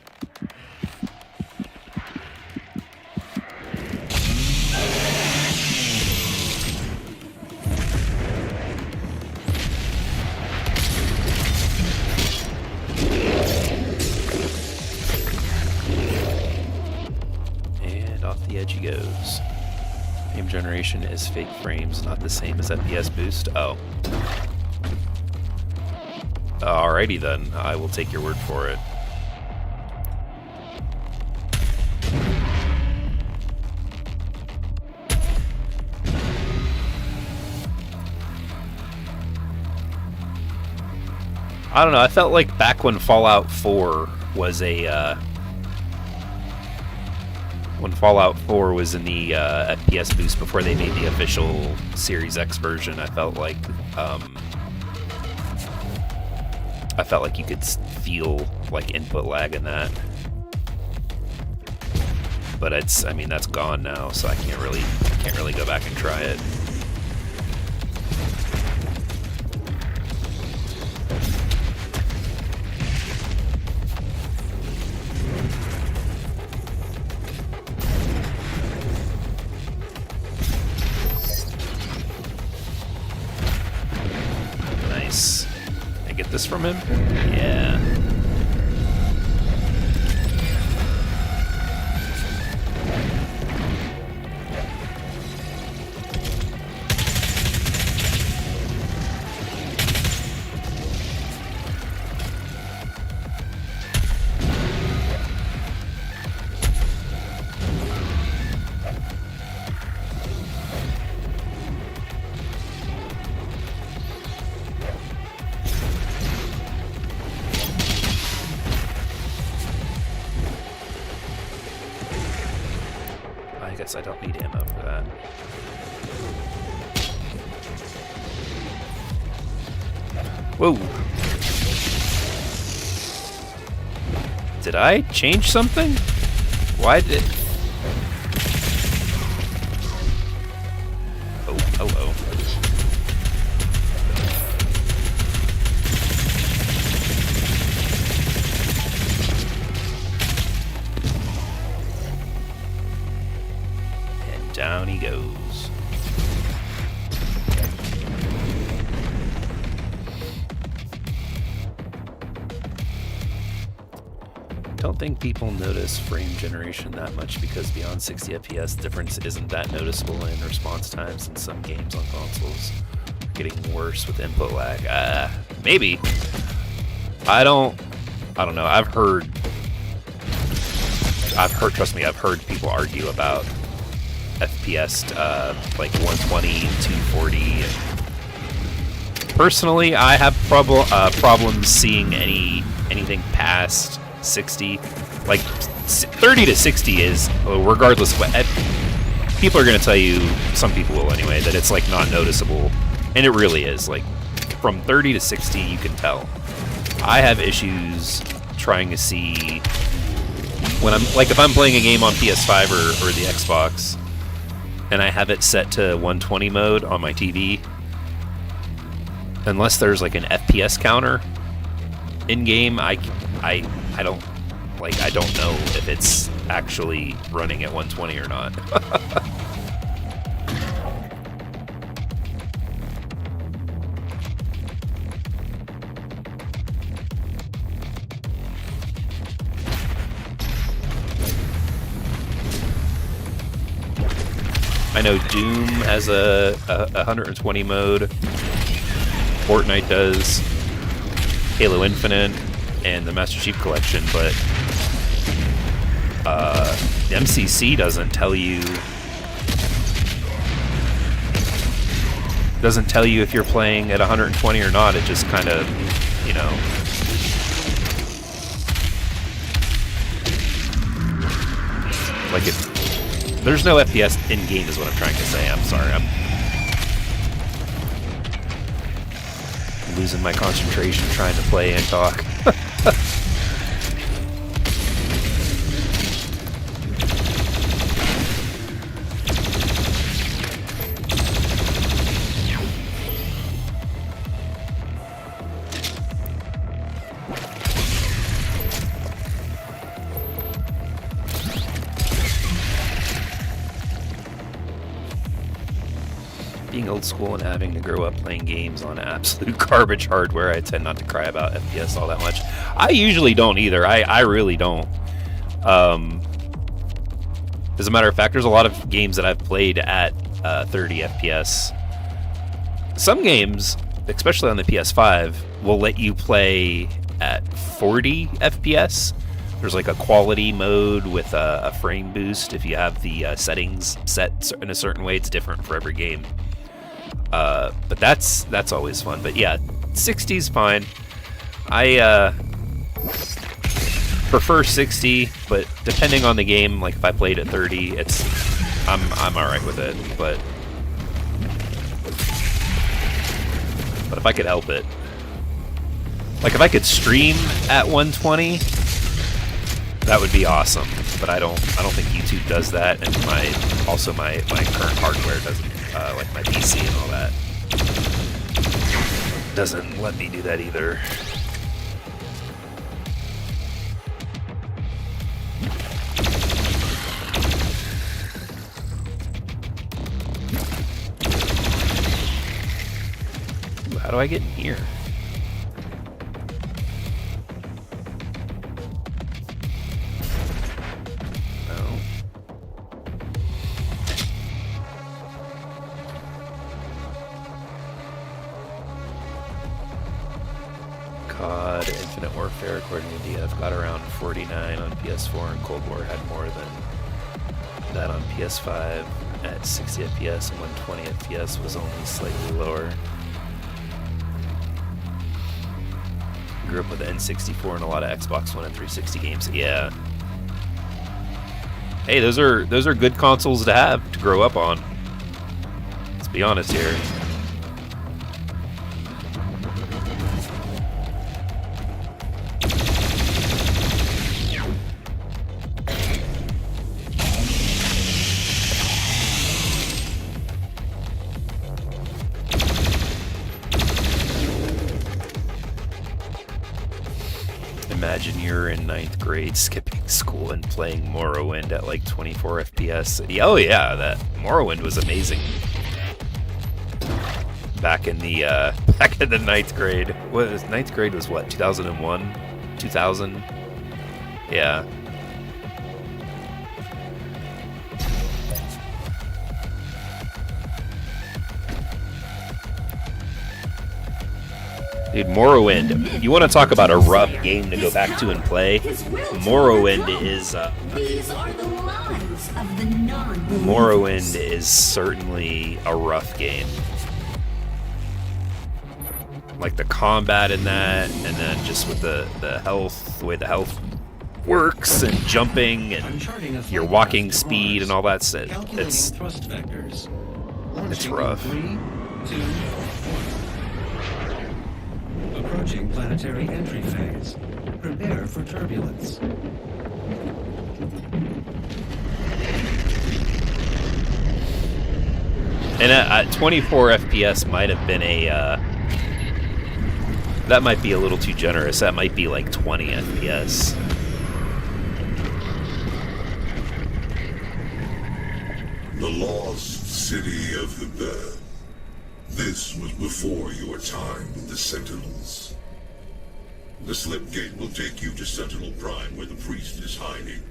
And off the edge he goes. Frame generation is fake frames, not the same as FPS boost. Oh. Alrighty then, I will take your word for it. I don't know, I felt like back when Fallout 4 was when Fallout 4 was in the FPS boost before they made the official Series X version, I felt like you could feel like input lag in that. But that's gone now, so I can't really go back and try it. this from him? Yeah. I guess I don't need ammo for that. Whoa! Did I change something? Why did... Oh, hello. And down he goes. Don't think people notice frame generation that much because beyond 60 FPS, difference isn't that noticeable in response times in some games on consoles. Getting worse with input lag. Maybe. I don't know. I've heard, trust me, I've heard people argue about FPS like 120, 240. And personally, I have problems seeing anything past 60. Like 30 to 60 is, regardless of what people are going to tell you, some people will anyway, that it's like not noticeable, and it really is. Like from 30 to 60 you can tell. I have issues trying to see when I'm like, if I'm playing a game on PS5 or the Xbox and I have it set to 120 mode on my TV, unless there's like an FPS counter in game, I don't know if it's actually running at 120 or not. I know Doom has a 120 mode. Fortnite does. Halo Infinite and the Master Chief Collection, but the MCC doesn't tell you if you're playing at 120 or not. It just kind of, you know, like if there's no FPS in game is what I'm trying to say. I'm sorry, I'm losing my concentration trying to play and talk. Being old school and having to grow up playing games on absolute garbage hardware, I tend not to cry about FPS all that much. I usually don't either. I really don't. As a matter of fact, there's a lot of games that I've played at 30 FPS. Some games, especially on the PS5, will let you play at 40 FPS. There's like a quality mode with a frame boost. If you have the settings set in a certain way, it's different for every game. But that's always fun. But yeah, 60's fine. I prefer 60, but depending on the game, like if I played at 30, I'm all right with it. But if I could help it, like if I could stream at 120, that would be awesome. But I don't think YouTube does that, and my current hardware doesn't. Like my PC and all that doesn't let me do that either. Ooh, how do I get in here? Infinite Warfare, according to DF, got around 49 on PS4, and Cold War had more than that on PS5 at 60 FPS, and 120 FPS was only slightly lower. Grew up with the N64 and a lot of Xbox One and 360 games. Yeah. Hey, those are good consoles to have to grow up on. Let's be honest here. Imagine you're in 9th grade skipping school and playing Morrowind at like 24 FPS. Oh yeah, that Morrowind was amazing. Back in the 9th grade. What was 9th grade was what? 2001? 2000? Yeah. Dude, Morrowind, you want to talk about a rough game to go back to and play? Morrowind is Morrowind is certainly a rough game. Like the combat in that, and then just with the health, the way the health works, and jumping, and your walking speed, and all that stuff. It's rough. 3, 2, 1. Approaching planetary entry phase. Prepare for turbulence. And at 24 FPS might have been a... that might be a little too generous. That might be like 20 FPS. The lost city of the dead. This was before your time with the Sentinels. The slip gate will take you to Sentinel Prime, where the priest is hiding.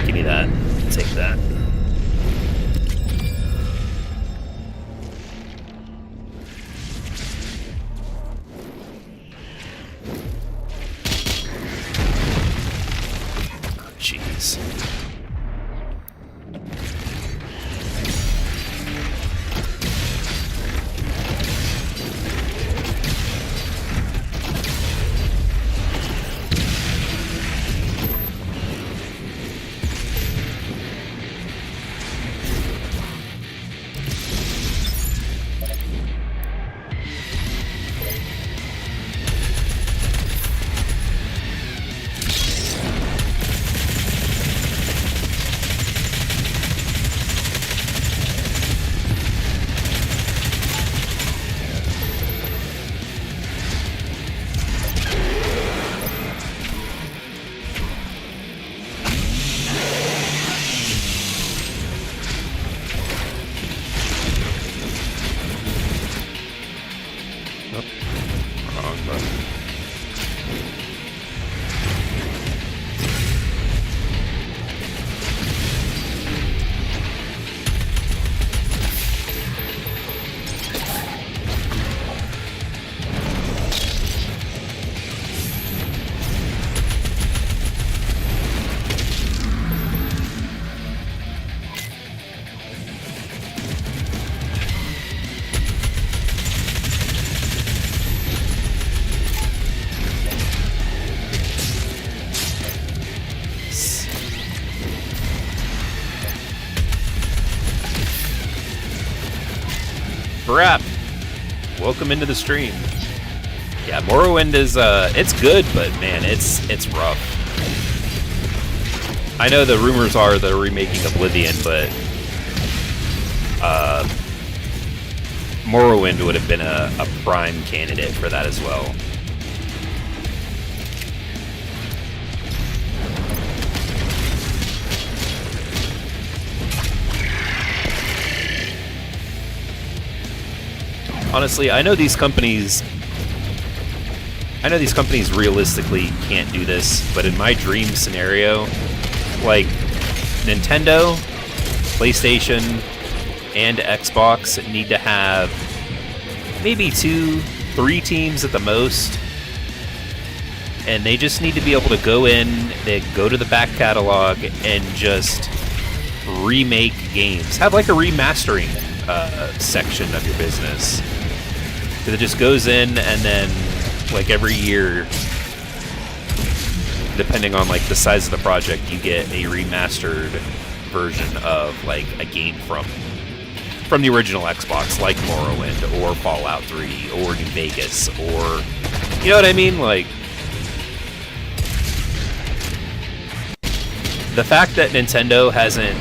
Give me that. Take that. Jeez. Brap, welcome into the stream. Yeah, Morrowind is it's good, but man, it's rough. I know the rumors are they're remaking Oblivion, but Morrowind would have been a prime candidate for that as well. Honestly, I know these companies realistically can't do this, but in my dream scenario, like Nintendo, PlayStation, and Xbox need to have maybe 2-3 teams at the most, and they just need to be able to go in, they go to the back catalog, and just remake games. Have like a remastering section of your business that just goes in, and then like every year, depending on like the size of the project, you get a remastered version of like a game from the original Xbox, like Morrowind or Fallout 3 or New Vegas, or you know what I mean? Like the fact that Nintendo hasn't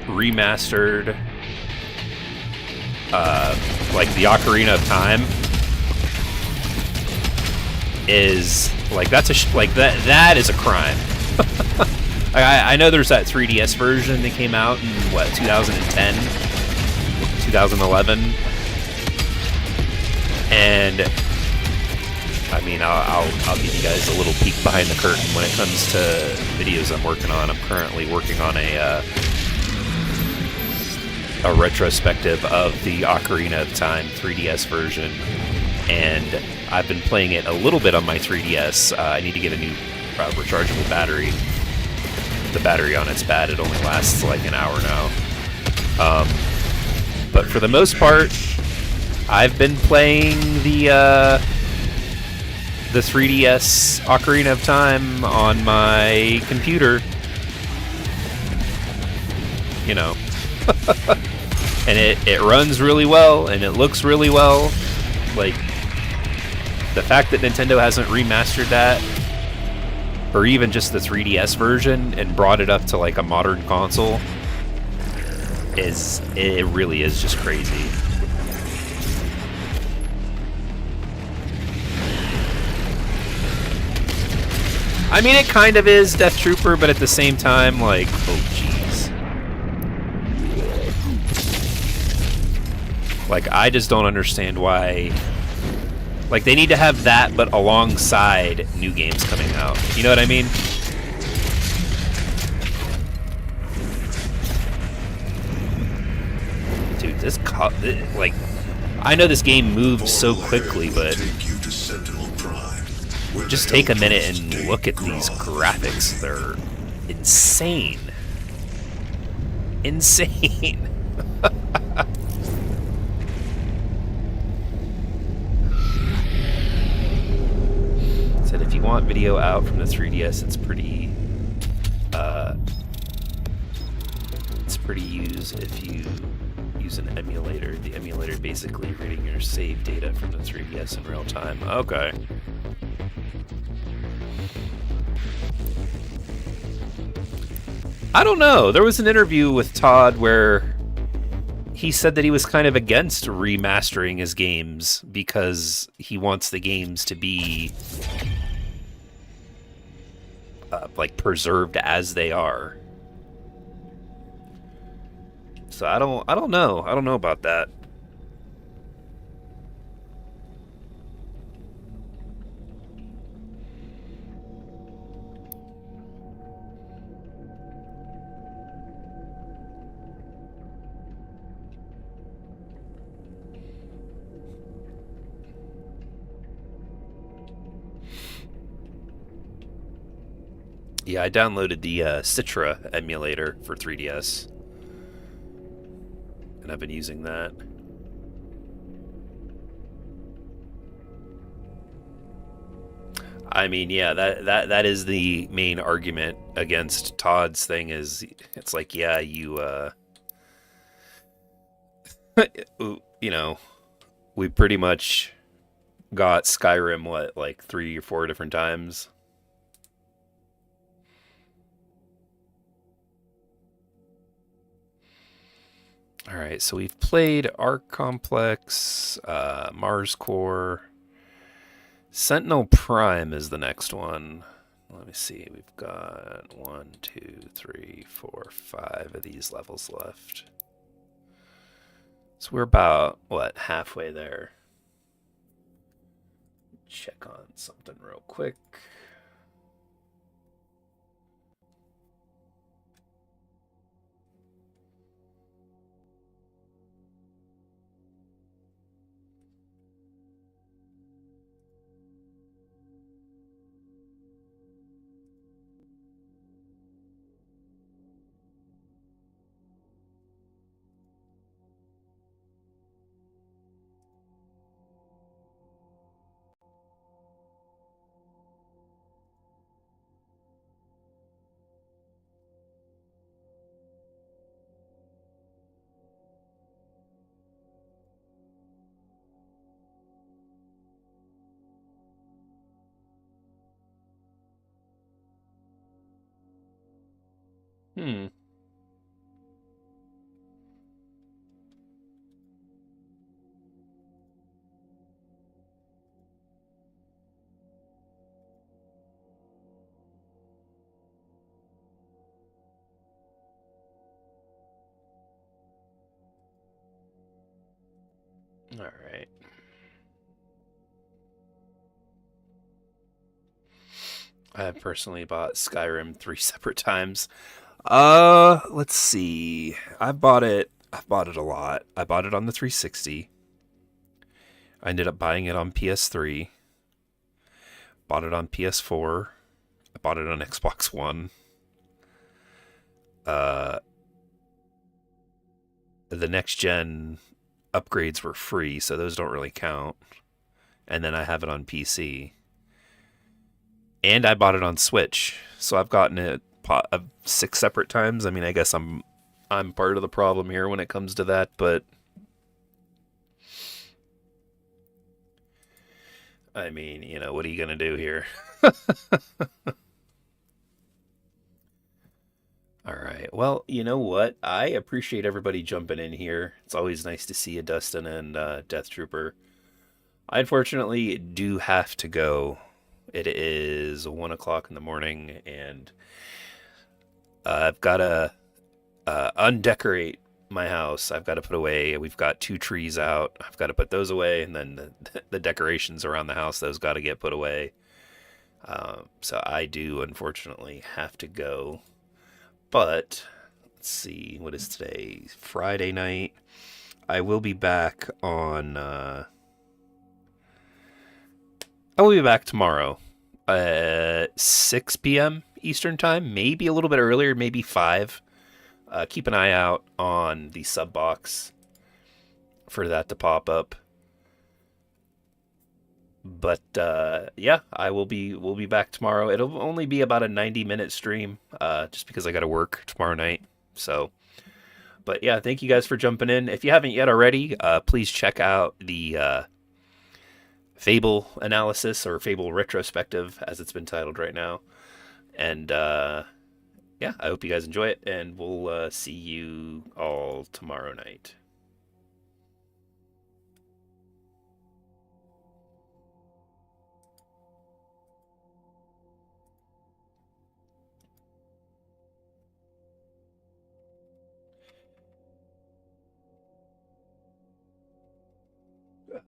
remastered like the Ocarina of Time is like that is a crime. I know there's that 3DS version that came out in what 2010, 2011, and I mean I'll give you guys a little peek behind the curtain when it comes to videos I'm working on. I'm currently working on a retrospective of the Ocarina of Time 3DS version, and I've been playing it a little bit on my 3DS. I need to get a new rechargeable battery. The battery on it's bad. It only lasts like an hour now. But for the most part, I've been playing the 3DS Ocarina of Time on my computer. You know. And it runs really well, and it looks really well. Like, the fact that Nintendo hasn't remastered that, or even just the 3DS version, and brought it up to like a modern console, it really is just crazy. I mean, it kind of is Death Trooper, but at the same time, like, oh jeez. Like, I just don't understand why. Like, they need to have that, but alongside new games coming out. You know what I mean? Dude, like, I know this game moves so quickly, but just take a minute and look at these graphics. They're insane. Insane. Said if you want video out from the 3DS, it's pretty used if you use an emulator. The emulator basically reading your save data from the 3DS in real time. Okay. I don't know. There was an interview with Todd where he said that he was kind of against remastering his games because he wants the games to be like preserved as they are. So I don't know. I don't know about that. Yeah, I downloaded the Citra emulator for 3DS, and I've been using that. I mean, yeah, that is the main argument against Todd's thing. Is it's like, yeah, you you know, we pretty much got Skyrim like 3 or 4 different times. Alright, so we've played Arc Complex, Mars Core. Sentinel Prime is the next one. Let me see, we've got 1, 2, 3, 4, 5 of these levels left. So we're about, what, halfway there. check on something real quick. Hmm. All right. I have personally bought Skyrim 3 separate times. Let's see. I've bought it a lot. I bought it on the 360. I ended up buying it on PS3. Bought it on PS4. I bought it on Xbox One. The next gen upgrades were free, so those don't really count. And then I have it on PC. And I bought it on Switch, so I've gotten it 6 separate times. I mean, I guess I'm part of the problem here when it comes to that, but I mean, you know, what are you gonna do here? All right. Well, you know what? I appreciate everybody jumping in here. It's always nice to see you, Dustin and Death Trooper. I unfortunately do have to go. It is 1 o'clock in the morning, and I've got to undecorate my house. I've got to put away. We've got 2 trees out. I've got to put those away, and then the decorations around the house, those got to get put away. So I do unfortunately have to go. But let's see, what is today? Friday night. I will be back on. I will be back tomorrow at 6 p.m. Eastern Time. Maybe a little bit earlier, maybe 5. Keep an eye out on the sub box for that to pop up. But yeah, we'll be back tomorrow. It'll only be about a 90-minute stream, just because I got to work tomorrow night. So, but yeah, thank you guys for jumping in. If you haven't yet already, please check out the Fable analysis, or Fable retrospective, as it's been titled right now. And yeah, I hope you guys enjoy it, and we'll see you all tomorrow night.